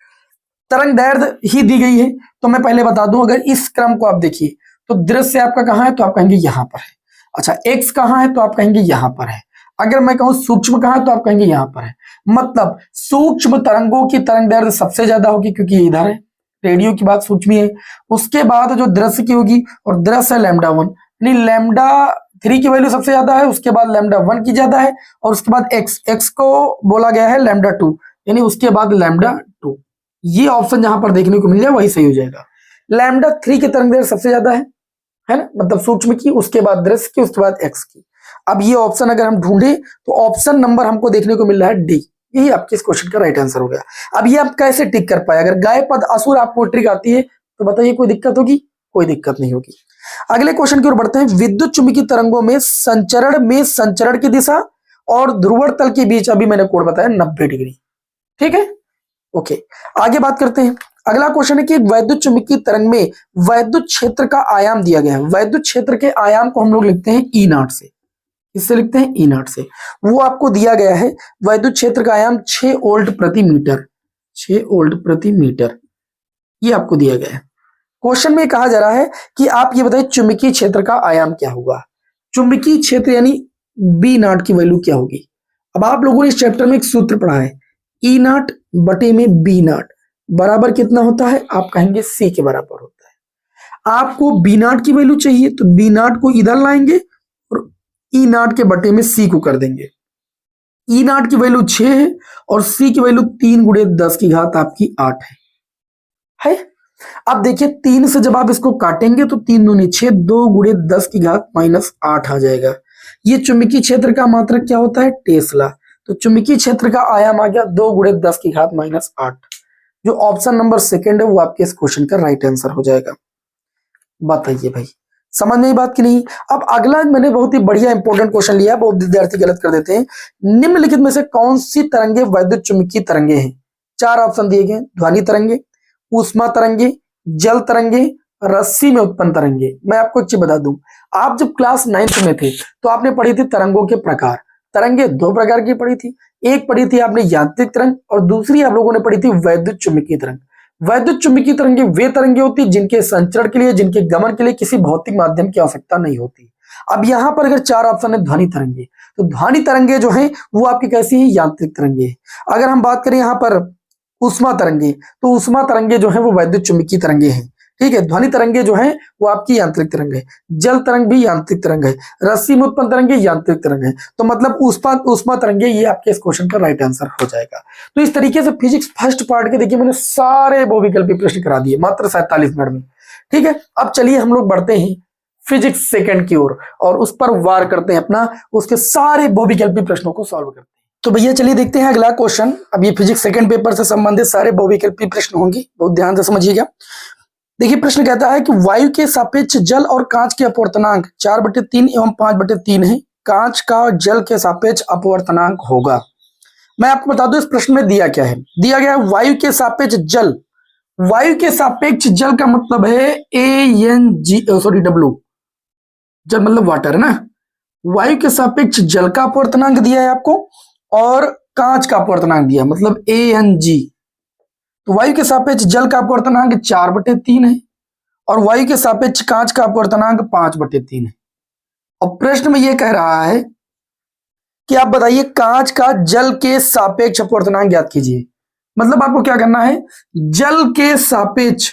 तरंग दैर्ध्य ही दी गई है, तो मैं पहले बता दूं, अगर इस क्रम को आप देखिए तो दृश्य आपका कहां है, तो आप कहेंगे यहां पर है। अच्छा, एक्स कहां है, तो आप कहेंगे यहां पर है। अगर मैं कहूं सूक्ष्म कहां है, तो आप कहेंगे यहां पर है। मतलब सूक्ष्म तरंगों की तरंग दैर्ध्य सबसे ज्यादा होगी, क्योंकि ये इधर है, रेडियो की बात सूक्ष्म है। उसके बाद जो दृश्य की होगी, और दृश्य है लैम्डा 1, यानी लैम्डा 3 की वैल्यू सबसे ज्यादा है, उसके बाद लैम्डा 1 की ज्यादा है, और उसके बाद एक्स को बोला गया है लैम्डा 2, यानी उसके बाद लैम्डा 2। ये ऑप्शन जहां पर देखने को मिल जाए वही सही हो जाएगा। लैम्डा 3 की तरंग दैर्ध्य सबसे ज्यादा है ना, मतलब सूक्ष्म की, उसके बाद दृश्य की, उसके बाद एक्स की। अब ये ऑप्शन अगर हम ढूंढे तो ऑप्शन नंबर हमको देखने को मिल रहा है डी, यही आपके इस क्वेश्चन का राइट आंसर हो गया। अब ये आप कैसे टिक कर पाए, अगर गाय पद असुर आपको ट्रिक आती है तो बताइए कोई दिक्कत होगी? कोई दिक्कत नहीं होगी। अगले क्वेश्चन की ओर बढ़ते हैं। विद्युत चुंबकीय तरंगों में संचरण की दिशा और ध्रुवण तल के बीच, अभी मैंने कोण बताया 90 डिग्री, ठीक है, ओके। आगे बात करते हैं। अगला क्वेश्चन है कि वैद्युत चुंबकीय तरंग में वैद्युत क्षेत्र का आयाम दिया गया है। वैद्युत क्षेत्र के आयाम को हम लोग लिखते हैं E0 से, इससे लिखते हैं E0 से। वो आपको दिया गया है, वैद्युत क्षेत्र का आयाम 6 वोल्ट प्रति मीटर, 6 वोल्ट प्रति मीटर, ये आपको दिया गया है। क्वेश्चन में कहा जा रहा है कि आप ये बताइए चुंबकीय क्षेत्र का आयाम क्या होगा। चुंबकीय क्षेत्र यानी B0 की वैल्यू क्या होगी। अब आप लोगों ने इस चैप्टर में एक सूत्र पढ़ा है, E0 बटे में B0 बराबर कितना होता है, आप कहेंगे C के बराबर होता है। आपको B0 की वैल्यू चाहिए तो B0 को इधर लाएंगे और E0 के बटे में C को कर देंगे। E0 की वैल्यू 6 है और C की वैल्यू 3 गुणे 10 की घात आपकी 8 है। अब देखिए 3 से जब आप इसको काटेंगे तो 3 दूनी 6, 2 गुणे 10 की घात -8 आ जाएगा। ये चुंबकीय क्षेत्र का मात्रक क्या होता है, टेस्ला। तो चुंबकीय क्षेत्र का आयाम आ गया 2 गुणे 10 की घात -8। जो ऑप्शन नंबर सेकंड है वो आपके इस क्वेश्चन का राइट आंसर हो जाएगा। बताइए भाई, समझ में बात की नहीं। अब अगला मैंने बहुत ही बढ़िया इंपॉर्टेंट क्वेश्चन लिया, बहुत विद्यार्थी गलत कर देते हैं। निम्नलिखित में से कौन सी तरंगे वैद्युत चुंबकीय तरंगे हैं। 4 ऑप्शन दिए गए, ध्वनि तरंगे, ऊष्मा तरंगे, जल तरंगे, रस्सी में उत्पन्न तरंगे। मैं आपको एक चीज बता दूं, आप जब क्लास 9th में थे तो आपने पढ़ी थी तरंगों के प्रकार। तरंगे 2 प्रकार की पढ़ी थी, एक पढ़ी थी आपने यांत्रिक तरंग और दूसरी आप लोगों ने पढ़ी थी वैद्युत चुंबकीय तरंग। वैद्युत चुंबकीय तरंगे वे तरंगे होती जिनके संचरण के लिए, जिनके गमन के लिए किसी भौतिक माध्यम की आवश्यकता नहीं होती। अब यहाँ पर अगर 4 ऑप्शन है ध्वनि तरंगे, तो ध्वनि तरंगे जो है वो आपकी कैसी है, यांत्रिक तरंगे। अगर हम बात करें यहाँ पर ऊष्मा तरंगे, तो ऊष्मा तरंगे जो है वो वैद्युत चुंबकीय तरंगे हैं, ठीक है। ध्वनि तरंगे जो है वो आपकी यांत्रिक तरंग है, जल तरंग भी यांत्रिक तरंग है, रस्सी में उत्पन्न तरंगे यांत्रिक तरंग है। तो मतलब ऊष्मा तरंगे, ये आपके इस क्वेश्चन का राइट आंसर हो जाएगा। तो इस तरीके से फिजिक्स फर्स्ट पार्ट के देखिए मैंने सारे बहुविकल्पी प्रश्न करा दिए मात्र 47 मिनट में, ठीक है। अब चलिए हम लोग बढ़ते हैं फिजिक्स सेकंड की ओर और उस पर वार करते हैं अपना, उसके सारे बहुविकल्पी प्रश्नों को सॉल्व करते हैं। तो भैया चलिए देखते हैं अगला क्वेश्चन। अब ये फिजिक्स सेकंड पेपर से संबंधित सारे बहुविकल्पी प्रश्न होंगे, बहुत ध्यान से समझिएगा। देखिए प्रश्न कहता है कि वायु के सापेक्ष जल और कांच के अपवर्तनांक 4/3 एवं 5/3 है। कांच का जल के सापेक्ष अपवर्तनांक होगा। मैं आपको बता दूं इस प्रश्न में दिया क्या है, दिया गया है वायु के सापेक्ष जल। वायु के सापेक्ष जल का मतलब है W, जल मतलब वाटर है ना। वायु के सापेक्ष जल का अपवर्तनांक दिया है आपको और कांच का अपवर्तनांक दिया मतलब ANG। तो वायु के सापेक्ष जल का अपवर्तनांक 4/3 है और वायु के सापेक्ष कांच का अपवर्तनांक 5/3 है। और प्रश्न में यह कह रहा है कि आप बताइए कांच का जल के सापेक्ष अपवर्तनांक ज्ञात कीजिए। मतलब आपको क्या करना है, जल के सापेक्ष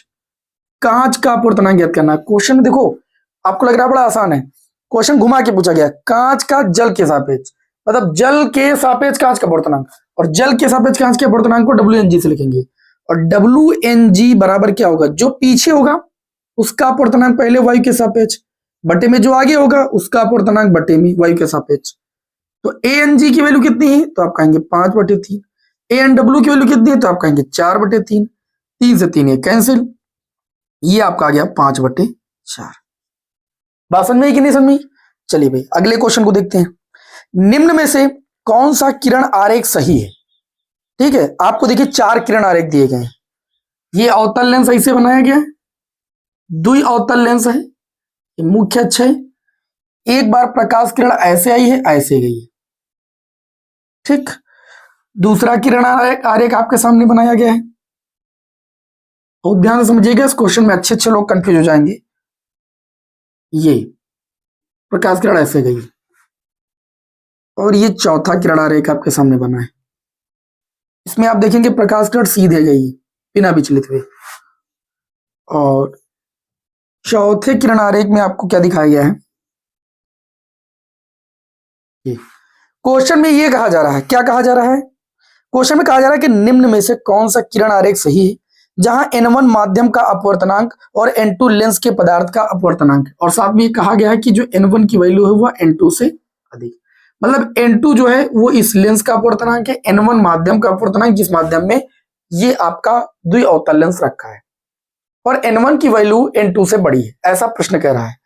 कांच का अपवर्तनांक ज्ञात करना है। क्वेश्चन देखो आपको लग रहा है बड़ा आसान है, क्वेश्चन घुमा के पूछा गया, कांच का जल के सापेक्ष मतलब जल के सापेक्ष कांच का अपवर्तनांक, और जल के सापेक्ष कांच के अपवर्तनांक को WNG से लिखेंगे। और WNG बराबर क्या होगा, जो पीछे होगा उसका अपवर्तनांक पहले वायु के सापेक्ष बटे में जो आगे होगा उसका अपवर्तनांक बटे में वायु के सापेक्ष। तो ANG की वैल्यू कितनी है तो आप कहेंगे 5/3, ANW की वैल्यू कितनी है तो आप कहेंगे 4/3, 3 से 3 ये कैंसिल, ये आपका आ गया 5/4। बात समझ में आई कि नहीं समझ में आई? चलिए भाई अगले क्वेश्चन को देखते हैं। निम्न में से कौन सा किरण आरेख सही है? ठीक है, आपको देखिए 4 किरण आरेख दिए गए हैं। ये अवतल लेंस ऐसे बनाया गया है, द्वि अवतल लेंस है, ये मुख्य अक्ष है, एक बार प्रकाश किरण ऐसे आई है ऐसे गई है। ठीक, दूसरा किरण आरेख आपके सामने बनाया गया है। बहुत ध्यान से समझिएगा, इस क्वेश्चन में अच्छे लोग कंफ्यूज हो जाएंगे। ये प्रकाश किरण ऐसे गई और ये चौथा किरण आरेख आपके सामने बना है। इसमें आप देखेंगे प्रकाश किरण सीधे गई बिना विचलित हुए, और चौथे किरण आरेख में आपको क्या दिखाया गया है? क्वेश्चन में ये कहा जा रहा है, क्या कहा जा रहा है? क्वेश्चन में कहा जा रहा है कि निम्न में से कौन सा किरण आरेख सही है जहां n1 माध्यम का अपवर्तनांक और n2 लेंस के पदार्थ का अपवर्तनांक है, और साथ में ये कहा गया है कि जो n1 की वैल्यू है वह n2 से अधिक, मतलब n2 जो है वो इस लेंस का अपवर्तनांक है, n1 माध्यम का अपवर्तनांक जिस माध्यम में ये आपका द्वि अवतल लेंस रखा है, और n1 की वैल्यू n2 से बड़ी है, ऐसा प्रश्न कह रहा है।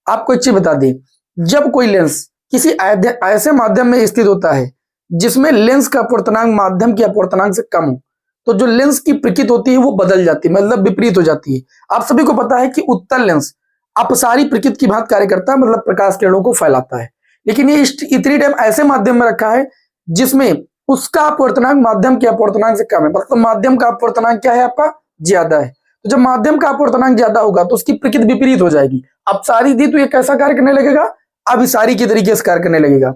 आपको एक चीज बता दें, जब कोई लेंस किसी ऐसे माध्यम में स्थित होता है जिसमें लेंस का अपवर्तनांक माध्यम के अपवर्तनांक से कम हो, तो जो लेंस की प्रकृति होती है वो बदल जाती है, मतलब विपरीत हो जाती है। आप सभी को पता है कि उत्तल लेंस अपसारी प्रकृति की भांति कार्य करता है, मतलब प्रकाश किरणों को फैलाता है, लेकिन ये इतनी टाइम ऐसे माध्यम में रखा है जिसमें उसका अपवर्तनांक माध्यम के अपवर्तनांक से कम है, मतलब माध्यम का अपवर्तनांक क्या है आपका? ज्यादा है। तो जब माध्यम का अपवर्तनांक ज्यादा होगा तो उसकी प्रकृति विपरीत हो जाएगी। अपसारी दी तो ये कैसा कार्य करने लगेगा? अभिसारी के तरीके से कार्य करने लगेगा।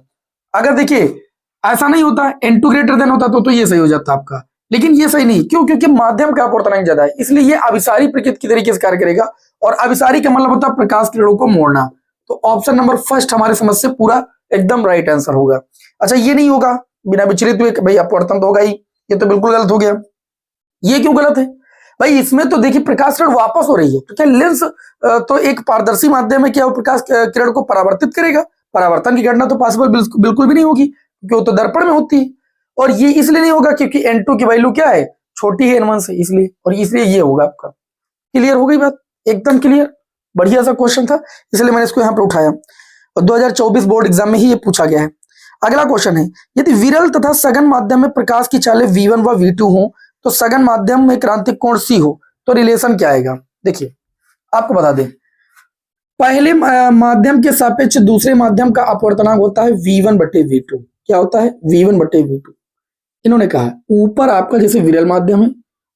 अगर देखिए ऐसा नहीं होता, n2 ग्रेटर देन होता तो ये सही हो जाता आपका, लेकिन ये सही नहीं। क्यों? क्योंकि माध्यम का अपवर्तनांक ज्यादा है, इसलिए ये अभिसारी प्रकृति की तरीके से कार्य करेगा, और अभिसारी का मतलब होता है प्रकाश किरणों को मोड़ना। तो ऑप्शन नंबर फर्स्ट हमारे समझ से पूरा एकदम राइट आंसर होगा। अच्छा, ये नहीं होगा बिना विचलित हुए, भाई अपवर्तन तो होगा ही, ये तो बिल्कुल गलत हो गया। ये क्यों गलत है भाई? इसमें तो देखिए प्रकाश किरण वापस हो रही है, तो क्या लेंस तो एक पारदर्शी माध्यम है, क्या वो प्रकाश किरण को परावर्तित करेगा? परावर्तन की घटना तो पॉसिबल बिल्कुल भी नहीं होगी, क्योंकि वो तो दर्पण में होती है। और ये इसलिए नहीं होगा क्योंकि n2 की वैल्यू क्या है? छोटी है n1 से, इसलिए, और इसलिए ये होगा आपका। क्लियर हो गई बात? एकदम क्लियर। बढ़िया सा क्वेश्चन था, इसलिए मैंने इसको यहाँ पर उठाया, और 2024 बोर्ड एग्जाम में ही ये पूछा गया है। अगला क्वेश्चन है, यदि विरल तथा सघन माध्यम में प्रकाश की चालें v1 व v2 हो तो सघन माध्यम में क्रांतिक कोण c हो, तो रिलेशन क्या आएगा? देखिए आपको बता दें, पहले माध्यम के सापेक्ष दूसरे माध्यम का अपवर्तनांक होता है v1/v2। क्या होता है? v1/v2। इन्होंने कहा ऊपर आपका जैसे विरल माध्यम है,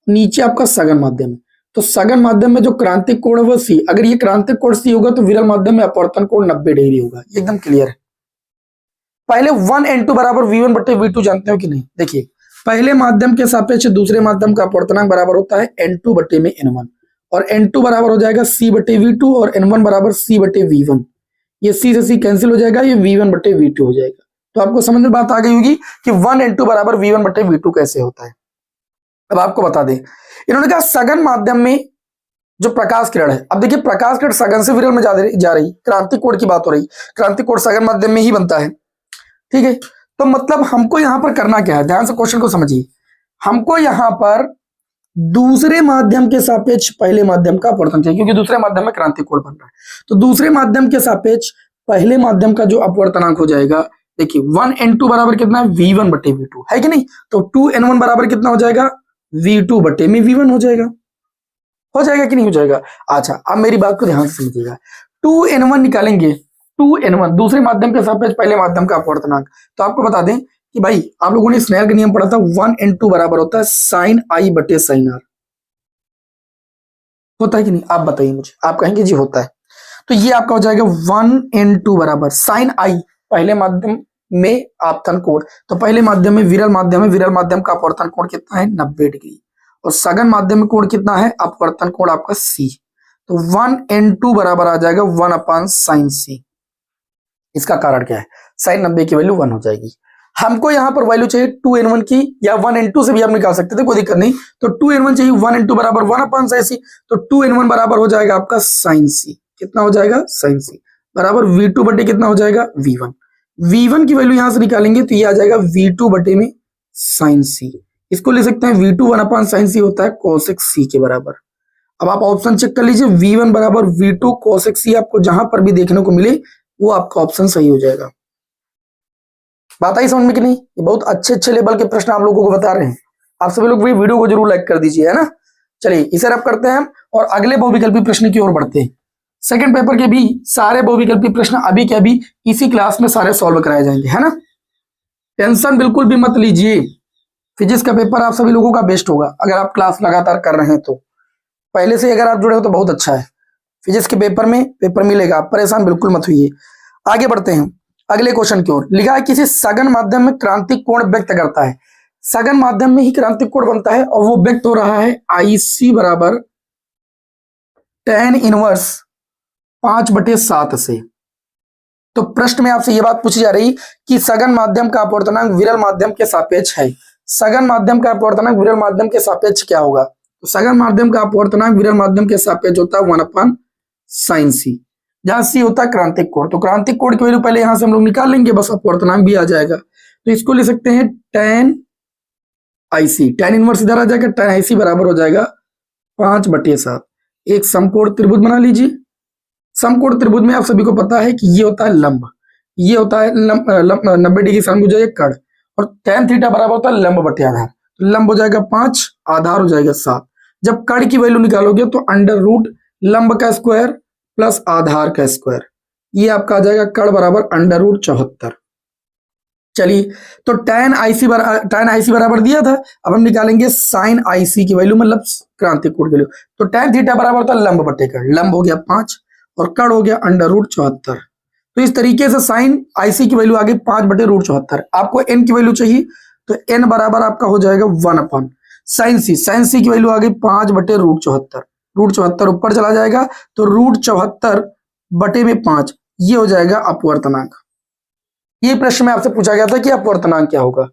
नीचे आपका सघन माध्यम है, तो सघन माध्यम में जो क्रांतिक कोण है वो c, अगर ये क्रांतिक कोण c होगा तो विरल माध्यम में अपवर्तन कोण 90 डिग्री होगा। एकदम क्लियर है। पहले 1n2 बराबर v1/v2 जानते हो कि नहीं? देखिए पहले माध्यम के सापेक्ष दूसरे माध्यम का अपवर्तनांक बराबर होता है n2/n1, और n2 बराबर हो जाएगा c/v2 और n1 बराबर c/v1। ये c से c कैंसिल हो जाएगा, ये v1/v2 हो जाएगा। तो आपको समझ में बात आ गई होगी कि 1n2 बराबर v1/v2 कैसे होता है। अब आपको बता दें, इन्होंने कहा सघन माध्यम में जो प्रकाश किरण है, अब देखिए प्रकाश किरण सघन से विरल में जा रही, क्रांतिक कोण की बात हो रही, क्रांतिक कोण सघन माध्यम में ही बनता है। ठीक है, तो मतलब हमको यहां पर करना क्या है? ध्यान से क्वेश्चन को समझिए। हमको यहां पर दूसरे माध्यम के सापेक्ष पहले माध्यम का अपवर्तन चाहिए, क्योंकि दूसरे माध्यम में क्रांतिक कोण बन रहा है, तो दूसरे माध्यम के सापेक्ष पहले माध्यम का जो अपवर्तनांक हो जाएगा, देखिए 1n2 बराबर कितना है? v1/v2 है कि नहीं? तो 2n1 बराबर कितना हो जाएगा? v2/v1 हो जाएगा। हो जाएगा कि नहीं हो जाएगा? अच्छा, अब मेरी बात को ध्यान से समझिएगा। 2n1 निकालेंगे, 2n1 दूसरे माध्यम के सापेक्ष पहले माध्यम का अपवर्तनांक, तो आपको बता दें कि भाई आप लोगों ने स्नेल का नियम पढ़ा था, 1n2 बराबर होता है sin i/sin r। होता है कि नहीं? आप बताइए मुझे। आप कहेंगे जी होता है, तो ये आपका हो जाएगा 1n2 बराबर sin i, पहले माध्यम में आपतन कोण, तो पहले माध्यम में विरल माध्यम में, विरल माध्यम का अपवर्तन कोण कितना है? 90 डिग्री, और सघन माध्यम में कोण कितना है? अपवर्तन कोण आपका c, तो 1n2 बराबर आ जाएगा 1/sin c। इसका कारण क्या है? sin 90 की वैल्यू 1 हो जाएगी। हमको यहां पर वैल्यू चाहिए 2n1 की, या 1n2 से भी आप निकाल सकते थे, कोई दिक्कत नहीं। तो 2n1 चाहिए, 1n2 बराबर 1/sin c, तो 2n1 बराबर हो जाएगा आपका sin c। कितना हो जाएगा? sin c बराबर v2 बटे कितना हो जाएगा? v1। v1 की वैल्यू यहां से निकालेंगे तो ये आ जाएगा v2 बटे में sin c। इसको ले सकते हैं V2 1/sin c होता है cosec c के बराबर। अब आप ऑप्शन चेक कर लीजिए, V1 बराबर V2 cosec c आपको जहां पर भी देखने को मिले वो आपका ऑप्शन सही हो जाएगा। बात आई समझ में कि नहीं? ये बहुत अच्छे अच्छे लेवल के प्रश्न आप लोगों को बता रहे हैं। आप सभी लोग भी वीडियो को जरूर लाइक कर दीजिए, है ना। चलिए इसे रब करते हैं और अगले बहुविकल्पी प्रश्न की ओर बढ़ते हैं। सेकंड पेपर के भी सारे बहुविकल्पी प्रश्न अभी के अभी इसी क्लास में सारे सॉल्व कराए जाएंगे, है ना। टेंशन बिल्कुल भी मत लीजिए। फिजिक्स का पेपर आप सभी लोगों का बेस्ट होगा अगर आप क्लास लगातार कर रहे हैं तो। पहले से अगर आप जुड़े हो तो बहुत अच्छा है। फिजिक्स के पेपर में पेपर मिलेगा, आप परेशान बिल्कुल मत होइए। आगे बढ़ते हैं अगले क्वेश्चन की ओर। लिखा है किसी सघन माध्यम में क्रांतिक कोण व्यक्त करता है। सघन माध्यम में ही क्रांतिक कोण बनता है और वो व्यक्त हो रहा है IC बराबर tan इनवर्स 5/7 से। तो प्रश्न में आपसे ये बात पूछी जा रही कि सघन माध्यम का अपवर्तनांक विरल माध्यम के सापेक्ष है। सघन माध्यम का अपवर्तनांक विरल माध्यम के सापेक्ष क्या होगा? तो सघन माध्यम का अपवर्तनांक विरल माध्यम के सापेक्ष होता है 1/sin c, जहां c होता है क्रांतिक कोण। तो क्रांतिक कोण की वैल्यू पहले यहां से हम लोग निकाल लेंगे, बस अपवर्तनांक भी आ जाएगा। तो इसको ले सकते हैं tan IC, tan इनवर्स इधर आ जाएगा, tan IC बराबर हो जाएगा 5/7। एक समकोण त्रिभुज बना लीजिए। समकोण त्रिभुज में आप सभी को पता है कि ये होता है लंब, ये होता है 90 डिग्री समभुज एक कण, और tan थीटा बराबर होता है लंब बटे आधार। तो लंब हो जाएगा 5, आधार हो जाएगा 7। जब कण की वैल्यू निकालोगे तो अंडर रूट लंब का स्क्वायर प्लस आधार का स्क्वायर, ये आपका आ जाएगा कण बराबर अंडर रूट 74। चलिए तो tan IC बराबर दिया था, अब हम निकालेंगे sin IC की वैल्यू, मतलब क्रांतिक कोण की वैल्यू। तो tan थीटा बराबर होता है लंब बटे कण, लंब हो गया 5 और कण हो गया अंडर रूट 74। तो इस तरीके से sin IC की वैल्यू आ गई 5/√74। आपको n की वैल्यू चाहिए तो n बराबर आपका हो जाएगा 1/sin c। sin c की वैल्यू आ गई 5/√74। √74 ऊपर चला जाएगा तो √74 बटे में 5, ये हो जाएगा अपवर्तनांक। ये प्रश्न में आपसे पूछा गया था कि अपवर्तनांक क्या होगा।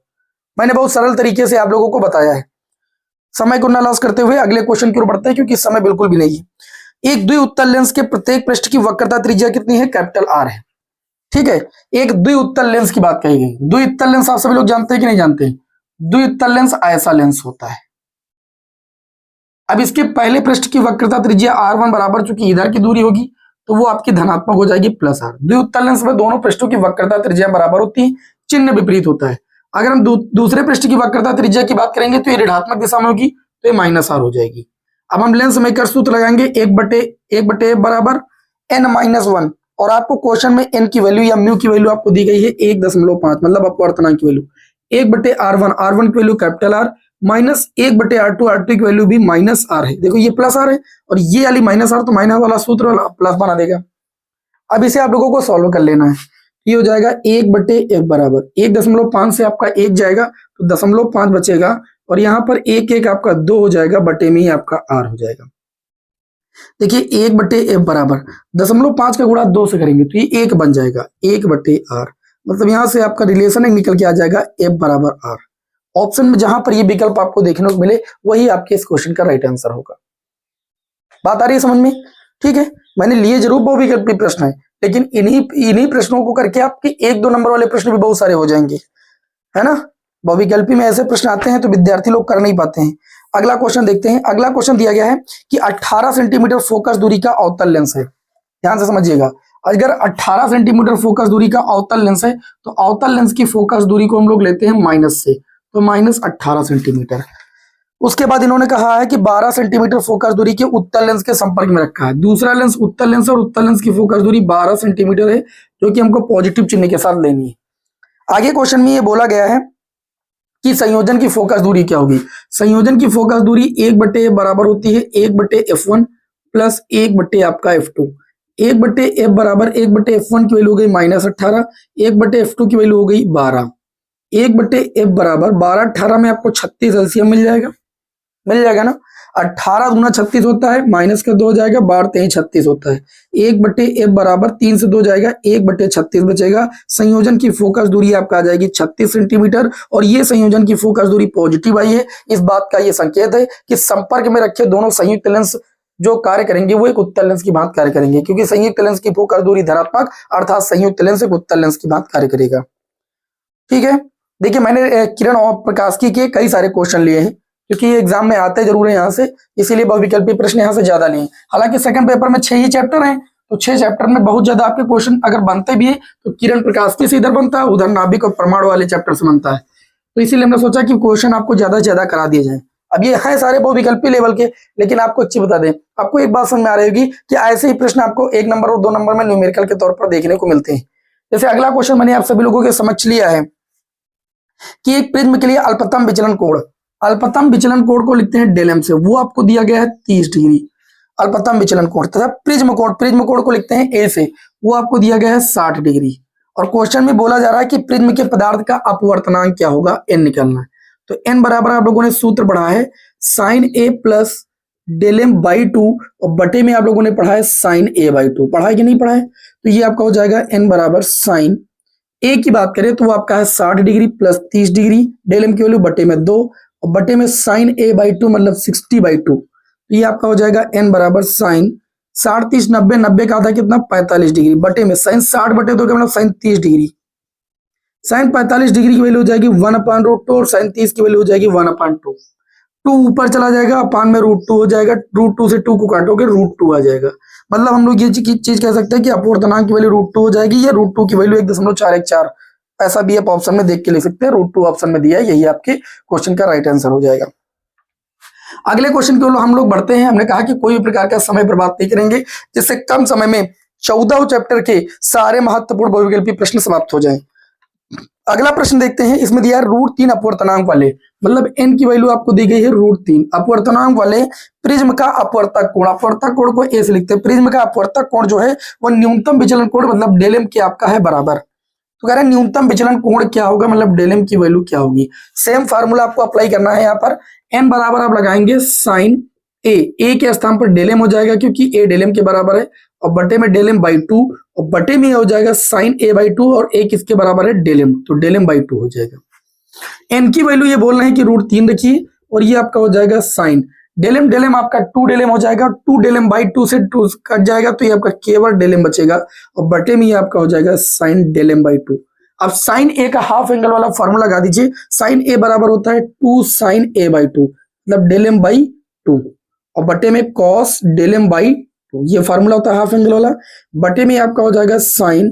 मैंने बहुत सरल तरीके से आप लोगों को बताया है। समय को न लॉस करते हुए अगले क्वेश्चन की ओर बढ़ते हैं, क्योंकि समय बिल्कुल भी नहीं है। एक द्विउत्तल लेंस के प्रत्येक पृष्ठ की वक्रता त्रिज्या कितनी है? R है। ठीक है, एक द्विउत्तल लेंस की बात कही गई। द्विउत्तल लेंस आप सभी लोग जानते हैं कि नहीं जानते? द्विउत्तल लेंस ऐसा लेंस होता है। अब इसके पहले पृष्ठ की वक्रता त्रिज्या R1 बराबर, चूंकि इधर की दूरी होगी तो वो आपकी धनात्मक हो जाएगी +R। द्विउत्तल लेंस में दोनों पृष्ठों की वक्रता त्रिज्या बराबर होती है, चिन्ह विपरीत होता है। अगर हम दूसरे पृष्ठ की वक्रता त्रिज्या की बात करेंगे तो ये ऋणात्मक दिशा में होगी, तो ये -R हो जाएगी। अब हम लेंस मेकर सूत्र लगाएंगे, 1/f बराबर n-1, और आपको क्वेश्चन में n की वैल्यू या म्यू की वैल्यू आपको दी गई है 1.5, मतलब अपवर्तनांक की वैल्यू 1/R1 की वैल्यू R माइनस 1/R2 की वैल्यू भी -R है। देखो ये +R है और ये वाली -R, तो माइनस वाला सूत्र वाला प्लस बना देगा। अब इसे आप लोगों को सॉल्व कर लेना है। ये हो जाएगा 1/f बराबर 1.5 से आपका 1 जाएगा तो 0.5 बचेगा, और यहाँ पर 1 आपका 2 हो जाएगा, बटे में ही आपका R हो जाएगा। देखिए 1/f बराबर 0.5 का गुणा 2 से करेंगे तो ये 1 बन जाएगा, 1/R। मतलब यहाँ से आपका रिलेशन निकल के आ जाएगा f बराबर R। ऑप्शन में जहां पर ये विकल्प आपको देखने को मिले वही आपके इस क्वेश्चन का राइट आंसर होगा। बात आ रही है समझ में? ठीक है, मैंने लिए जरूर बहुविकल्पी प्रश्न है, लेकिन इन्हीं प्रश्नों को करके आपके 1-2 नंबर वाले प्रश्न भी बहुत सारे हो जाएंगे, है ना। बहुविकल्पी में ऐसे प्रश्न आते हैं तो विद्यार्थी लोग कर नहीं पाते हैं। अगला क्वेश्चन देखते हैं। अगला क्वेश्चन दिया गया है कि 18 सेंटीमीटर फोकस दूरी का अवतल लेंस है। ध्यान से समझिएगा, अगर 18 सेंटीमीटर फोकस दूरी का अवतल लेंस है तो अवतल लेंस की फोकस दूरी को हम लोग लेते हैं माइनस से, तो -18 सेंटीमीटर। उसके बाद इन्होंने कहा है कि 12 सेंटीमीटर फोकस दूरी के उत्तल लेंस के संपर्क में रखा है। दूसरा लेंस उत्तल लेंस, और उत्तल लेंस की फोकस दूरी 12 सेंटीमीटर है, जो कि हमको पॉजिटिव चिन्ह के साथ लेनी है। आगे क्वेश्चन में ये बोला गया है कि संयोजन की फोकस दूरी क्या होगी। संयोजन की फोकस दूरी 1/f बराबर होती है 1/f1 प्लस 1/ आपका f2। 1/f बराबर 1/f1 की वैल्यू हो गई -18, 1/f2 की वैल्यू हो गई 12। 1/f बराबर 12 18 में आपको 36 एलसीएम मिल जाएगा ना। 18 दूना 36 होता है, माइनस का 2 हो जाएगा, 12 36 होता है। 1/f बराबर 3 से 2 जाएगा, 1/36 बचेगा। संयोजन की फोकस दूरी आपका आ जाएगी 36 सेंटीमीटर, और ये संयोजन की फोकस दूरी पॉजिटिव आई है। इस बात का ये संकेत है कि संपर्क में रखे दोनों संयुक्त लेंस जो कार्य करेंगे वो एक उत्तल लेंस की भांति कार्य करेंगे, क्योंकि संयुक्त लेंस की फोकस दूरी धनात्मक, अर्थात संयुक्त लेंस एक उत्तल लेंस की भांति कार्य करेगा। ठीक है, देखिए मैंने किरण और प्रकाश की के कई सारे क्वेश्चन लिए हैं, क्योंकि ये एग्जाम में आते जरूर है यहाँ से, इसीलिए बहुविकल्पी प्रश्न यहाँ से ज्यादा लिए हैं। हालांकि सेकंड पेपर में 6 ही चैप्टर हैं, तो 6 चैप्टर में बहुत ज्यादा आपके क्वेश्चन अगर बनते भी है तो किरण प्रकाश के से इधर बनता है, उधर नाभिक और परमाणु वाले चैप्टर से बनता है। तो इसीलिए हमने सोचा कि क्वेश्चन आपको ज्यादा से ज्यादा करा दिए जाए। अब ये है सारे बहुविकल्पी लेवल के, लेकिन आपको अच्छी बता दें, आपको एक बात समझ में आ रही होगी कि ऐसे ही प्रश्न आपको 1 नंबर और 2 नंबर में न्यूमेरिकल के तौर पर देखने को मिलते हैं। जैसे अगला क्वेश्चन मैंने आप सभी लोगों के समझ लिया है कि एक प्रिज्म के लिए अल्पतम विचलन कोण, अल्पतम विचलन कोण को लिखते हैं डेल m से, वो आपको दिया गया है 30 डिग्री अल्पतम विचलन कोण, तथा प्रिज्म कोण को लिखते हैं ए से, वो आपको दिया गया है 60 डिग्री। और क्वेश्चन में बोला जा रहा है कि प्रिज्म के पदार्थ का अपवर्तनांक क्या होगा, n निकालना है। तो n बराबर आप लोगों ने सूत्र पढ़ा है sin a plus del m by 2, और बटे में आप लोगों ने पढ़ा है sin a बाई 2, पढ़ा है कि नहीं पढ़ा है? तो ये आपका हो जाएगा n बराबर sin a की बात करें तो वो आपका है 60 degree plus 30 degree, del m की वैल्यू बटे में 2, और बटे में sin a बाई 2 मतलब 60 बाई 2, तो ये आपका हो जाएगा n बराबर sin 60 30 90, 90 का आधा कितना 45 डिग्री, बटे में sin 60 बटे 2 का मतलब sin 30 डिग्री, sin 45 डिग्री की वैल्यू हो जाएगी 1/√2 और sin 30 की वैल्यू हो जाएगी 1/2, 2 ऊपर चला जाएगा, अपान में √2 हो जाएगा, √2 से 2 को काटोगे √2 आ जाएगा। मतलब हम लोग ये चीज कह सकते हैं कि अपवर्तनांक की वैल्यू √2 हो जाएगी, या √2 की वैल्यू 1.414, ऐसा भी आप ऑप्शन में देख के लिख सकते हैं, √2 ऑप्शन में दिया है, यही आपके क्वेश्चन का राइट आंसर हो जाएगा। अगले क्वेश्चन की ओर हम लोग बढ़ते हैं। हमने कहा कि कोई भी प्रकार का समय बर्बाद नहीं करेंगे, जिससे कम समय में 14 चैप्टर के सारे महत्वपूर्ण बहुविकल्पी प्रश्न समाप्त हो जाएं। अगला प्रश्न देखते हैं, इसमें दिया है √3 अपवर्तनांक वाले, मतलब n की वैल्यू आपको दी गई है √3 अपवर्तनांक वाले प्रिज्म का अपवर्तक कोण, अपवर्तक कोण को ए से लिखते हैं, प्रिज्म का अपवर्तक कोण जो है वो न्यूनतम विचलन कोण मतलब डेल m के आपका है बराबर। तो कह रहे हैं न्यूनतम विचलन कोण क्या होगा, मतलब डेल m की वैल्यू क्या होगी। सेम फार्मूला आपको अप्लाई करना है, यहाँ पर n बराबर आप लगाएंगे sin a के स्थान पर डेल m हो जाएगा, क्योंकि a डेल m के बराबर है, और बटे में डेल m बाई 2, और बटे में हो जाएगा sin a बाई 2, और a किसके बराबर है डेल m, तो डेल m बाई 2 हो जाएगा। n की वैल्यू ये बोल रहे हैं कि √3 रखिए, और ये आपका हो जाएगा sin डेल m आपका 2 डेल m हो जाएगा, 2 डेल m बाई 2 से 2 कट जाएगा, तो ये आपका केवल डेल m बचेगा, और बटे में ये आपका हो जाएगा sin डेल m बाई 2। अब sin a का हाफ एंगल वाला फॉर्मूला लगा दीजिए, sin a बराबर होता है 2 sin a बाई 2, मतलब डेल m बाई 2, और बटे में cos डेल m बाई 2, ये फार्मूला होता है हाफ एंगल वाला, बटे में आपका हो जाएगा sin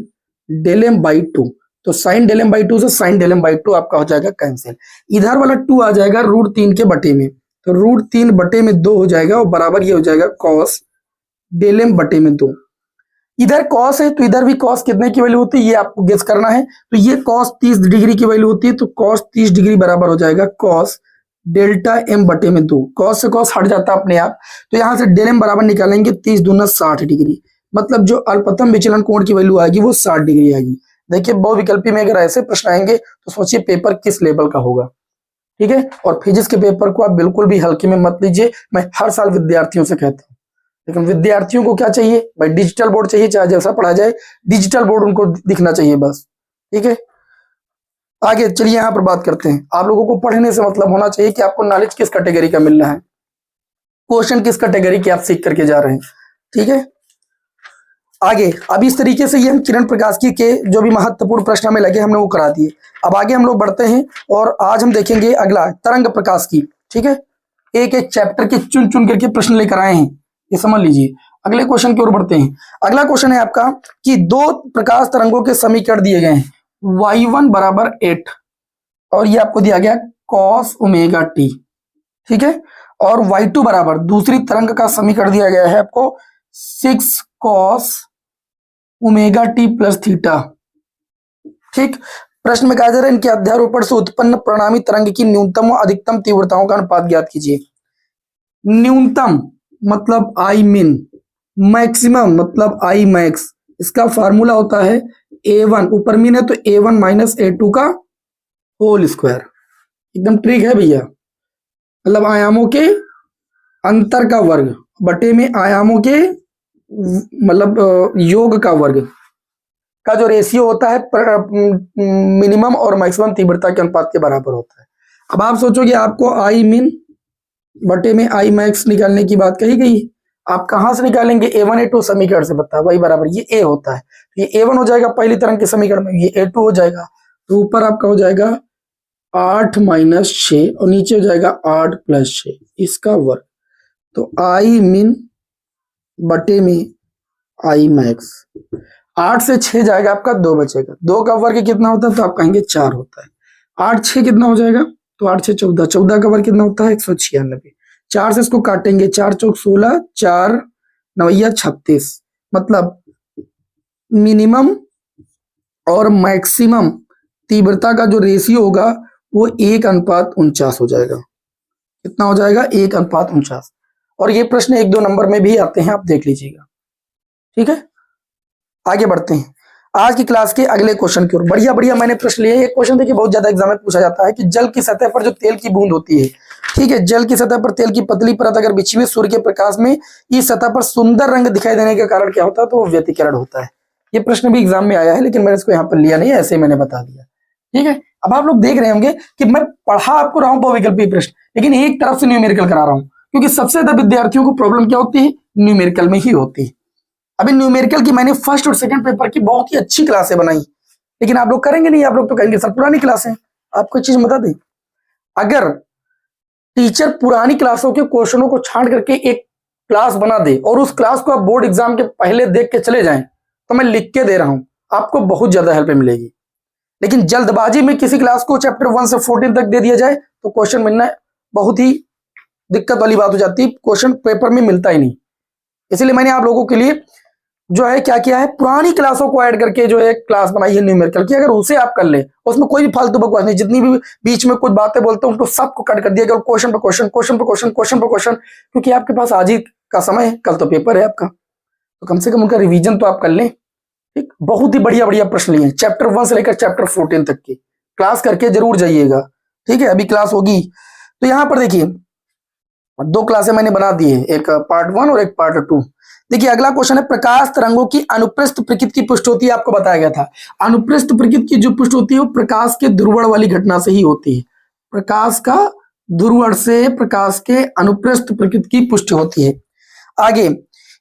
डेल m बाई 2, तो sin डेल m बाई 2 से sin डेल m बाई 2 आपका हो जाएगा कैंसिल, इधर वाला 2 आ जाएगा √3 के बटे में, तो √3 बटे में 2 हो जाएगा, और बराबर ये हो जाएगा cos डेल m बटे में 2। इधर cos है तो इधर भी cos कितने की वैल्यू होती है ये आपको गेस करना है, तो ये cos 30 डिग्री की वैल्यू होती है, तो cos 30 डिग्री बराबर हो जाएगा cos डेल्टा m बटे में 2, cos से cos हट जाता है अपने आप, तो यहां से डेल m बराबर निकालेंगे 30 दूना 60 डिग्री, मतलब जो अल्पतम विचलन कोण की वैल्यू आएगी वो 60 डिग्री आएगी। देखिए बहुविकल्पी में अगर ऐसे प्रश्न आएंगे तो सोचिए पेपर किस लेवल का होगा, ठीक है। और फिजिक्स के पेपर को आप बिल्कुल भी हल्के में मत लीजिए, मैं हर साल विद्यार्थियों से कहता हूँ, लेकिन विद्यार्थियों को क्या चाहिए भाई, डिजिटल बोर्ड चाहिए, चाहे जैसा पढ़ा जाए डिजिटल बोर्ड उनको दिखना चाहिए बस, ठीक है। आगे चलिए यहाँ पर बात करते हैं, आप लोगों को पढ़ने से मतलब होना चाहिए कि आपको नॉलेज किस कैटेगरी का मिल रहा है, क्वेश्चन किस कैटेगरी के आप सीख करके जा रहे हैं, ठीक है। आगे अब इस तरीके से ये हम किरण प्रकाश की के जो भी महत्वपूर्ण प्रश्न हमें लगे हमने वो करा दिए। अब आगे हम लोग बढ़ते हैं और आज हम देखेंगे अगला तरंग प्रकाश की, ठीक है। एक एक चैप्टर के चुन चुन करके प्रश्न लेकर आए हैं, ये समझ लीजिए। अगले क्वेश्चन की ओर बढ़ते हैं। अगला क्वेश्चन है आपका कि दो प्रकाश तरंगों के समीकरण दिए गए हैं, y1 बराबर 8 और ये आपको दिया गया cos ओमेगा t, ठीक है। और y2 बराबर दूसरी तरंग का समीकरण दिया गया है आपको 6 cos omega t plus theta, ठीक। प्रश्न में कहा जा रहा है इनके अध्यारोपण से उत्पन्न परिणामी तरंग की न्यूनतम और अधिकतम तीव्रताओं का अनुपात ज्ञात कीजिए। न्यूनतम मतलब आई मिन, मैक्सिमम मतलब आई मैक्स, इसका फार्मूला होता है a1, ऊपर मीन है तो a1 माइनस a2 का होल स्क्वायर, एकदम ट्रिक है भैया, मतलब आयामों के अंतर का वर्ग बटे में आयामों के मतलब योग का वर्ग का जो रेशियो होता है मिनिमम और मैक्सिमम तीव्रता के अनुपात के बराबर होता है। अब आप सोचोगे आपको आई मिन बटे में आई मैक्स निकालने की बात कही गई, आप कहां से निकालेंगे, a1 a2 समीकरण से, बता वही बराबर ये a होता है, ये a1 हो जाएगा पहली तरंग के समीकरण में, ये a2 हो जाएगा, तो ऊपर आपका हो जाएगा 8 माइनस 6 और नीचे हो जाएगा 8 प्लस 6 इसका वर्ग। तो आई मिन बटे में आई मैक्स। 8 से 6 जाएगा आपका 2 बचेगा। 2 का वर्ग कितना होता है तो आप कहेंगे 4 होता है। 8 6 कितना हो जाएगा तो 8 से 14, 14 का वर्ग कितना होता है 196। 4 से इसको काटेंगे 4 चौक 16, 4 नवैया 36। मतलब मिनिमम और मैक्सिमम तीव्रता का जो रेशियो होगा वो 1:49 हो जाएगा। कितना हो जाएगा 1:49। और ये प्रश्न 1-2 नंबर में भी आते हैं, आप देख लीजिएगा। ठीक है, आगे बढ़ते हैं आज की क्लास के अगले क्वेश्चन की ओर। बढ़िया बढ़िया मैंने प्रश्न लिए। एक क्वेश्चन देखिए बहुत ज्यादा एग्जाम में पूछा जाता है कि जल की सतह पर जो तेल की बूंद होती है, ठीक है, जल की सतह पर तेल की पतली परत अगर बिछी हुई सूर्य के प्रकाश में इस सतह पर सुंदर रंग दिखाई देने के कारण क्या होता है तो वो व्यतिकरण होता है। ये प्रश्न भी एग्जाम में आया है लेकिन मैंने इसको यहाँ पर लिया नहीं, ऐसे ही मैंने बता दिया। ठीक है, अब आप लोग देख रहे होंगे कि मैं पढ़ा आपको रहा हूँ बहुविकल्पीय प्रश्न, लेकिन एक तरफ से न्यूमेरिकल करा रहा हूँ, क्योंकि सबसे ज्यादा विद्यार्थियों को प्रॉब्लम क्या होती है न्यूमेरिकल में ही होती है। अभी न्यूमेरिकल की मैंने फर्स्ट और सेकंड पेपर की बहुत ही अच्छी क्लासें बनाई, लेकिन आप लोग करेंगे नहीं। आप लोग तो कहेंगे सर पुरानी क्लासें। आपको एक चीज बता दें, अगर टीचर पुरानी क्लासों के क्वेश्चनों को छांट करके एक क्लास बना दे और उस क्लास को आप बोर्ड एग्जाम के पहले देख के चले जाएं, तो मैं लिख के दे रहा हूं आपको बहुत ज्यादा हेल्प मिलेगी। लेकिन जल्दबाजी में किसी क्लास को चैप्टर 1 से 14 तक दे दिया जाए तो क्वेश्चन मिलना बहुत ही दिक्कत वाली बात हो जाती है, क्वेश्चन पेपर में मिलता ही नहीं। इसलिए मैंने आप लोगों के लिए जो है क्या किया है, पुरानी क्लासों को ऐड करके जो है क्लास बनाई है न्यूमेरिकल की। अगर उसे आप कर ले, उसमें कोई भी फालतू बकवास नहीं, जितनी भी बीच में कुछ बातें बोलते हैं उनको सबको कट कर दिया गया, क्वेश्चन पर क्वेश्चन, क्वेश्चन पर क्वेश्चन, क्वेश्चन पर क्वेश्चन, क्योंकि आपके पास आज ही का समय है, कल तो पेपर है आपका, तो कम से कम उनका रिवीजन तो आप कर लें। ठीक, बहुत ही बढ़िया बढ़िया प्रश्न लिए चैप्टर 1 से लेकर चैप्टर 14 तक की क्लास करके जरूर जाइएगा। ठीक है, अभी क्लास होगी तो यहाँ पर देखिए 2 क्लासें मैंने बना दी है, एक पार्ट 1 और एक पार्ट 2। देखिए अगला क्वेश्चन है, प्रकाश तरंगों की अनुप्रस्थ प्रकृति की पुष्टि होती है। आपको बताया गया था अनुप्रस्थ प्रकृति की जो पुष्टि होती है वो प्रकाश के ध्रुवण वाली घटना से ही होती है। प्रकाश का ध्रुवण से प्रकाश के अनुप्रस्थ प्रकृति की पुष्टि होती है। आगे,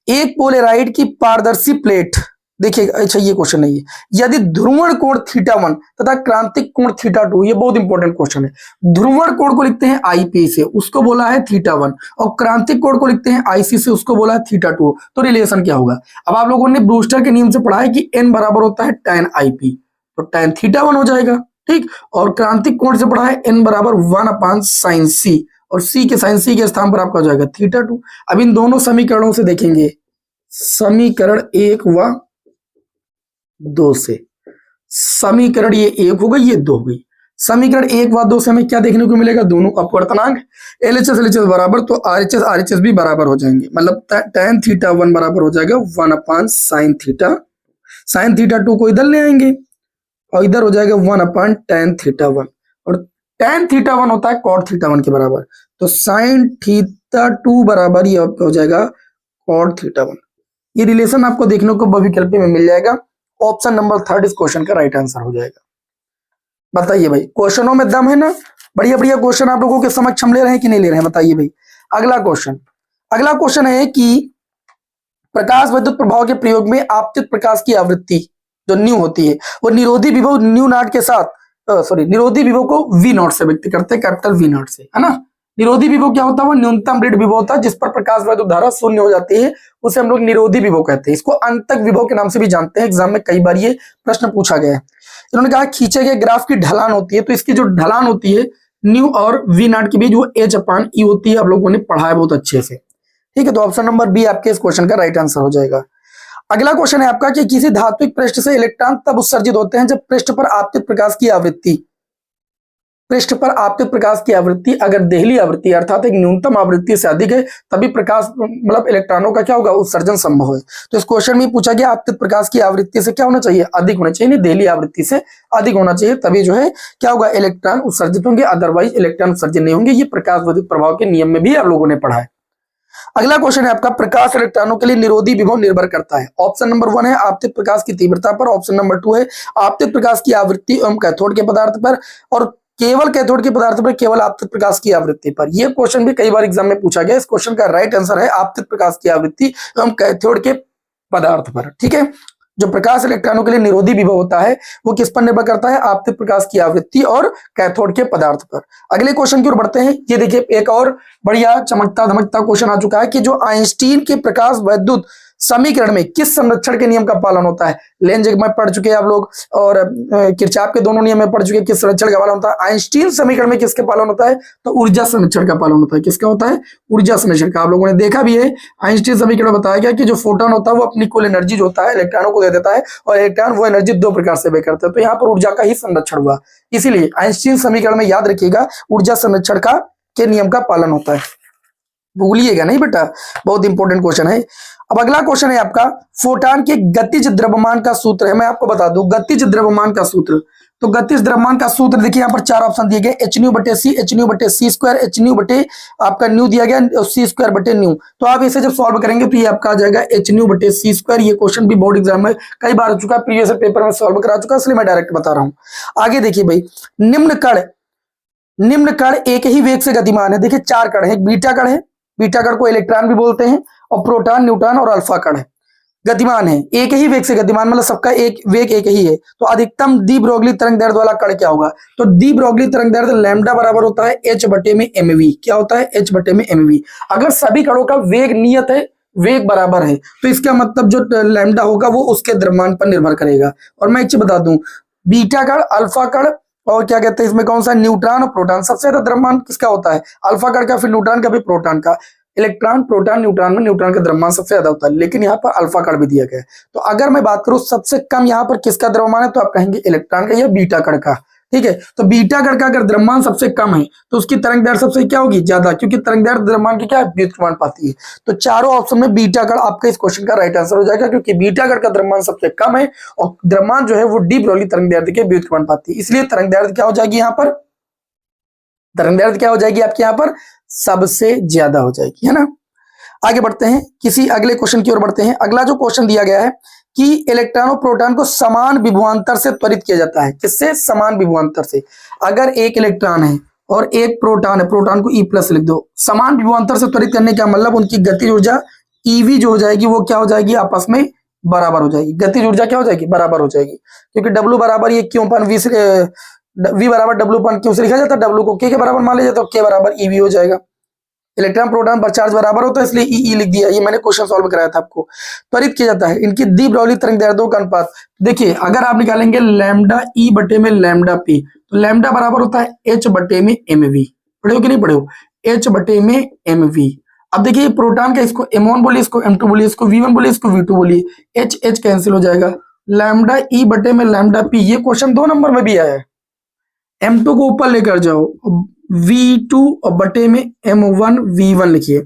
एक पोलेराइड की पारदर्शी प्लेट, देखिए अच्छा ये क्वेश्चन नहीं है, यदि ध्रुवण कोण θ1 तथा क्रांतिक कोण θ2, ये बहुत इंपॉर्टेंट क्वेश्चन है। ध्रुवण कोण को लिखते हैं IP से, उसको बोला है θ1, और क्रांतिक कोण को लिखते हैं IC से, उसको बोला है θ2। तो रिलेशन क्या होगा? अब आप लोगों ने ब्रूस्टर के नियम से पढ़ा है कि n बराबर होता है tan IP, तो tan θ1 हो जाएगा। ठीक, और क्रांतिक कोण से पढ़ा है n बराबर 1/sin C, और C के sin C के स्थान पर आपका हो जाएगा θ2। अब इन दोनों समीकरणों से देखेंगे, समीकरण 1 व 2 से, समीकरण ये 1 हो गई, ये 2 हो गई। समीकरण 1 व 2 से हमें क्या देखने को मिलेगा? दोनों अपवर्तनांक LHS LHS बराबर, तो RHS RHS भी बराबर हो जाएंगे। मतलब tan θ1 बराबर हो जाएगा 1/sin θ, sin θ2 को इधर ले आएंगे और इधर हो जाएगा 1/tan θ1, और tan θ1 होता है cot θ1 के बराबर, तो sin θ2 बराबर ये हो जाएगा cot θ1। ये रिलेशन आपको देखने को बहुविकल्पी में मिल जाएगा। ऑप्शन नंबर 3 इस क्वेश्चन का राइट आंसर हो जाएगा। बताइए भाई, क्वेश्चनों में दम है ना? बढ़िया बढ़िया क्वेश्चन आप लोगों के समक्ष हम ले रहे हैं कि नहीं ले रहे हैं? बताइए भाई। अगला क्वेश्चन है कि प्रकाश विद्युत प्रभाव के प्रयोग में आपतित प्रकाश की आवृत्ति जो न्यू होती है वो निरोधी विभव न्यू नॉट के साथ, निरोधी विभव को V0 से व्यक्त करते हैं, कैपिटल V0 से, है ना। निरोधी विभव क्या होता है? वो न्यूनतम ऋण विभव होता है जिस पर प्रकाश विद्युत धारा शून्य हो जाती है, उसे हम लोग निरोधी विभव कहते हैं। इसको अंतक विभव के नाम से भी जानते हैं, एग्जाम में कई बार ये प्रश्न पूछा गया है। इन्होंने कहा खींचे गए ग्राफ की ढलान होती है, तो इसकी जो ढलान होती है न्यू और V0 के बीच वो H/E होती है। आप लोगों ने पढ़ा है बहुत अच्छे से। ठीक है, तो ऑप्शन नंबर बी आपके इस क्वेश्चन का राइट आंसर हो जाएगा। अगला क्वेश्चन है आपका कि किसी धात्विक पृष्ठ से इलेक्ट्रॉन तब उत्सर्जित होते हैं जब पृष्ठ पर आपतित प्रकाश की आवृत्ति अगर देहली आवृत्ति अर्थात एक न्यूनतम आवृत्ति से अधिक है, तभी प्रकाश मतलब इलेक्ट्रॉनों का क्या होगा? उत्सर्जन संभव है। तो इस क्वेश्चन में पूछा गया आपतित प्रकाश की आवृत्ति से क्या होना चाहिए? अधिक होना चाहिए, नहीं देहली आवृत्ति से अधिक होना चाहिए, तभी जो है क्या होगा? इलेक्ट्रॉन उत्सर्जित होंगे, अदरवाइज इलेक्ट्रॉन उत्सर्जित नहीं होंगे। ये प्रकाश विद्युत प्रभाव के नियम में भी आप लोगों ने पढ़ा है। अगला क्वेश्चन है आपका, प्रकाश इलेक्ट्रॉनों के लिए निरोधी विभव निर्भर करता है। ऑप्शन नंबर 1 है आपतित प्रकाश की तीव्रता पर, ऑप्शन नंबर 2 है आपतित प्रकाश की आवृत्ति एवं कैथोड के पदार्थ पर, और केवल कैथोड के पदार्थ पर केवल आपतित प्रकाश की आवृत्ति पर। यह क्वेश्चन भी कई बार एग्जाम में पूछा गया। इस क्वेश्चन का राइट आंसर है आपतित प्रकाश की आवृत्ति एवं कैथोड के पदार्थ पर। ठीक है, जो प्रकाश इलेक्ट्रॉनों के लिए निरोधी विभव होता है वो किस पर निर्भर करता है? आपतित प्रकाश की आवृत्ति और कैथोड के पदार्थ पर। अगले क्वेश्चन की ओर बढ़ते हैं। ये देखिए एक और बढ़िया चमकता धमकता क्वेश्चन आ चुका है कि जो आइंस्टीन के प्रकाश वैद्युत समीकरण में किस संरक्षण के नियम का पालन होता है? लेंज में पढ़ चुके हैं आप लोग और किरचॉफ के दोनों नियम में पढ़ चुके हैं किस संरक्षण का पालन होता है। आइंस्टीन समीकरण में किसके पालन होता है? तो ऊर्जा संरक्षण का पालन होता है। किसका होता है? ऊर्जा संरक्षण का। आप लोगों ने देखा भी है आइंस्टीन समीकरण में बताया गया कि जो फोटोन होता है वो अपनी कुल एनर्जी जो होता है इलेक्ट्रॉनों को दे देता है और इलेक्ट्रॉन वो एनर्जी दो प्रकार से व्यय करते हैं। तो यहाँ पर ऊर्जा का ही संरक्षण हुआ, इसीलिए आइंस्टीन समीकरण में याद रखिएगा ऊर्जा संरक्षण का के नियम का पालन होता है। भूलिएगा नहीं बेटा, बहुत इंपॉर्टेंट क्वेश्चन है। अब अगला क्वेश्चन है आपका फोटॉन के गतिज द्रव्यमान का सूत्र है। मैं आपको बता दूं गतिज द्रव्यमान का सूत्र। तो गतिज द्रव्यमान का सूत्र देखिए यहाँ पर चार ऑप्शन दिए गए, एच न्यू बटे सी, एच न्यू बटे सी स्क्वायर, एच न्यू बटे आपका न्यू दिया गया सी स्क्वायर बटे न्यू। तो आप इसे जब सॉल्व करेंगे तो ये आपका आ जाएगा एच न्यू बटे सी स्क्वायर। ये क्वेश्चन भी बोर्ड एग्जाम में कई बार हो चुका है, प्रीवियस पेपर में सॉल्व करा चुका, इसलिए मैं डायरेक्ट बता रहा हूँ। आगे देखिए भाई, निम्न कण एक ही वेग से गतिमान है। देखिए चार कण है, बीटा कण है, बीटा कण को इलेक्ट्रॉन भी बोलते हैं, और प्रोटॉन, न्यूट्रॉन और अल्फा कण है, गतिमान है, एक ही वेग से गतिमान, मतलब सबका एक वेग एक ही है। तो अधिकतम डी ब्रोगली तरंग दैर्ध्य वाला कण क्या होगा? तो डी ब्रोगली तरंग दैर्ध्य लैम्डा बराबर होता है एच बटे में एमवी। क्या होता है? एच बटे में एमवी। अगर सभी कणों का वेग नियत है, वेग बराबर है, तो इसका मतलब जो लैम्डा होगा वो उसके द्रव्यमान पर निर्भर करेगा। और मैं एक चीज बता दूं, बीटा कण, अल्फा कण और क्या कहते हैं इसमें कौन सा, न्यूट्रॉन और प्रोटॉन, सबसे ज्यादा द्रव्यमान किसका होता है? अल्फा कण का, फिर न्यूट्रॉन का, फिर प्रोटॉन का। इलेक्ट्रॉन, प्रोटॉन, न्यूट्रॉन में न्यूट्रॉन का द्रव्यमान सबसे ज्यादा होता है, लेकिन यहाँ पर अल्फा कण भी दिया गया है। तो अगर मैं बात करूं सबसे कम यहाँ पर किसका द्रव्यमान है, तो आप कहेंगे इलेक्ट्रॉन का या बीटा कण का। ठीक है, तो बीटा कण का अगर द्रव्यमान सबसे कम है तो उसकी तरंग दैर्ध्य सबसे क्या होगी? ज्यादा, क्योंकि तरंग दैर्ध्य द्रव्यमान की क्या है? व्युत्क्रमण पाती है। तो चारों ऑप्शन में बीटा कण आपका इस क्वेश्चन का राइट आंसर हो जाएगा, क्योंकि बीटा कण का द्रव्यमान सबसे कम है और द्रव्यमान जो है वो डी ब्रोगली तरंग दैर्ध्य के व्युत्क्रमण पाती है, इसलिए तरंग दैर्ध्य क्या हो जाएगी यहाँ पर? तरंग दैर्ध्य क्या हो जाएगी आपके यहाँ पर? सबसे ज्यादा हो जाएगी, है ना। आगे बढ़ते हैं, किसी अगले क्वेश्चन की ओर बढ़ते हैं। अगला जो क्वेश्चन दिया गया है कि इलेक्ट्रॉन और प्रोटॉन को समान विभवांतर से त्वरित किया जाता है। किससे? समान विभवांतर से। अगर एक इलेक्ट्रॉन है और एक प्रोटॉन है, प्रोटॉन को E+ लिख दो, समान विभवांतर से त्वरित करने का मतलब उनकी गतिज ऊर्जा EV जो हो जाएगी वो क्या हो जाएगी? आपस में बराबर हो जाएगी। गतिज ऊर्जा क्या हो जाएगी? बराबर हो जाएगी, क्योंकि W बराबर ये क्यों अपन V बराबर W अपन क्यों से लिखा जाता है? W को K के बराबर मान लिया जाता है, K बराबर EV हो जाएगा। इलेक्ट्रॉन प्रोटॉन पर चार्ज बराबर होता है, इसलिए ई लिख दिया। ये मैंने क्वेश्चन सॉल्व कराया था आपको। त्वरित किया जाता है इनकी डी ब्रोगली तरंग दैर्ध्यों का अनुपात। देखिए अगर आप निकालेंगे लैम्डा ई बटे में लैम्डा पी, तो लैम्डा बराबर होता है एच बटे में एमवी। पढ़े हो कि नहीं पढ़े हो? एच बटे में एमवी। अब देखिए प्रोटॉन का, इसको M1 बोलिए, इसको M2 बोलिए, इसको V1 बोलिए, इसको V2 बोलिए, एच एच कैंसिल हो जाएगा। लैम्डा ई बटे में लैम्डा पी, ये क्वेश्चन 2 नंबर में भी आया है। M2 को ऊपर लेकर जाओ, V2 और बटे में M1 V1 लिखिए।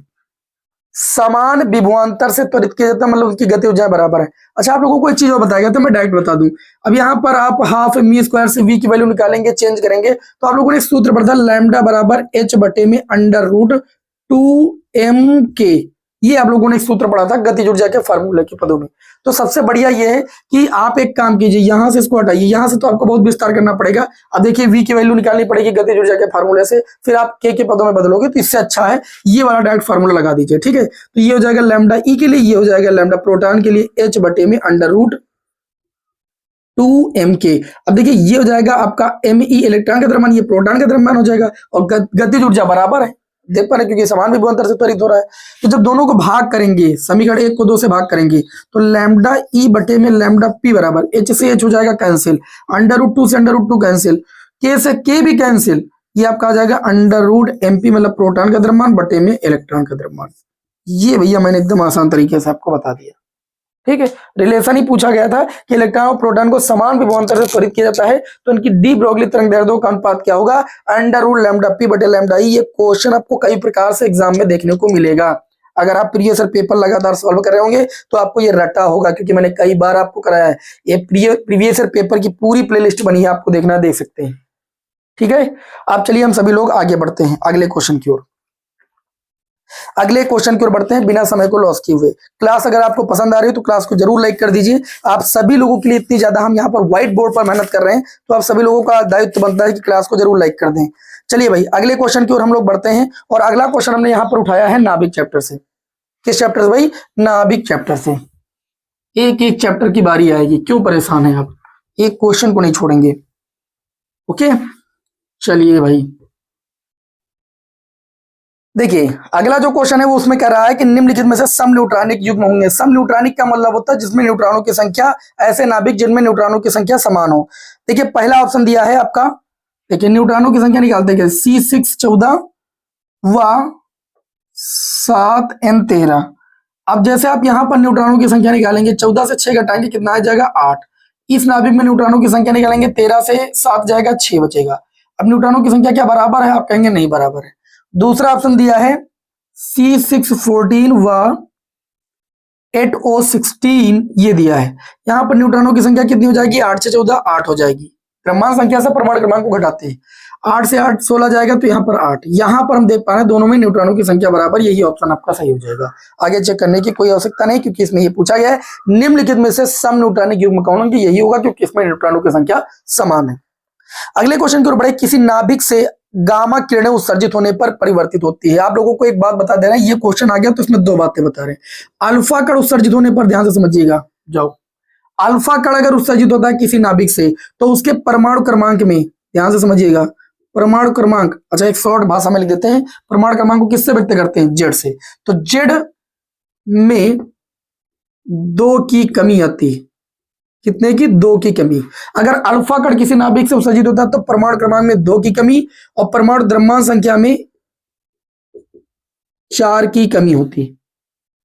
समान विभवांतर से त्वरित किया जाता है, मतलब उसकी गति ऊर्जा बराबर है। अच्छा आप लोगों को एक चीज और बताया गया, तो मैं डायरेक्ट बता दूं। अब यहाँ पर आप हाफ मी स्क्वायर से V की वैल्यू निकालेंगे, चेंज करेंगे, तो आप लोगों ने सूत्र पढ़ा था लैम्डा बराबर H बटे में √2mk। ये आप लोगों ने एक सूत्र पढ़ा था गतिज ऊर्जा के फार्मूले के पदों में। तो सबसे बढ़िया ये है कि आप एक काम कीजिए, यहां से इसको हटाइए, यहां से तो आपको बहुत विस्तार करना पड़ेगा। अब देखिए V की वैल्यू निकालनी पड़ेगी गतिज ऊर्जा के फार्मूले से, फिर आप K के पदों में बदलोगे, तो इससे अच्छा है ये वाला डायरेक्ट फार्मूला लगा दीजिए। ठीक है, तो ये हो जाएगा लैम्डा ई के लिए, ये हो जाएगा लैम्डा प्रोटॉन के लिए H बटे में √2mk। अब देखिए ये हो जाएगा आपका Me इलेक्ट्रॉन का द्रव्यमान, ये प्रोटॉन का द्रव्यमान हो जाएगा, और गतिज ऊर्जा बराबर है, देख पा रहे, क्योंकि समान विभवांतर से त्वरित हो रहा है। तो जब दोनों को भाग करेंगे, समीकरण 1 को 2 से भाग करेंगे, तो लैम्डा ई बटे में लैम्डा पी बराबर H से H हो जाएगा कैंसिल, √2 से √2 कैंसिल, K से K भी कैंसिल, ये आपका आ जाएगा √MP, मतलब प्रोटॉन का द्रव्यमान बटे में इलेक्ट्रॉन का द्रव्यमान। ये भैया मैंने एकदम आसान तरीके से आपको बता दिया। ठीक है, रिलेशन ही पूछा गया था कि इलेक्ट्रॉन और प्रोटॉन को समान विभवांतर से त्वरित किया जाता है, तो इनकी डी ब्रोगली तरंग दैर्ध्यों का अनुपात क्या होगा? √λp बटे लैम्डा ई। ये क्वेश्चन आपको कई प्रकार से एग्जाम में देखने को मिलेगा। अगर आप प्रीवियस पेपर लगातार सॉल्व कर रहे होंगे तो आपको ये रटा होगा, क्योंकि मैंने कई बार आपको कराया है। ये प्रीवियस पेपर की पूरी प्लेलिस्ट बनी है, आपको देखना देख सकते हैं। ठीक है, आप चलिए हम सभी लोग आगे बढ़ते हैं अगले क्वेश्चन की ओर। अगले क्वेश्चन की ओर बढ़ते हैं बिना समय को लॉस किए हुए। क्लास अगर आपको पसंद आ रही है तो क्लास को जरूर लाइक कर दीजिए। आप सभी लोगों के लिए इतनी ज्यादा हम यहाँ पर व्हाइट बोर्ड पर मेहनत कर रहे हैं, तो आप सभी लोगों का दायित्व बनता है कि क्लास को जरूर लाइक कर दें। चलिए भाई अगले क्वेश्चन की ओर हम लोग बढ़ते हैं, और अगला क्वेश्चन हमने यहाँ पर उठाया है नाभिक चैप्टर से। किस चैप्टर से भाई? नाभिक चैप्टर से। एक एक चैप्टर की बारी आएगी, क्यों परेशान है आप, एक क्वेश्चन को नहीं छोड़ेंगे। ओके चलिए भाई, देखिए अगला जो क्वेश्चन है वो उसमें कह रहा है कि निम्नलिखित में से समन्यूट्रॉनिक युग्म होंगे। समन्यूट्रॉनिक का मतलब होता है जिसमें न्यूट्रॉनों की संख्या, ऐसे नाभिक जिनमें न्यूट्रॉनों की संख्या समान हो। देखिए पहला ऑप्शन दिया है आपका, देखिए न्यूट्रॉनों की संख्या निकालते हैं, C6 14 व 7 N 13। अब जैसे आप यहां पर न्यूट्रॉनों की संख्या निकालेंगे, 14 से 6 घटाएंगे कितना आ जाएगा 8। इस नाभिक में न्यूट्रॉनों की संख्या निकालेंगे, 13 से 7 जाएगा 6 बचेगा। अब न्यूट्रॉनों की संख्या क्या बराबर है, आप कहेंगे नहीं बराबर है। दूसरा ऑप्शन दिया है C6 14 व 8O 16, ये दिया है। यहां पर न्यूट्रॉनों की संख्या कितनी हो जाएगी, 8 से 14 8 हो जाएगी। क्रमांक संख्या से परमाणु क्रमांक को घटाते हैं, 8 से 8 16 जाएगा, तो यहाँ पर 8। यहाँ पर हम देख पा रहे हैं दोनों में न्यूट्रॉनों की संख्या बराबर, यही ऑप्शन आपका सही हो जाएगा। आगे चेक करने की कोई आवश्यकता नहीं, क्योंकि इसमें ये पूछा गया है निम्नलिखित में से सम न्यूट्रॉनिक युग्म कौन होंगे, यही होगा क्योंकि इसमें न्यूट्रॉनों की संख्या समान है। अगले क्वेश्चन की ओर बढ़े, किसी नाभिक से गामा किरणें उत्सर्जित होने पर परिवर्तित होती है। आप लोगों को एक बात बता दे रहे हैं, ये क्वेश्चन आ गया तो इसमें दो बातें बता रहे हैं। अल्फा कण उत्सर्जित होने पर, ध्यान से समझिएगा, जाओ, अल्फा कण अगर उत्सर्जित होता है किसी नाभिक से तो उसके परमाणु क्रमांक में, ध्यान से समझिएगा, परमाणु क्रमांक, अच्छा एक शॉर्ट भाषा में लिख देते हैं, परमाणु क्रमांक को किससे व्यक्त करते हैं, जेड से। तो जेड में 2 की कमी आती है, कितने की, 2 की कमी। अगर अल्फा कण किसी नाभिक से उत्सर्जित होता है तो परमाणु क्रमांक में 2 की कमी और परमाणु द्रव्यमान संख्या में 4 की कमी होती,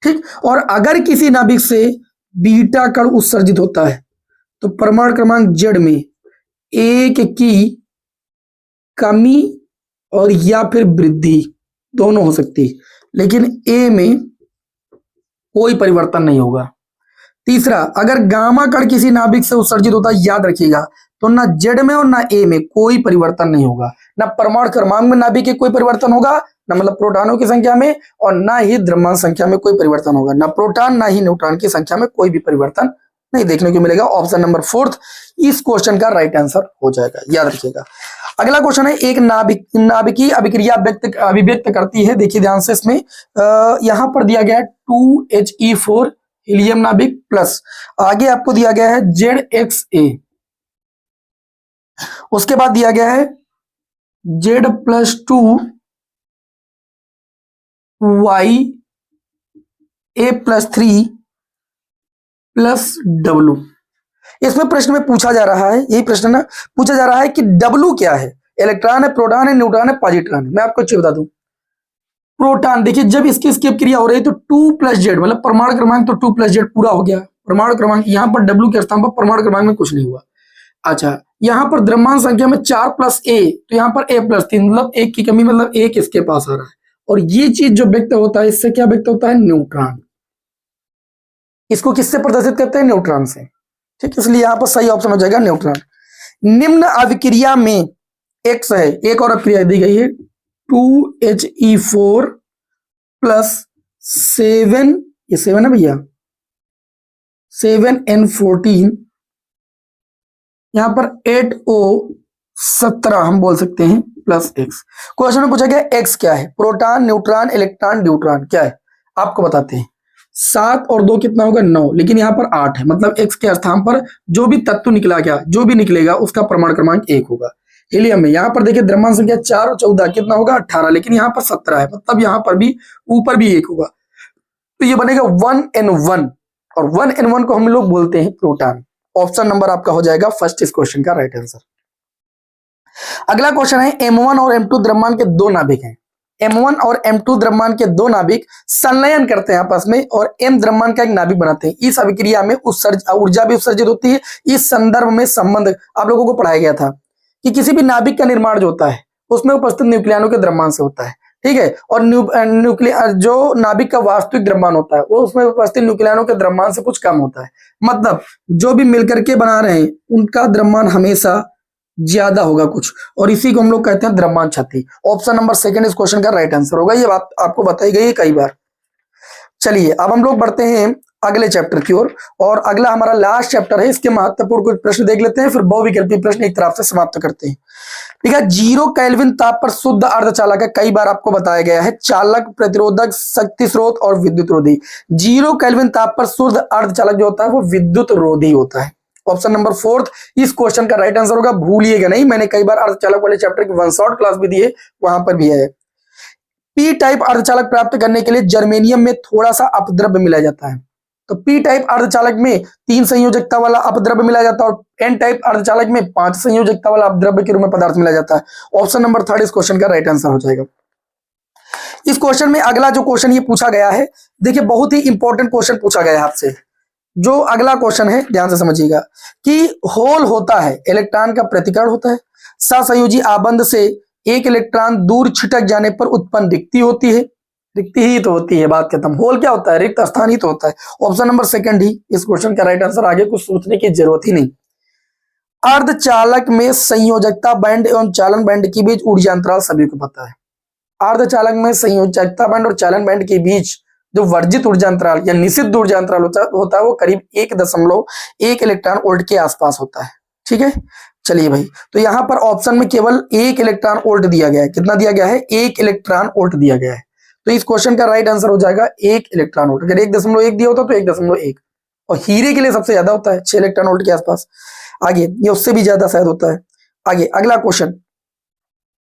ठीक। और अगर किसी नाभिक से बीटा कण उत्सर्जित होता है तो परमाणु क्रमांक जेड में 1 की कमी और या फिर वृद्धि दोनों हो सकती है, लेकिन ए में कोई परिवर्तन नहीं होगा। तीसरा, अगर गामा कण किसी नाभिक से उत्सर्जित होता है, याद रखिएगा, तो ना जेड में और ना ए में कोई परिवर्तन नहीं होगा, ना परमाणु क्रमांक में नाभिक के कोई परिवर्तन होगा, ना मतलब प्रोटॉनों की संख्या में, और ना ही द्रव्यमान संख्या में कोई परिवर्तन होगा, ना प्रोटॉन ना ही न्यूट्रॉन की संख्या में कोई भी परिवर्तन नहीं देखने को मिलेगा। ऑप्शन नंबर 4 इस क्वेश्चन का राइट आंसर हो जाएगा, याद रखिएगा। अगला क्वेश्चन है, एक नाभिकीय अभिक्रिया अभिव्यक्त करती है। देखिए ध्यान से, इसमें यहां पर दिया गया है 2He4 हीलियम नाभिक प्लस, आगे आपको दिया गया है ZXA, उसके बाद दिया गया है Z+2 YA+3 प्लस W। इसमें प्रश्न में पूछा जा रहा है, यही प्रश्न ना, पूछा जा रहा है कि W क्या है, इलेक्ट्रॉन है, प्रोटॉन है, न्यूट्रॉन है, पॉजिट्रॉन है। मैं आपको बता दूं, प्रोटॉन, देखिए जब इसकी स्किप क्रिया हो रही है तो 2+Z, मतलब परमाणु क्रमांक तो 2+Z पूरा हो गया, परमाणु क्रमांक यहाँ पर W के स्थान पर परमाणु क्रमांक में कुछ नहीं हुआ। अच्छा, यहाँ पर द्रव्यमान संख्या में 4 + A, तो यहाँ पर A+3, मतलब 1 की कमी, मतलब 1 इसके पास आ रहा है। और ये चीज जो व्यक्त होता है, इससे क्या व्यक्त होता है, न्यूट्रॉन। इसको किससे प्रदर्शित करते हैं, न्यूट्रॉन से, ठीक। इसलिए यहाँ पर सही ऑप्शन हो जाएगा न्यूट्रॉन। निम्न अभिक्रिया में X है, एक और अभिक्रिया दी गई है 2He4 + 7, ये 7 है भैया, 7N14, यहां पर 8O17 हम बोल सकते हैं प्लस X। क्वेश्चन में पूछा गया X क्या है, प्रोटॉन, न्यूट्रॉन, इलेक्ट्रॉन, ड्यूट्रॉन क्या है, आपको बताते हैं। 7 और 2 कितना होगा, 9, लेकिन यहाँ पर 8 है, मतलब X के स्थान पर जो भी तत्व निकला गया, जो भी निकलेगा उसका परमाणु क्रमांक 1 होगा। हीलियम में यहाँ पर देखिए द्रव्यमान संख्या 4 और 14 कितना होगा, 18, लेकिन यहाँ पर 17 है, मतलब यहाँ पर भी ऊपर भी 1 होगा, तो ये बनेगा 1N1, और 1N1 को हम लोग बोलते हैं प्रोटॉन। ऑप्शन नंबर आपका हो जाएगा फर्स्ट इस क्वेश्चन का राइट आंसर। अगला क्वेश्चन है, M1 और M2 द्रव्यमान के 2 नाभिक हैं। M1 और M2 द्रव्यमान के 2 नाभिक संलयन करते हैं आपस में और M द्रव्यमान का एक नाभिक बनाते हैं। इस अभिक्रिया में ऊर्जा भी उत्सर्जित होती है। इस संदर्भ में संबंध आप लोगों को पढ़ाया गया था कि किसी भी नाभिक का निर्माण जो होता है उसमें उपस्थित न्यूक्लियनों के द्रव्यमान से होता है, ठीक है। और जो नाभिक का वास्तविक द्रव्यमान होता है वो उसमें उपस्थित न्यूक्लियनों के द्रव्यमान से कुछ कम होता है। मतलब जो भी मिलकर के बना रहे हैं उनका द्रव्यमान हमेशा ज्यादा होगा कुछ, और इसी को हम लोग कहते हैं द्रव्यमान क्षति। ऑप्शन नंबर 2 इस क्वेश्चन का राइट आंसर होगा, ये बात आपको बताई गई है कई बार। चलिए अब हम लोग बढ़ते हैं अगले चैप्टर की ओर। और अगला हमारा लास्ट चैप्टर है, इसके महत्वपूर्ण कुछ प्रश्न देख लेते हैं, फिर बहुविकल्पी प्रश्न एक तरफ से समाप्त करते हैं। ठीक है, 0 केल्विन ताप पर शुद्ध अर्धचालक है, कई बार आपको बताया गया है, चालक, प्रतिरोधक, शक्ति स्रोत और विद्युत रोधी। 0 केल्विन ताप पर शुद्ध अर्धचालक जो होता है वो विद्युत रोधी होता है। ऑप्शन नंबर 4 इस क्वेश्चन का राइट आंसर होगा, भूलिएगा नहीं, मैंने कई बार अर्धचालक वाले चैप्टर की वन शॉट क्लास भी दी है, वहां पर भी है। पी टाइप अर्धचालक प्राप्त करने के लिए जर्मेनियम में थोड़ा सा अपद्रव्य मिलाया जाता है। तो पी टाइप अर्धचालक में 3 संयोजकता वाला अपद्रव्य मिलाया जाता है, और एन टाइप अर्धचालक में 5 संयोजकता वाला अपद्रव्य के रूप में पदार्थ मिलाया जाता है। ऑप्शन नंबर 3 इस क्वेश्चन का राइट आंसर हो जाएगा। इस क्वेश्चन में अगला जो क्वेश्चन ये पूछा गया है, देखिए बहुत ही इंपॉर्टेंट क्वेश्चन पूछा गया है आपसे। जो अगला क्वेश्चन है ध्यान से समझिएगा कि होल होता है, इलेक्ट्रॉन का प्रतिकरण होता है, सहसंयोजी आबंध से एक इलेक्ट्रॉन दूर छिटक जाने पर उत्पन्न रिक्ति होती है, रिक्ति ही तो होती है, बात खत्म। होल क्या होता है? रिक्त स्थान ही तो होता है। ऑप्शन नंबर 2 ही इस क्वेश्चन का राइट आंसर, आगे कुछ सोचने की जरूरत ही नहीं। अर्धचालक में संयोजकता बैंड एवं चालन बैंड के बीच ऊर्जा अंतराल सभी को पता है। अर्धचालक में संयोजकता बैंड और चालन बैंड के बीच जो वर्जित ऊर्जा अंतराल या निषिद्ध ऊर्जा अंतराल होता है वो करीब 1.1 इलेक्ट्रॉन वोल्ट के आसपास होता है। ठीक है, चलिए भाई, तो यहां पर ऑप्शन में केवल 1 इलेक्ट्रॉन वोल्ट दिया गया है। कितना दिया गया है? 1 इलेक्ट्रॉन वोल्ट दिया गया है। तो इस क्वेश्चन का राइट आंसर हो जाएगा 1 इलेक्ट्रॉन वोल्ट। अगर 1.1 दिया होता तो 1.1, और हीरे के लिए सबसे ज्यादा होता है 6 इलेक्ट्रॉन वोल्ट के आसपास। आगे ये उससे भी ज्यादा शायद होता है। आगे अगला क्वेश्चन,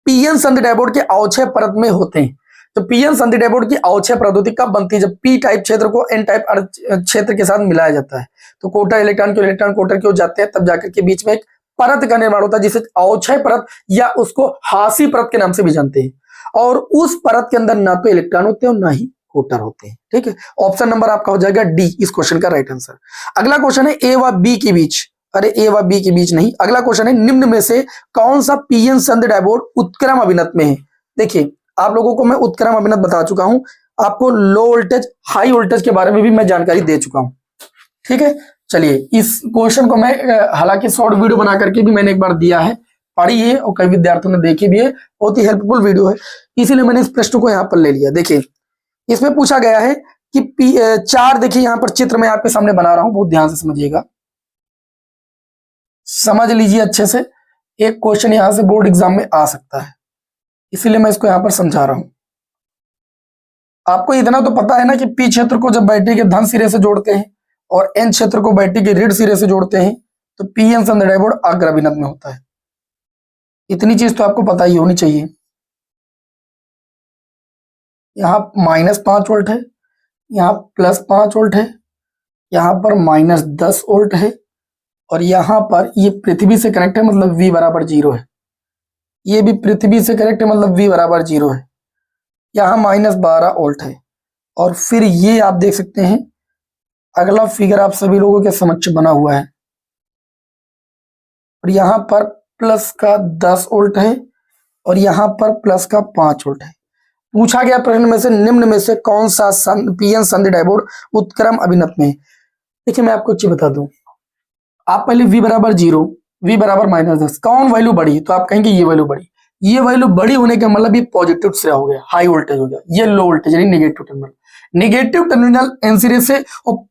पीएन संधि डायपोड के अवक्षय परत में होते हैं। तो पीएन संधि डायपोड की अवक्षय परत होती कब बनती है? जब पी टाइप क्षेत्र को एन टाइप क्षेत्र के साथ मिलाया जाता है। तो कोटर इलेक्ट्रॉन कोटर की ओर जाते हैं, तब जाकर के बीच में एक परत का निर्माण होता है जिसे अवक्षय परत या उसको हासी परत के नाम से भी जानते हैं। और उस परत के अंदर ना तो इलेक्ट्रॉन होते हैं और ना ही कोटर होते हैं। ठीक है, ऑप्शन नंबर आपका हो जाएगा डी इस क्वेश्चन का राइट आंसर। अगला क्वेश्चन है ए व बी के बीच, अरे ए व बी के बीच नहीं, अगला क्वेश्चन है निम्न में से कौन सा पीएन संधि डायपोड उत्क्रम अभिनत में है? देखिए आप लोगों को मैं उत्क्रम अभिनत बता चुका हूं, आपको लो वोल्टेज हाई वोल्टेज के बारे में भी मैं जानकारी दे चुका हूं। ठीक है, चलिए इस क्वेश्चन को मैं हालांकि शॉर्ट वीडियो बना करके भी मैंने एक बार दिया है, पढ़ी है और कई विद्यार्थियों ने देखी भी है, बहुत ही हेल्पफुल वीडियो है, इसीलिए मैंने इस प्रश्न को यहाँ पर ले लिया। देखिए इसमें पूछा गया है कि 4, देखिए यहाँ पर चित्र में आपके सामने बना रहा हूं, बहुत ध्यान से समझिएगा, समझ लीजिए अच्छे से। एक क्वेश्चन यहां से बोर्ड एग्जाम में आ सकता है, इसीलिए मैं इसको यहां पर समझा रहा हूं। आपको इतना तो पता है ना कि पी क्षेत्र को जब बैटरी के धन सिरे से जोड़ते हैं और एन क्षेत्र को बैटरी के ऋण सिरे से जोड़ते हैं तो पीएन संधि डायपोड अग्र अभिनत में होता है। इतनी चीज तो आपको पता ही होनी चाहिए। यहाँ -5 वोल्ट है, यहाँ +5 वोल्ट है, यहाँ पर -10 वोल्ट है, और यहाँ पर ये पृथ्वी से कनेक्ट है मतलब V बराबर 0 है। ये भी पृथ्वी से कनेक्ट है मतलब V बराबर 0 है। यहाँ -12 वोल्ट है, और फिर ये आप देख सकते हैं अगला फिगर आप सभी लोगों के समक्ष बना हुआ है, और यहाँ पर प्लस का 10 वोल्ट है और यहाँ पर प्लस का 5 वोल्ट है। पूछा गया प्रश्न में से निम्न में से कौन सा पीएन संधि डायपोड उत्क्रम अभिनत में? देखिए मैं आपको एक चीज बता दूं, आप पहले V बराबर 0, V बराबर -10, कौन वैल्यू बढ़ी? तो आप कहेंगे ये वैल्यू बढ़ी। ये वैल्यू बड़ी होने का मतलब ये पॉजिटिव सिरा हो गया, हाई वोल्टेज हो गया। ये लो वोल्टेज यानी negative terminal, negative terminal N सिरे से, और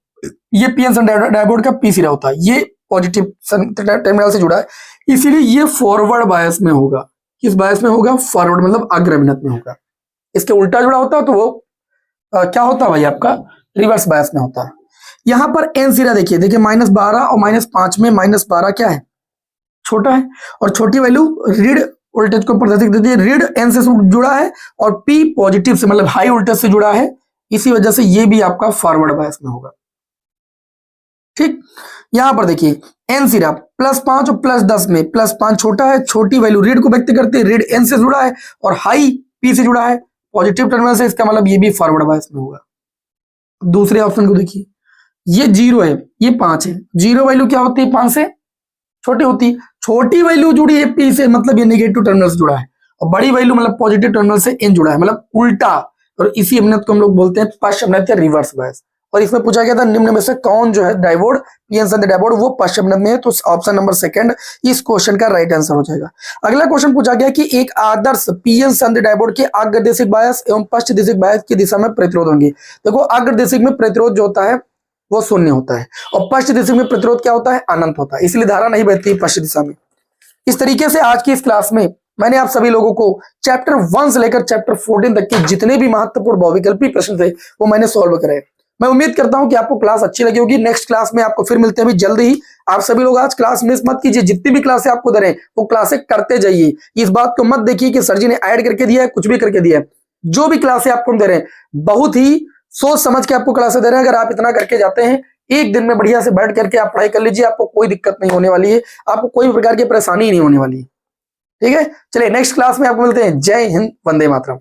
ये पीएन संधि डायपोड का पी सिरा होता है, ये पॉजिटिव टर्मिनल से जुड़ा है, इसीलिए ये फॉरवर्ड बायस में होगा। किस बायस में होगा? फॉरवर्ड मतलब अग्र अभिनत में होगा। इसके उल्टा जुड़ा होता है तो वो क्या होता है भाई? आपका रिवर्स बायस में होता है। यहाँ पर एन सिरा देखिए -12 और -5 में -12 क्या है? छोटा है, और छोटी वैल्यू ऋण वोल्टेज को प्रदर्शित देती है। ऋण एन से जुड़ा है और पी पॉजिटिव से मतलब हाई वोल्टेज से जुड़ा है, इसी वजह से ये भी आपका फॉरवर्ड बायस में होगा। ठीक, यहां पर देखिए एन सिरा +5 और +10 में +5 छोटा है, छोटी वैल्यू ऋण को व्यक्त करती है, ऋण एन से जुड़ा है और हाई पी से जुड़ा है पॉजिटिव टर्मिनल से, इसका मतलब ये भी फॉरवर्ड बायस में होगा। दूसरे ऑप्शन को देखिए, ये 0 है, ये 5 है। 0 वैल्यू क्या होती है? 5 से छोटी होती है। छोटी वैल्यू जुड़ी है पी से मतलब ये नेगेटिव टर्मिनल से जुड़ा है, और बड़ी वैल्यू मतलब पॉजिटिव टर्मिनल से एन जुड़ा है, मतलब उल्टा। और इसी अभिनत को हम लोग बोलते हैं पश्च अभिनत या रिवर्स बायस। और इसमें पूछा गया था निम्न में से कौन जो है डायपोड पीएन संधि डायपोड वो पश्च अभिनत में है, तो ऑप्शन नंबर 2 इस क्वेश्चन का राइट आंसर हो जाएगा। अगला क्वेश्चन पूछा गया कि एक आदर्श पीएन संधि डायपोड के अग्रदेशिक बायस एवं पश्च देशिक बायस की दिशा में प्रतिरोध होंगे। देखो अग्रदेशिक में प्रतिरोध जो होता है वो शून्य होता है। और पश्चिम दिशा में प्रतिरोध क्या होता है? अनंत होता है, इसलिए धारा नहीं बहती पश्चिम दिशा में। इस तरीके से आज की इस क्लास में मैंने आप सभी लोगों को चैप्टर 1 से लेकर चैप्टर 14 तक के जितने भी महत्वपूर्ण बहुविकल्पी प्रश्न थे वो मैंने सॉल्व कराए। मैं उम्मीद करता हूं कि आपको क्लास अच्छी लगी होगी। नेक्स्ट क्लास में आपको फिर मिलते हैं अभी जल्दी ही। आप सभी लोग आज क्लास मिस मत कीजिए, जितनी भी क्लासें आपको दे रहे हैं वो क्लासें करते जाइए। इस बात को मत देखिए कि सर जी ने ऐड करके दिया है, कुछ भी करके दिया है। जो भी क्लासें आपको दे रहे हैं बहुत ही सोच समझ के आपको क्लासें दे रहे हैं। अगर आप इतना करके जाते हैं, एक दिन में बढ़िया से बैठ करके आप पढ़ाई कर लीजिए, आपको कोई दिक्कत नहीं होने वाली है, आपको कोई प्रकार की परेशानी नहीं होने वाली है। ठीक है, चलिए नेक्स्ट क्लास में आपको मिलते हैं। जय हिंद, वंदे मातरम।